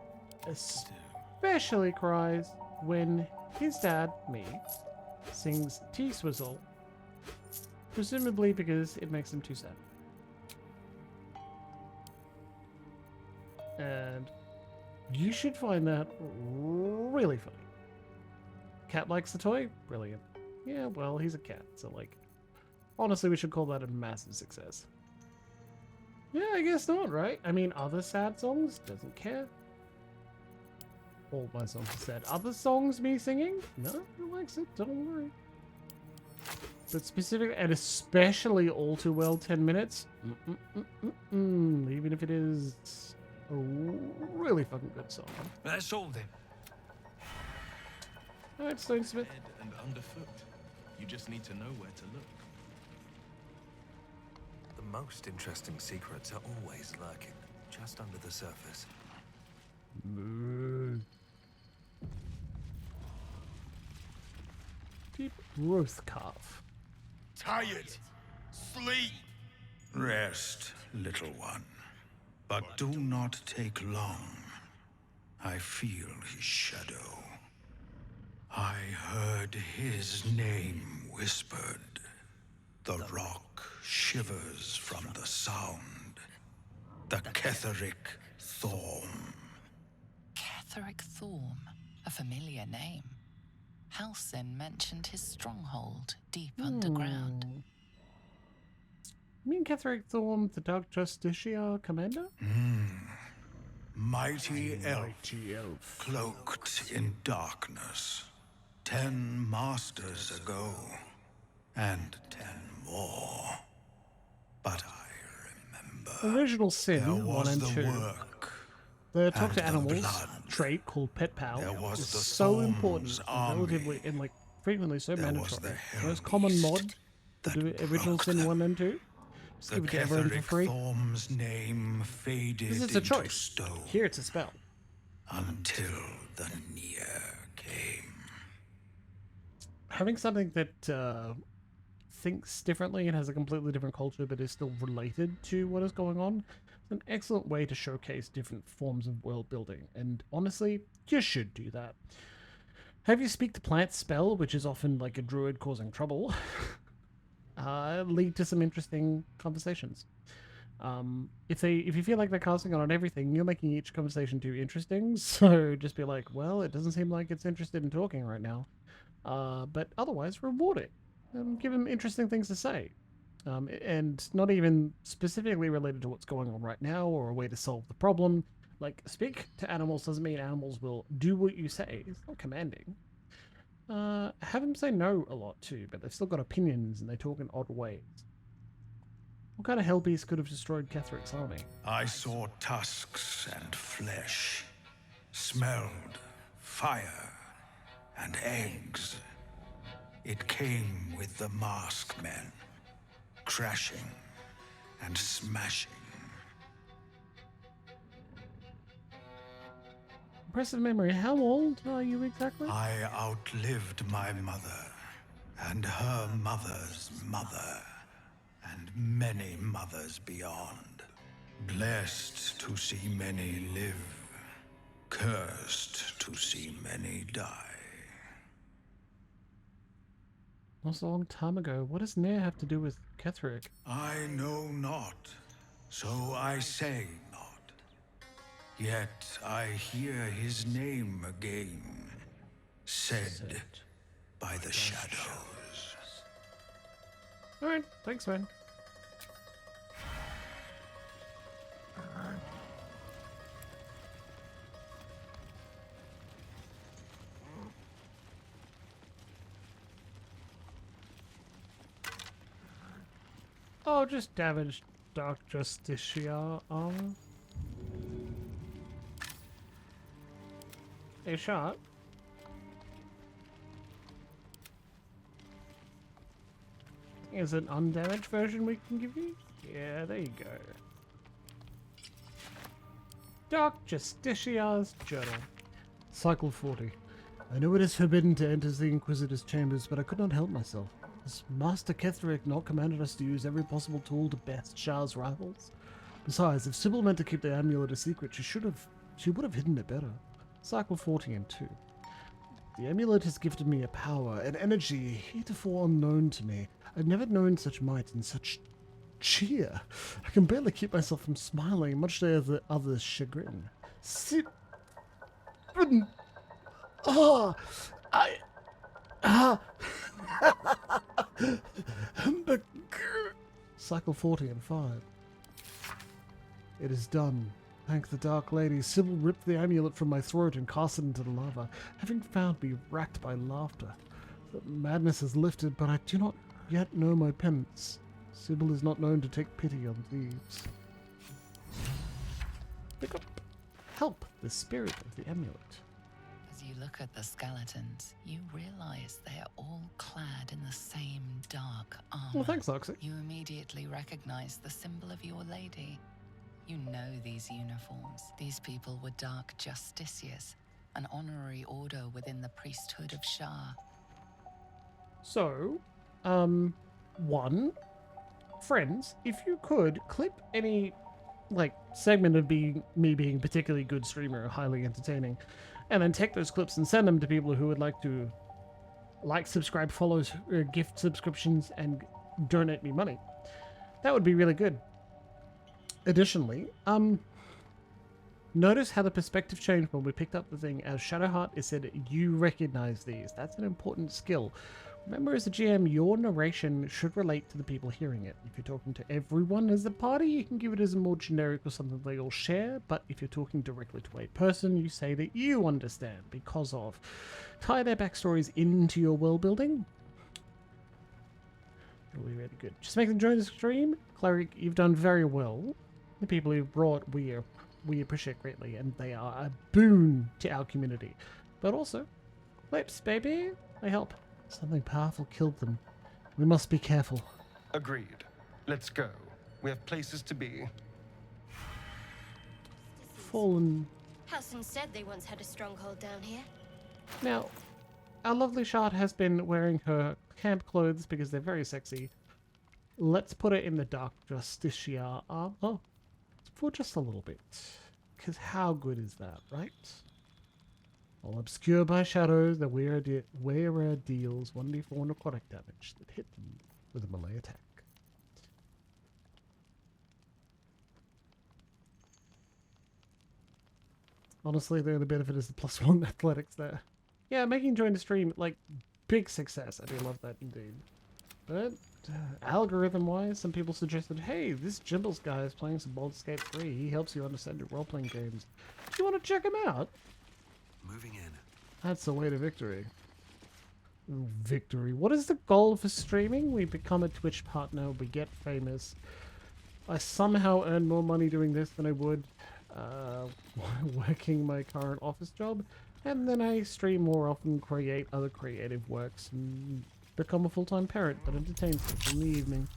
especially cries when his dad, me, sings T-Swizzle, presumably because it makes him too sad. And you should find that really funny. Cat likes the toy? Brilliant. Yeah, well, he's a cat, so like, honestly, we should call that a massive success. Yeah, I guess not, right? I mean, other sad songs? Doesn't care. All my songs are sad. Other songs me singing? No, he likes it, don't worry. But specifically, and especially All Too Well 10 minutes? Even if it is a really fucking good song. That's all then. Alright, Stonesmith. Head and underfoot. You just need to know where to look. The most interesting secrets are always lurking, just under the surface. Deep growth calf. Tired. Sleep. Rest, little one. But do not take long. I feel his shadow. I heard his name whispered. The rock shivers from the sound. The Ketheric Thorm. Ketheric Thorm, a familiar name. Halcyon mentioned his stronghold deep underground. You mean Ketheric Thorm, the Dark Justicia commander? Mighty elf, cloaked in darkness. 10 masters ago, and 10 more. But I remember. Original Sin there 1 was and the 2. work, The Talk and to the Animals blood. trait called Pet Pal There was is the so Thorm's important, and relatively, and like frequently so There was mandatory. the Most common mod to that do Original broke Sin them. 1 and 2. Just The give it to everyone for Ketheric free. Thorm's name faded This is a into choice. stone Here it's a spell. until the Near came. Having something that thinks differently and has a completely different culture but is still related to what is going on is an excellent way to showcase different forms of world building. And honestly, you should do that. Have you speak to plant spell, which is often like a druid causing trouble, lead to some interesting conversations. If you feel like they're casting on everything, you're making each conversation too interesting. So just be like, well, it doesn't seem like it's interested in talking right now. But otherwise, reward it. Give them interesting things to say. And not even specifically related to what's going on right now or a way to solve the problem. Like, speak to animals doesn't mean animals will do what you say. It's not commanding. Have them say no a lot too, but they've still got opinions and they talk in odd ways. What kind of hellbeast could have destroyed Ketheric's army? I saw tusks and flesh, smelled fire and eggs. It came with the masked men, crashing and smashing. Impressive memory. How old are you exactly? I outlived my mother, and her mother's mother, and many mothers beyond. Blessed to see many live, cursed to see many die. That was a long time ago. What does Nair have to do with Ketheric? I know not, so I say not. Yet I hear his name again, said by the shadows. Alright, thanks, man. Oh, just damaged Dark Justicia armor. A shot. Is an undamaged version we can give you? Yeah, there you go. Dark Justicia's Journal. Cycle 40. I know it is forbidden to enter the Inquisitor's chambers, but I could not help myself. Has Master Ketheric not commanded us to use every possible tool to best Shah's rivals? Besides, if Sybil meant to keep the amulet a secret, she would have hidden it better. Cycle 40 and 2. The amulet has gifted me a power, an energy heretofore unknown to me. I've never known such might and such cheer. I can barely keep myself from smiling, much to the other's chagrin. Sit. Cycle 40 and 5. It is done. Thank the Dark Lady. Sybil ripped the amulet from my throat and cast it into the lava, having found me racked by laughter. The madness has lifted, but I do not yet know my penance. Sybil is not known to take pity on thieves. Pick up. help the spirit of the amulet. As you look at the skeletons, you realize they are all clad in the same dark armor. Well, thanks, Oxy. You immediately recognize the symbol of your lady. You know these uniforms. These people were Dark Justiciars, an honorary order within the priesthood of Shah. So, one, friends, if you could clip any, like, segment of me being a particularly good streamer or highly entertaining, and then take those clips and send them to people who would like to like, subscribe, follows, gift subscriptions, and donate me money. That would be really good. Additionally, notice how the perspective changed when we picked up the thing. As Shadowheart is said, you recognize these. That's an important skill. Remember, as a GM, your narration should relate to the people hearing it. If you're talking to everyone as a party, you can give it as a more generic or something they all share, but if you're talking directly to a person, you say that you understand because of. Tie their backstories into your world building. It'll be really good. Just make them join the stream. Cleric, you've done very well. The people you brought, we appreciate greatly, and they are a boon to our community. But also, clips, baby, they help. Something powerful killed them. We must be careful. Agreed. Let's go. We have places to be. Fallen. Halsin said they once had a stronghold down here. Now, our lovely Shard has been wearing her camp clothes because they're very sexy. Let's put it in the Dark Justiciar armor for just a little bit. Because how good is that, right? All obscured by shadows, the wearer deals 1d4 necrotic damage that hit them with a melee attack. Honestly, the only benefit is the +1 athletics there. Yeah, making join the stream, like, big success. I do love that indeed. But, algorithm-wise, some people suggested, hey, this Jimbles guy is playing some Baldur's Gate 3. He helps you understand your role-playing games. Do you want to check him out? Moving in. That's the way to victory. Ooh, victory. What is the goal for streaming? We become a Twitch partner. We get famous. I somehow earn more money doing this than I would working my current office job. And then I stream more often, create other creative works, and become a full-time parent that entertains people in the evening.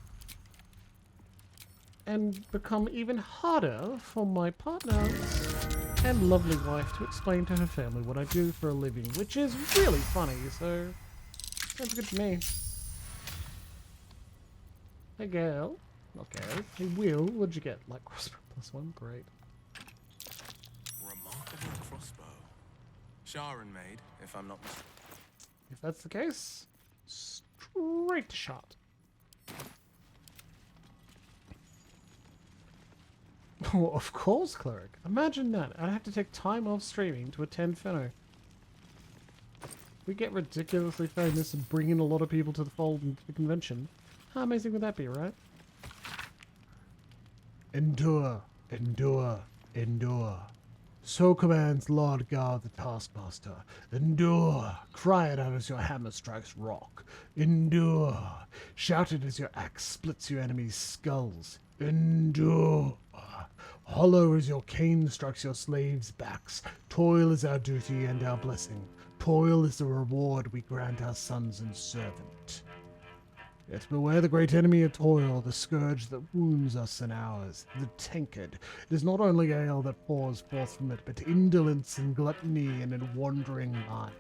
And become even harder for my partner and lovely wife to explain to her family what I do for a living, which is really funny, so sounds good to me. Hey girl. Not girl. Hey Will, what'd you get? Like crossbow +1? Great. Remarkable crossbow. Sharon made, if I'm not mistaken. If that's the case, straight to shot. Oh, of course, Cleric. Imagine that. I'd have to take time off streaming to attend Fenno. We get ridiculously famous and bring in a lot of people to the fold and to the convention. How amazing would that be, right? Endure, endure, endure. So commands Lord God the Taskmaster. Endure. Cry it out as your hammer strikes rock. Endure. Shout it as your axe splits your enemy's skulls. Endure. Hollow as your cane strikes your slaves' backs. Toil is our duty and our blessing. Toil is the reward we grant our sons and servant. Yet beware the great enemy of toil, the scourge that wounds us and ours, the tankard. It is not only ale that pours forth from it, but indolence and gluttony and a wandering mind.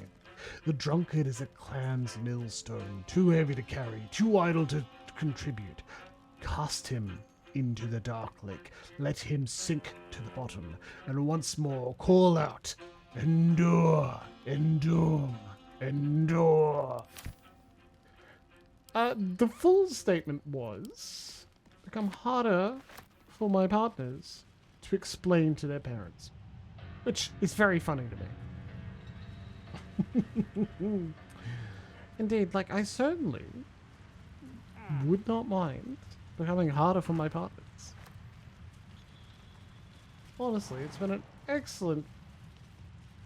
The drunkard is a clan's millstone, too heavy to carry, too idle to contribute. Cast him into the dark lake, let him sink to the bottom, and once more call out, endure, endure, endure. The full statement was, become harder for my partners to explain to their parents. Which is very funny to me. Indeed, like, I certainly would not mind becoming harder for my partners. Honestly, it's been an excellent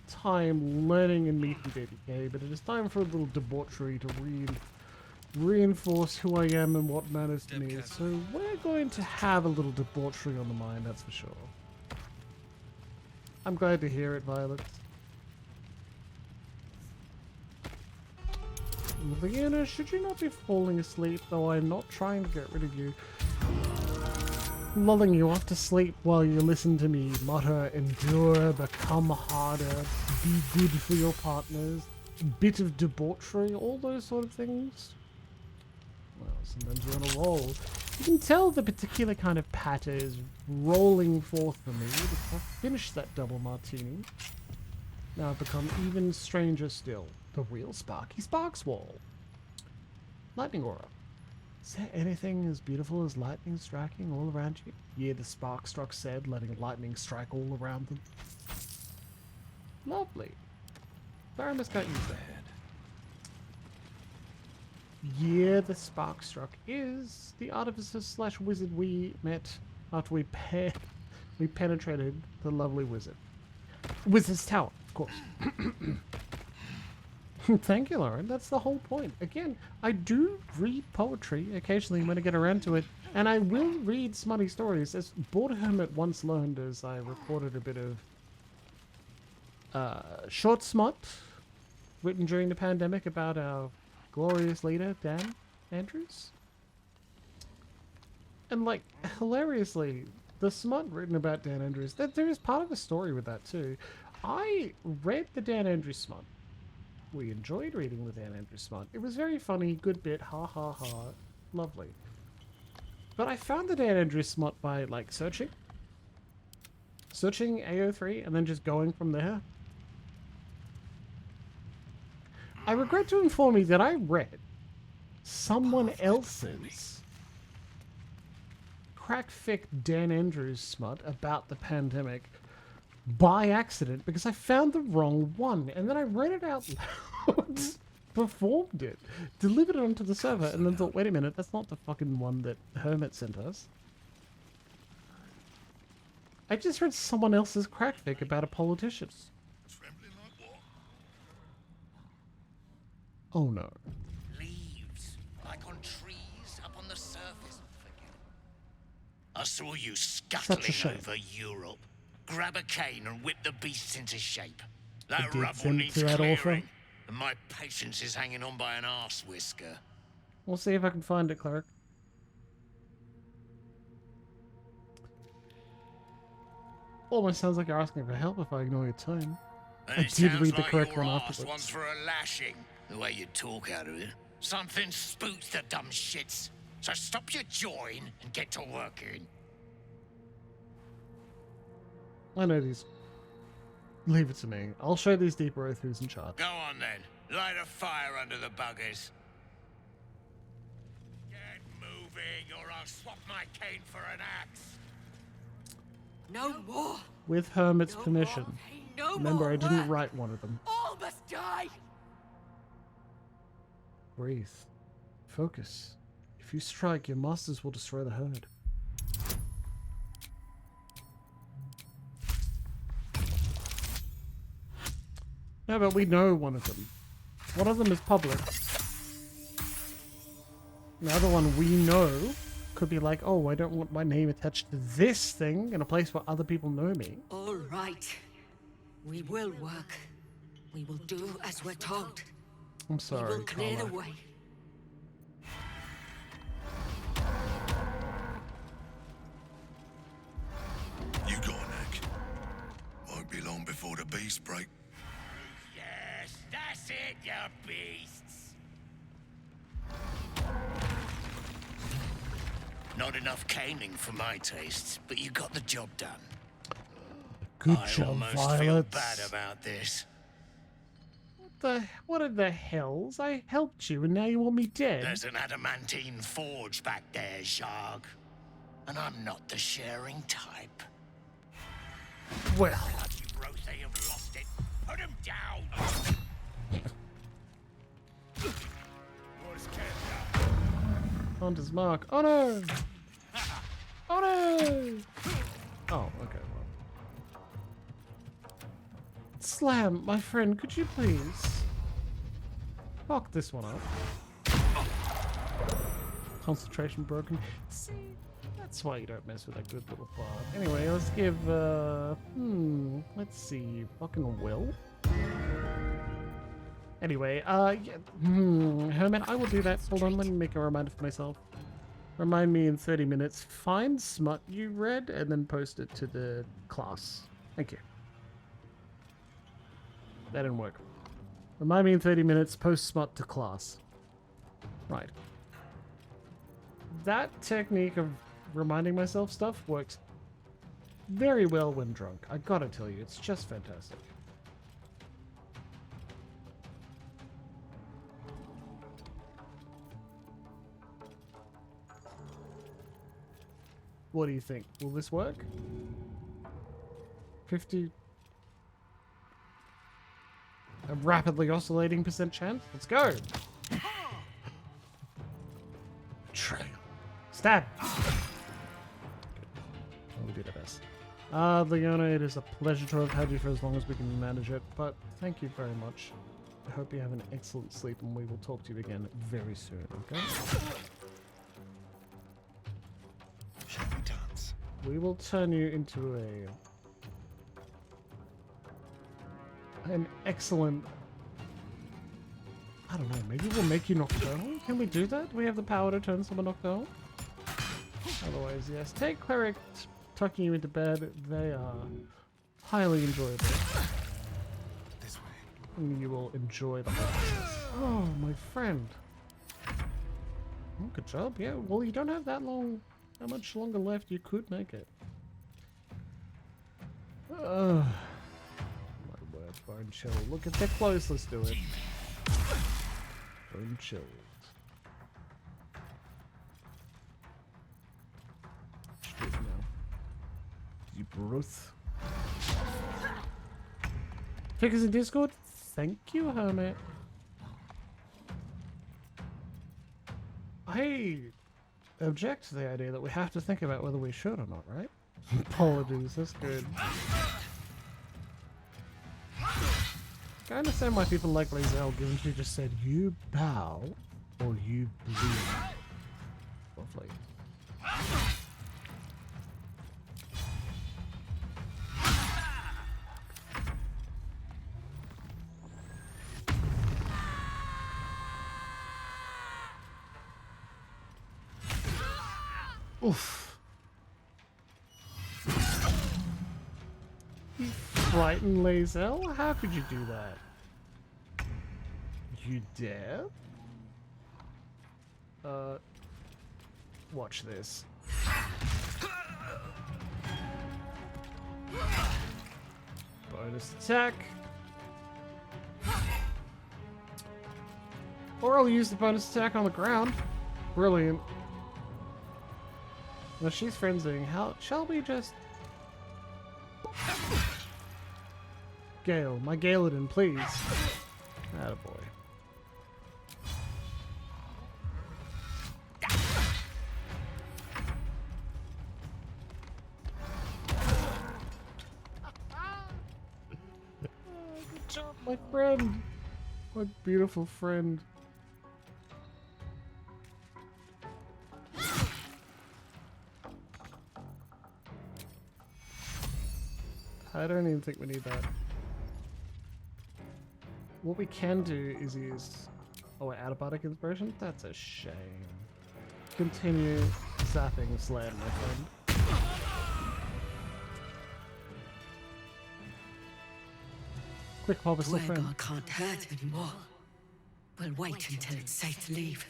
time learning and meeting DDK, but it is time for a little debauchery to reinforce who I am and what matters to me. So we're going to have a little debauchery on the mind, that's for sure. I'm glad to hear it, Violet. Leona, should you not be falling asleep, though I'm not trying to get rid of you. Lulling you off to sleep while you listen to me mutter, endure, become harder, be good for your partners, a bit of debauchery, all those sort of things. Well, sometimes you're on a roll. You can tell the particular kind of patter is rolling forth for me because I've finished that double martini. Now I've become even stranger still. The real Sparky Sparks wall. Lightning aura. Is there anything as beautiful as lightning striking all around you? Yeah, the spark struck said, letting lightning strike all around them. Lovely. Tharamis got used ahead. Yeah, the spark struck is the artificer slash wizard we met after we penetrated the lovely wizard. Wizard's Tower, of course. Thank you, Lauren. That's the whole point. Again, I do read poetry occasionally when I get around to it, and I will read smutty stories. As Border Hermit once learned as I recorded a bit of short smut written during the pandemic about our glorious leader, Dan Andrews. And, like, hilariously, the smut written about Dan Andrews, there is part of a story with that too. I read the Dan Andrews smut. We enjoyed reading the Dan Andrews smut. It was very funny, good bit, ha ha ha, lovely. But I found the Dan Andrews smut by, like, searching AO3 and then just going from there. I regret to inform you that I read someone else's crackfic Dan Andrews smut about the pandemic by accident because I found the wrong one, and then I read it out loud, performed it, delivered it onto the server, and then thought, wait a minute, that's not the fucking one that Hermit sent us. I just read someone else's crackfic about a politician. Oh no. Leaves, like on trees, up on the surface. I saw you scuttling over Europe. Grab a cane and whip the beasts into shape. That rubble needs clearing, and my patience is hanging on by an arse whisker. We'll see if I can find it, cleric. Almost sounds like you're asking for help if I ignore your tone. I did read the correct one afterwards. One's for a lashing, the way you talk out of it. Something spooks the dumb shits. So stop your jawing and get to working. I know these. Leave it to me. I'll show these deeper oath who's in charge. Go on then. Light a fire under the buggers. Get moving or I'll swap my cane for an axe. No more. With Hermit's permission. No Remember, more I didn't left. write one of them. All must die. Breathe. Focus. If you strike, your masters will destroy the herd. No, but we know one of them. One of them is public. The other one we know could be like, oh, I don't want my name attached to this thing in a place where other people know me. All right. We will work. We will do as we're told. I'm sorry, We will clear the Carla. way. You got a knack. Won't be long before the beasts break. Yes, that's it, you beasts. Not enough caning for my tastes, but you got the job done. Good I job, almost feel Violet. bad about this. What in the hells? I helped you and now you want me dead? There's an adamantine forge back there, Zharg. And I'm not the sharing type. Well. Bloody Rothe have lost it. Put him down! Hunter's mark. Oh no! Oh no! Oh, okay, well. Slam, my friend, could you please fuck this one up? Concentration broken. See, That's why you don't mess with that good little bard. Anyway, let's give, let's see, fucking Will? Anyway, yeah, Hermit, I will do that. Hold on, let me make a reminder for myself. Remind me in 30 minutes. Find smut you read and then post it to the class. Thank you. That didn't work. Remind me in 30 minutes, post smut to class. Right. That technique of reminding myself stuff works very well when drunk. I gotta tell you, it's just fantastic. What do you think? Will this work? 50... A rapidly oscillating % chance? Let's go! Betrayal. Stab! We did our best. Leona, it is a pleasure to have had you for as long as we can manage it, but thank you very much. I hope you have an excellent sleep and we will talk to you again very soon, okay? Shall we dance? We will turn you into an excellent... I don't know, maybe we'll make you nocturnal? Can we do that? Do we have the power to turn someone nocturnal? Otherwise, yes. Take cleric tucking you into bed. They are highly enjoyable. This way. And you will enjoy the whole process. Oh, my friend. Oh, good job. Yeah, well, you don't have that much longer left. You could make it. My word, bone chill. Look at that close. Let's do it. Bone chilled. Bruce. Figures in Discord? Thank you, Hermit. I object to the idea that we have to think about whether we should or not, right? Apologies, that's good. I understand why people like Lae'zel, given she just said, you bow or you bleed. Lovely. Oof. You frightened Lae'zel? How could you do that? You dare? Watch this. Bonus attack. Or I'll use the bonus attack on the ground. Brilliant. Now she's frenzying. How shall we just... Gale, my Galadin, please. Attaboy. Good job, my friend. My beautiful friend. I don't even think we need that. What we can do is use... Oh, we're out of bardic inspiration? That's a shame. Continue zapping slam, my friend. Quick pop is still friend. Duegar can't hurt anymore. We'll wait until it's safe to leave.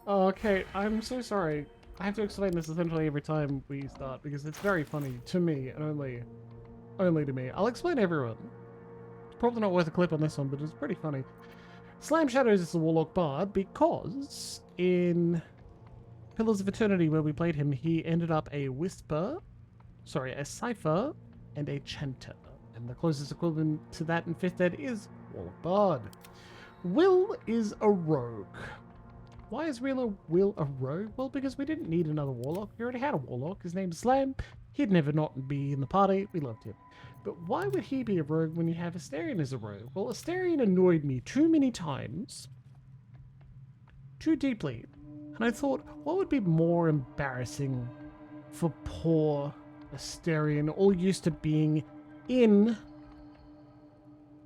Oh, okay, I'm so sorry. I have to explain this essentially every time we start because it's very funny to me and only to me. I'll explain to everyone. It's probably not worth a clip on this one, but it's pretty funny. Slam Shadows is a Warlock Bard because in Pillars of Eternity where we played him, he ended up a Cipher and a Chanter. And the closest equivalent to that in 5th Ed is Warlock Bard. Will is a Rogue. Why is Will a rogue? Well, because we didn't need another warlock. We already had a warlock. His name's Slam. He'd never not be in the party. We loved him. But why would he be a rogue when you have Astarion as a rogue? Well, Astarion annoyed me too many times. Too deeply. And I thought, what would be more embarrassing for poor Asterion, all used to being in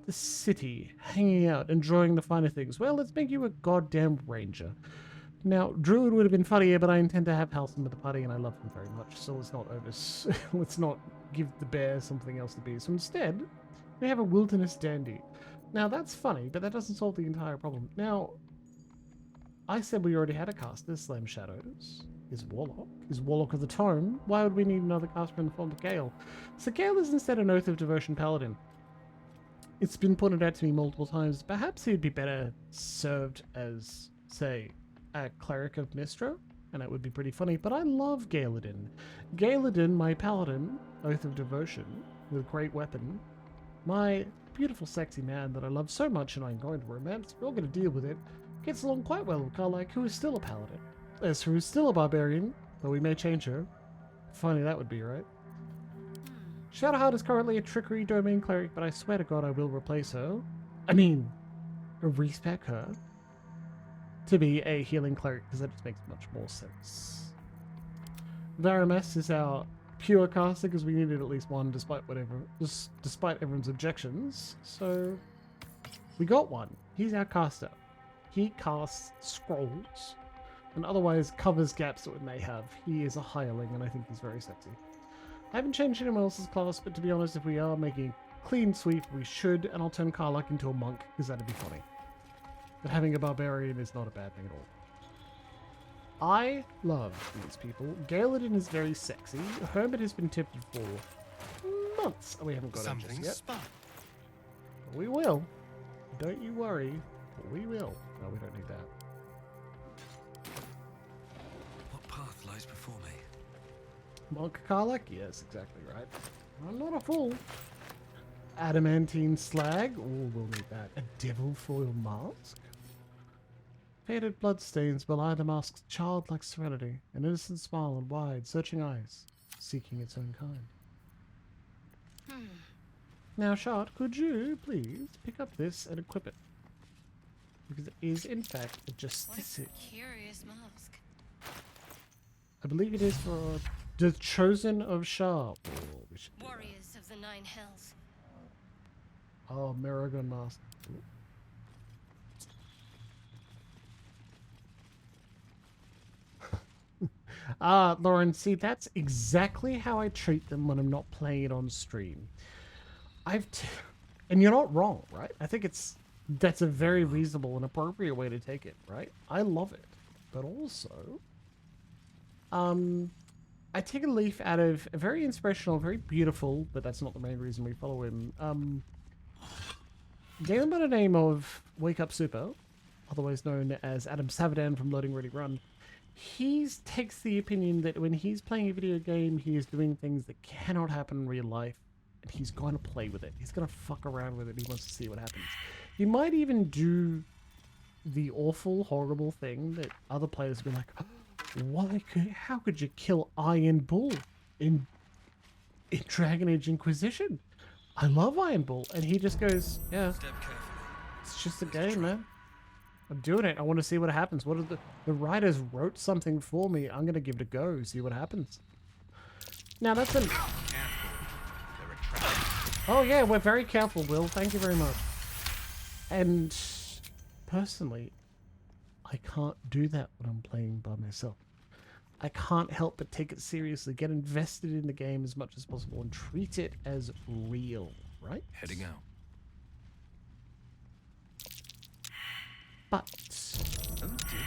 the city, hanging out, enjoying the finer things? Well, let's make you a goddamn ranger. Now, Druid would have been funnier, but I intend to have Halcyon with the party, and I love him very much, so let's not let's not give the bear something else to be. So instead, we have a wilderness dandy. Now, that's funny, but that doesn't solve the entire problem. Now, I said we already had a caster, Slam Shadows. Is Warlock of the Tome. Why would we need another caster in the form of Gale? So Gale is instead an Oath of Devotion Paladin. It's been pointed out to me multiple times, perhaps he'd be better served as, say, a Cleric of Mistro, and it would be pretty funny, but I love Galadin. Galadin, my Paladin, Oath of Devotion, with great weapon, my beautiful sexy man that I love so much and I'm going to romance, we're all going to deal with it, gets along quite well with Karlach, who is still a Paladin. As who is still a Barbarian, though we may change her. Funny that would be, right? Shadowheart is currently a Trickery Domain Cleric, but I swear to God I will replace her. I mean, respec her to be a Healing Cleric, because that just makes much more sense. Varames is our pure caster, because we needed at least one despite everyone's objections. So, we got one. He's our caster. He casts scrolls and otherwise covers gaps that we may have. He is a hireling, and I think he's very sexy. I haven't changed anyone else's class, but to be honest, if we are making a clean sweep, we should, and I'll turn Karlach into a monk, because that'd be funny. But having a barbarian is not a bad thing at all. I love these people. Galadin is very sexy. Hermit has been tipped for months, and we haven't got him yet. But we will. Don't you worry. We will. No, we don't need that. What path lies before me? Monk Karlach? Yes, exactly right. I'm not a fool. Adamantine slag? Oh, we'll need that. A devil foil mask? Faded bloodstains belie the mask's childlike serenity, an innocent smile and wide, searching eyes, seeking its own kind. Now, Shard, could you please pick up this and equip it? Because it is, in fact, a Justice. Curious mask. I believe it is for the Chosen of Shar. Warriors of the Nine Hells. Oh, Maragon mask. Lauren, see, that's exactly how I treat them when I'm not playing it on stream. And you're not wrong, right? I think that's a very reasonable and appropriate way to take it, right? I love it. But also, I take a leaf out of a very inspirational, very beautiful, but that's not the main reason we follow him. Gentleman by the name of Wake Up Super, otherwise known as Adam Savadan from Loading Ready Run. He takes the opinion that when he's playing a video game, he is doing things that cannot happen in real life, and he's going to play with it. He's going to fuck around with it. He wants to see what happens. He might even do the awful, horrible thing that other players have been like, how could you kill Iron Bull in Dragon Age Inquisition? I love Iron Bull. And he just goes, yeah, it's just a game, man. I'm doing it. I want to see what happens. What are the writers wrote something for me. I'm going to give it a go, see what happens. Now that's an... Oh yeah, we're very careful, Will. Thank you very much. And personally, I can't do that when I'm playing by myself. I can't help but take it seriously, get invested in the game as much as possible, and treat it as real, right? Heading out. But... Oh dear.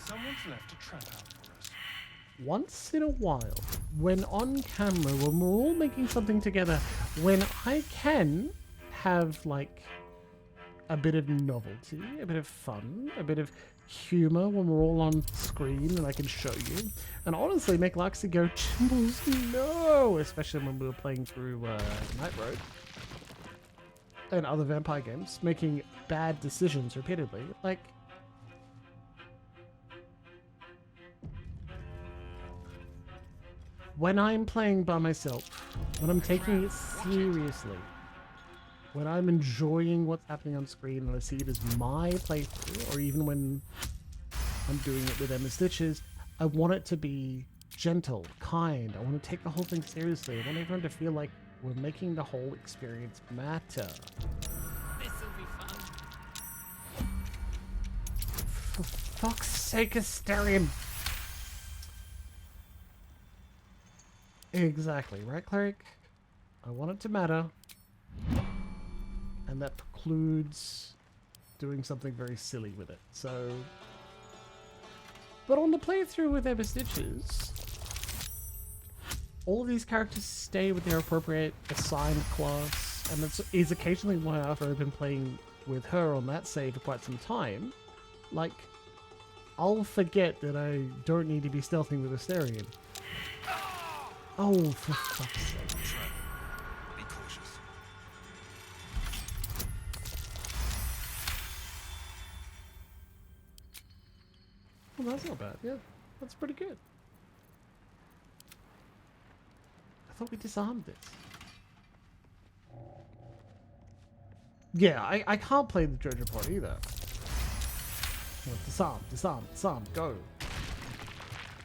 Someone's left a trap out for us. Once in a while, when on camera, when we're all making something together, when I can have, like, a bit of novelty, a bit of fun, a bit of humor when we're all on screen and I can show you, and honestly make Luxie go, Jimbles, no! Especially when we were playing through Night Road and other vampire games, making bad decisions repeatedly. Like, when I'm playing by myself, when I'm taking it seriously, when I'm enjoying what's happening on screen and I see it as my playthrough, or even when I'm doing it with Emma Stitches. I want it to be gentle, kind. I want to take the whole thing seriously. I want everyone to feel like we're making the whole experience matter. This'll be fun. For fuck's sake, Asterion! Exactly, right, Cleric? I want it to matter. And that precludes doing something very silly with it. So... But on the playthrough with Emma Stitches, all of these characters stay with their appropriate assigned class, and that is occasionally why after I've been playing with her on that save for quite some time, like, I'll forget that I don't need to be stealthing with Asterion. Oh, for fuck's sake. Be cautious. Well, that's not bad. Yeah, that's pretty good. I thought we disarmed this. Yeah, I can't play the JoJo pod either. Well, disarm, disarm, disarm, go.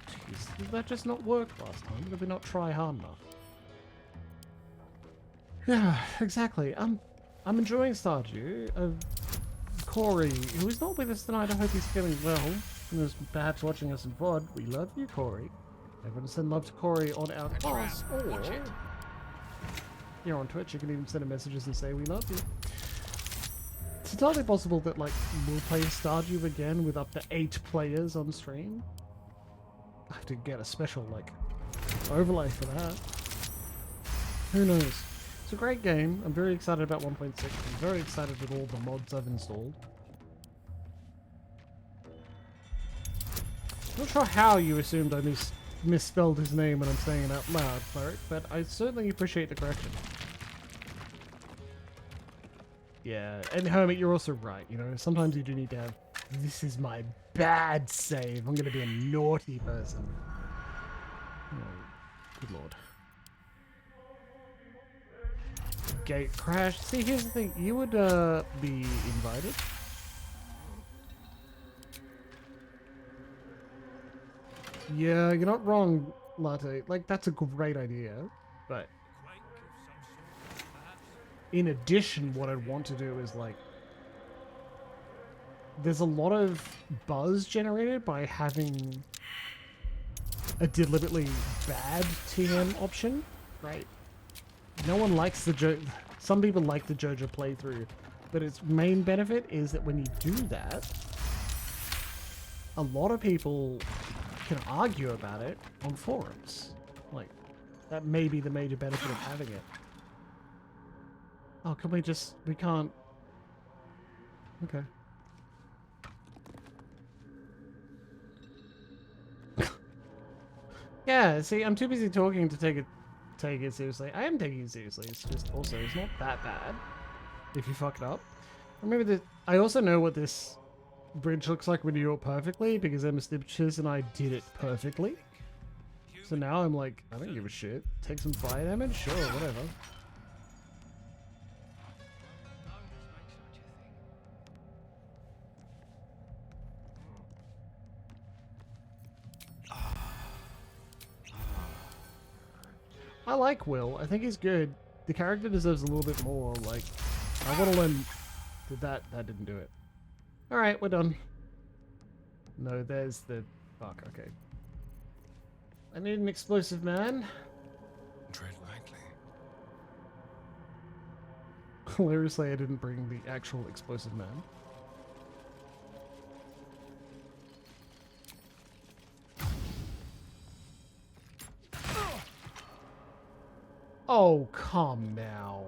Jeez, did that just not work last time? Did we not try hard enough? Yeah, exactly. I'm enjoying Stardew. Corey, who is not with us tonight, I hope he's feeling well. And is perhaps watching us in VOD. We love you, Corey. Everyone send love to Corey on our class, or you're on Twitch, you can even send him messages and say we love you. It's entirely possible that, like, we'll play Stardew again with up to 8 players on stream. I have to get a special, like, overlay for that. Who knows? It's a great game. I'm very excited about 1.6. I'm very excited with all the mods I've installed. Not sure how you assumed I misspelled his name when I'm saying it out loud, Cleric, but I certainly appreciate the correction. Yeah, and Hermit, you're also right, you know, sometimes you do need to have, this is my bad save, I'm gonna be a naughty person. Oh, good lord. Gate crash. See, here's the thing, you would be invited. Yeah, you're not wrong, Latte. Like, that's a great idea, but in addition, what I'd want to do is, like, there's a lot of buzz generated by having a deliberately bad TM option, right? No one likes the some people like the JoJo playthrough, but its main benefit is that when you do that, a lot of people can argue about it on forums. Like, that may be the major benefit of having it. Oh, can we just... we can't... Okay. Yeah, see, I'm too busy talking to take it seriously. I am taking it seriously. It's just also, it's not that bad if you fuck it up. Remember that I also know what this bridge looks like when you do it perfectly, because Emma Stitches and I did it perfectly. So now I'm like, I don't give a shit. Take some fire damage? Sure, whatever. I like Will. I think he's good. The character deserves a little bit more. Like, I want to learn... That didn't do it. Alright, we're done. No, there's the... Fuck, okay. I need an explosive man. Tread lightly. Hilariously, I didn't bring the actual explosive man. Oh, come now.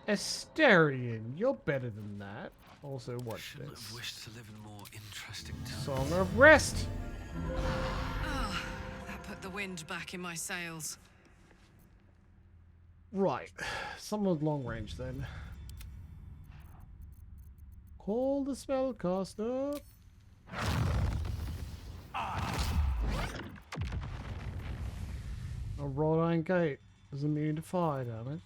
Asterion, you're better than that. Also, watch this. I've wished to live in more interesting times. Song of Rest! Ah, that put the wind back in my sails. Right. Someone with long range then. Call the spellcaster. A wrought iron gate is immune to fire damage.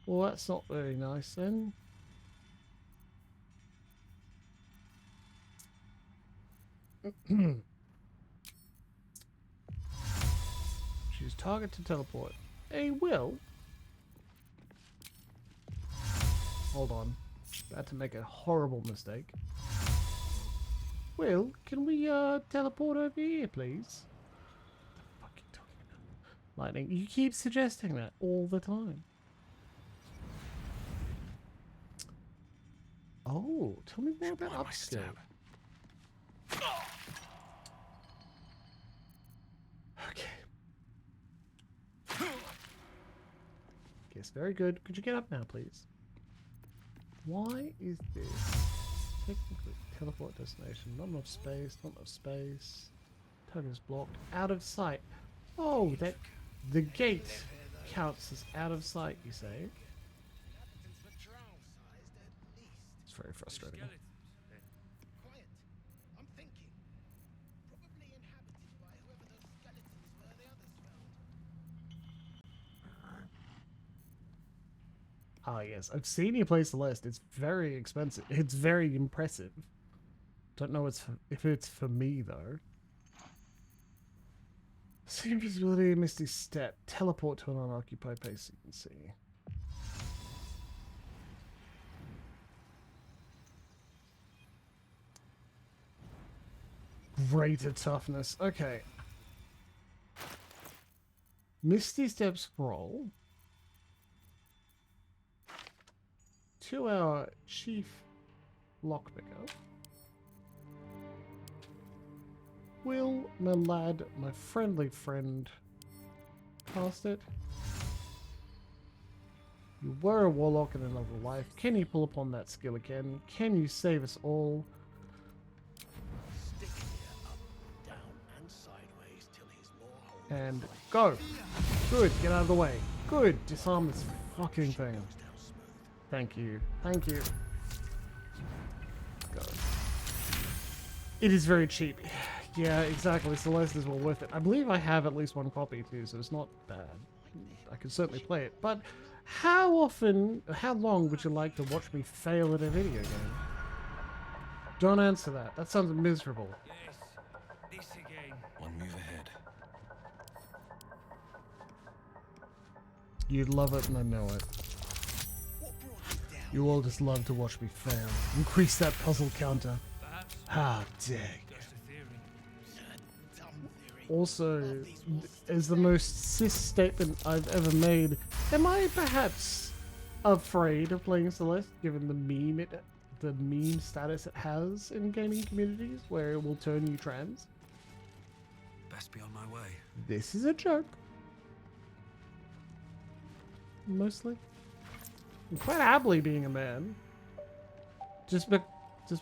Well, that's not very nice then. Choose target to teleport. A will. Hold on. About to make a horrible mistake. Will, can we teleport over here, please? Fucking talking about lightning. You keep suggesting that all the time. Oh, tell me more about upskill. Okay. Yes, very good. Could you get up now, please? Why is this technically teleport destination? Not enough space, not enough space. Target is blocked. Out of sight. Oh, that the gate counts as out of sight, you say? It's very frustrating. Ah, yes. I've seen you play Celeste. It's very expensive. It's very impressive. Don't know if it's for me, though. See invisibility, Misty Step. Teleport to an unoccupied place you can see. Greater toughness. Okay. Misty Step scroll. To our chief lockpicker. Will, my lad, my friendly friend, cast it? You were a warlock in another life. Can you pull upon that skill again? Can you save us all? And go! Good, get out of the way. Good, disarm this fucking thing. Thank you. Thank you. Go. It is very cheap. Yeah, exactly. Celeste is well worth it. I believe I have at least one copy too, so it's not bad. I can certainly play it. But how long would you like to watch me fail at a video game? Don't answer that. That sounds miserable. Yes, this again. One move ahead. You'd love it and I know it. You all just love to watch me fail. Increase that puzzle counter. How dare you. Also, as the most cis statement I've ever made, am I perhaps afraid of playing Celeste given the meme status it has in gaming communities where it will turn you trans? Best be on my way. This is a joke. Mostly. I'm quite happily being a man. Just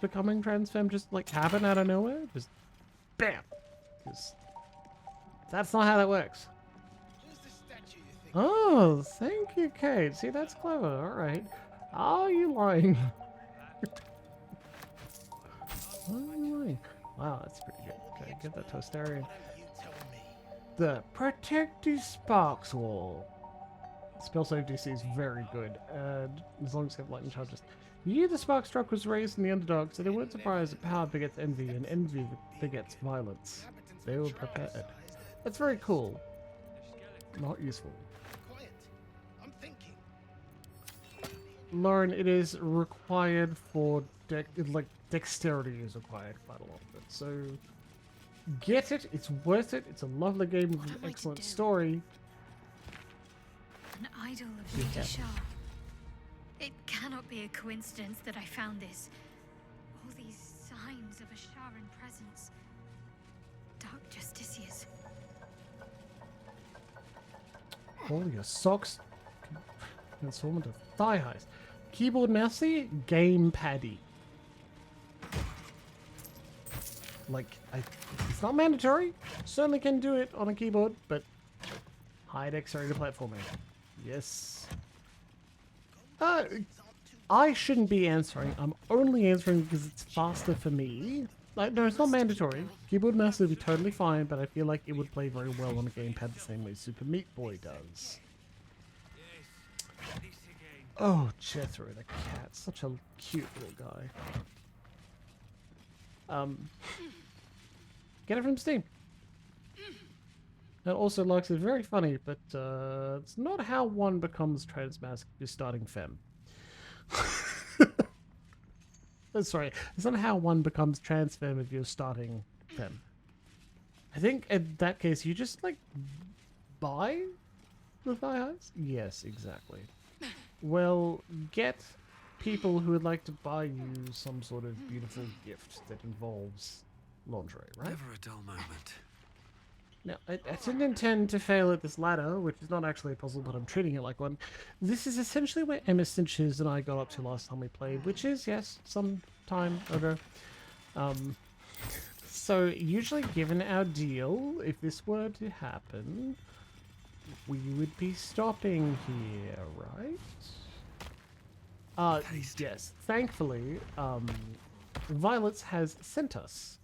becoming trans femme just like happen out of nowhere? Just BAM! Because that's not how that works. Oh, thank you, Kate. See, that's clever. Alright. Are you lying? Are you lying? Wow, that's pretty good. Okay, get that Toastarian. The Protective Sparks Wall. Spell save DC is very good, and as long as you have lightning charges. The year the spark struck was raised in the Underdark, so they weren't surprised that power begets envy, and envy begets violence. They were prepared. That's very cool. Not useful. Lauren, it is required for dexterity is required quite a lot of it. So get it. It's worth it. It's a lovely game with an excellent story. An idol of Lady Shah. It cannot be a coincidence that I found this. All these signs of a Sharan presence. Dark Justicias. Oh, your socks transform into thigh highs. Keyboard mousey, game paddy. Like, it's not mandatory. Certainly can do it on a keyboard, but high dexterity platforming. Yes. I shouldn't be answering. I'm only answering because it's faster for me. Like, no, it's not mandatory. Keyboard mouse would be totally fine, but I feel like it would play very well on a gamepad the same way Super Meat Boy does. Oh, Jethro the cat. Such a cute little guy. Get it from Steam. That also likes it. Very funny, but it's not how one becomes transmasc if you're starting fem. Sorry, it's not how one becomes trans fem if you're starting fem. I think in that case you just like buy the thigh highs? Yes, exactly. Well, get people who would like to buy you some sort of beautiful gift that involves lingerie, right? Never a dull moment. Now, I didn't intend to fail at this ladder, which is not actually a puzzle, but I'm treating it like one. This is essentially where Emma Stinches and I got up to last time we played, which is, yes, some time ago. So, usually given our deal, if this were to happen, we would be stopping here, right? Yes. Thankfully, Violets has sent us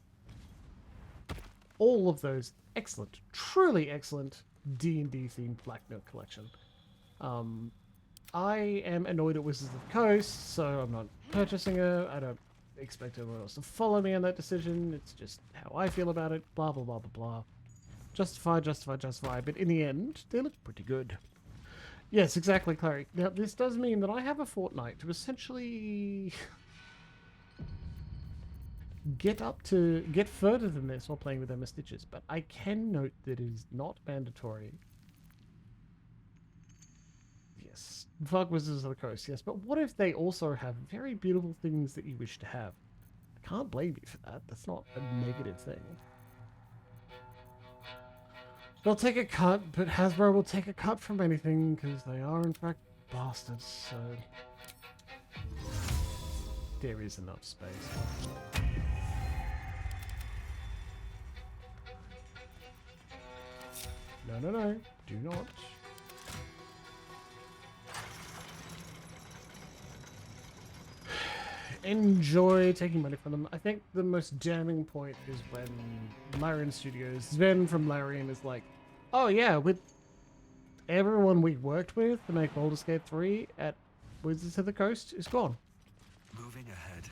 all of those excellent, truly excellent D&D themed Black Note collection. I am annoyed at Wizards of the Coast, so I'm not purchasing her. I don't expect anyone else to follow me on that decision. It's just how I feel about it. Blah, blah, blah, blah, blah. Justify, justify, justify. But in the end, they look pretty good. Yes, exactly, Clary. Now, this does mean that I have a fortnight to essentially get further than this while playing with Emma Stitches, but I can note that it is not mandatory. Yes, fuck Wizards of the Coast, yes, but what if they also have very beautiful things that you wish to have? I can't blame you for that. That's not a negative thing. They'll take a cut, but Hasbro will take a cut from anything because they are in fact bastards, so there is enough space. No, no, no. Do not. Enjoy taking money from them. I think the most damning point is when Larian Studios, Sven from Larian is like, oh yeah, with everyone we worked with to make Baldur's Gate 3 at Wizards of the Coast is gone. Moving ahead.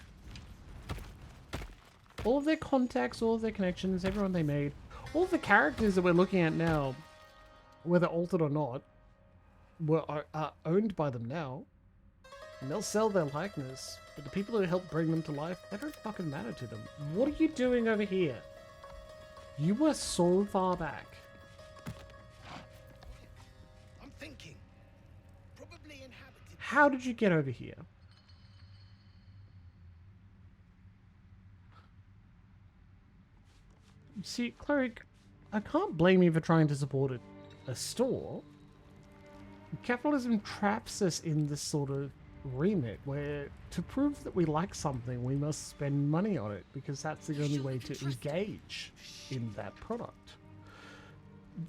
All of their contacts, all of their connections, everyone they made, all of the characters that we're looking at now, whether altered or not, are owned by them now. And they'll sell their likeness, but the people who helped bring them to life, they don't fucking matter to them. What are you doing over here? You were so far back. I'm thinking. Probably inhabited. How did you get over here? See, Cleric, I can't blame you for trying to support a store. Capitalism traps us in this sort of remit where to prove that we like something, we must spend money on it because that's the only way to engage in that product.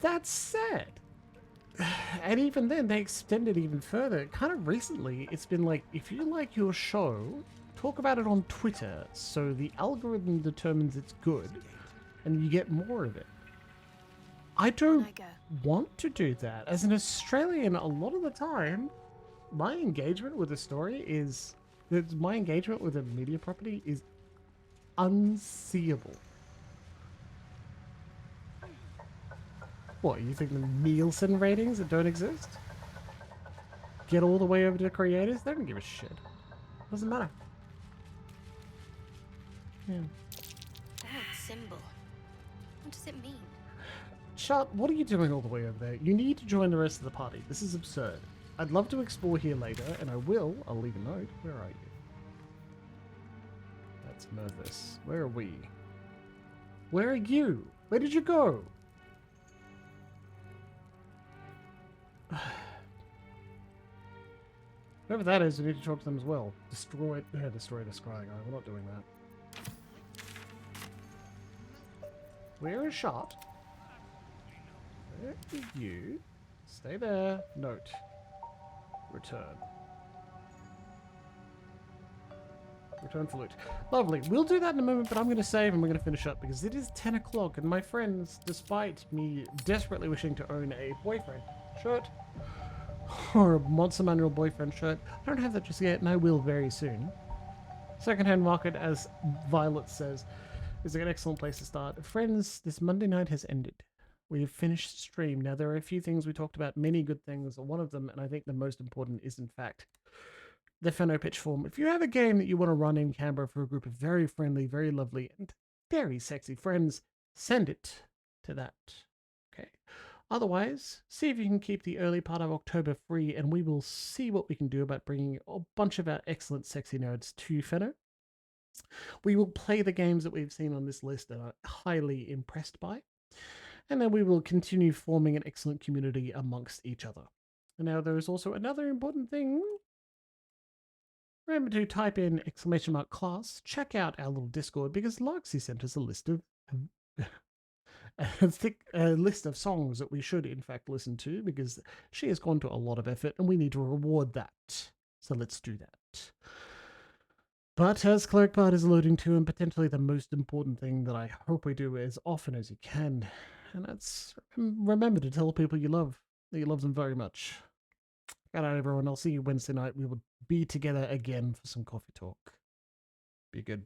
That's sad. And even then, they extend it even further. Kind of recently, it's been like, if you like your show, talk about it on Twitter so the algorithm determines it's good and you get more of it. I don't want to do that. As an Australian, a lot of the time, my engagement with a story is... my engagement with a media property is unseeable. What, you think the Nielsen ratings that don't exist get all the way over to creators? They don't give a shit. Doesn't matter. Yeah. That symbol. What does it mean? Chart, what are you doing all the way over there? You need to join the rest of the party. This is absurd. I'd love to explore here later, and I will. I'll leave a note. Where are you? That's Merthis. Where are we? Where are you? Where did you go? Whoever that is, we need to talk to them as well. Destroy the scrying eye. We're not doing that. Where is Shot? Where are you? Stay there. Note. Return. Return for loot. Lovely. We'll do that in a moment, but I'm going to save and we're going to finish up because it is 10 o'clock and my friends, despite me desperately wishing to own a boyfriend shirt or a Monster Manual boyfriend shirt, I don't have that just yet and I will very soon. Secondhand market, as Violet says, is an excellent place to start. Friends, this Monday night has ended. We've finished the stream. Now, there are a few things we talked about, many good things. One of them, and I think the most important, is in fact the Fenno pitch form. If you have a game that you want to run in Canberra for a group of very friendly, very lovely, and very sexy friends, send it to that. Okay. Otherwise, see if you can keep the early part of October free, and we will see what we can do about bringing a bunch of our excellent sexy nerds to Fenno. We will play the games that we've seen on this list that are highly impressed by, and then we will continue forming an excellent community amongst each other. And now there is also another important thing. Remember to type in !class, check out our little Discord, because Larksy sent us a list of a thick list of songs that we should in fact listen to, because she has gone to a lot of effort and we need to reward that. So let's do that. But as Cleric Bard is alluding to, and potentially the most important thing that I hope we do as often as you can, and that's remember to tell people you love, that you love them very much. Good night, everyone. I'll see you Wednesday night. We will be together again for some coffee talk. Be good.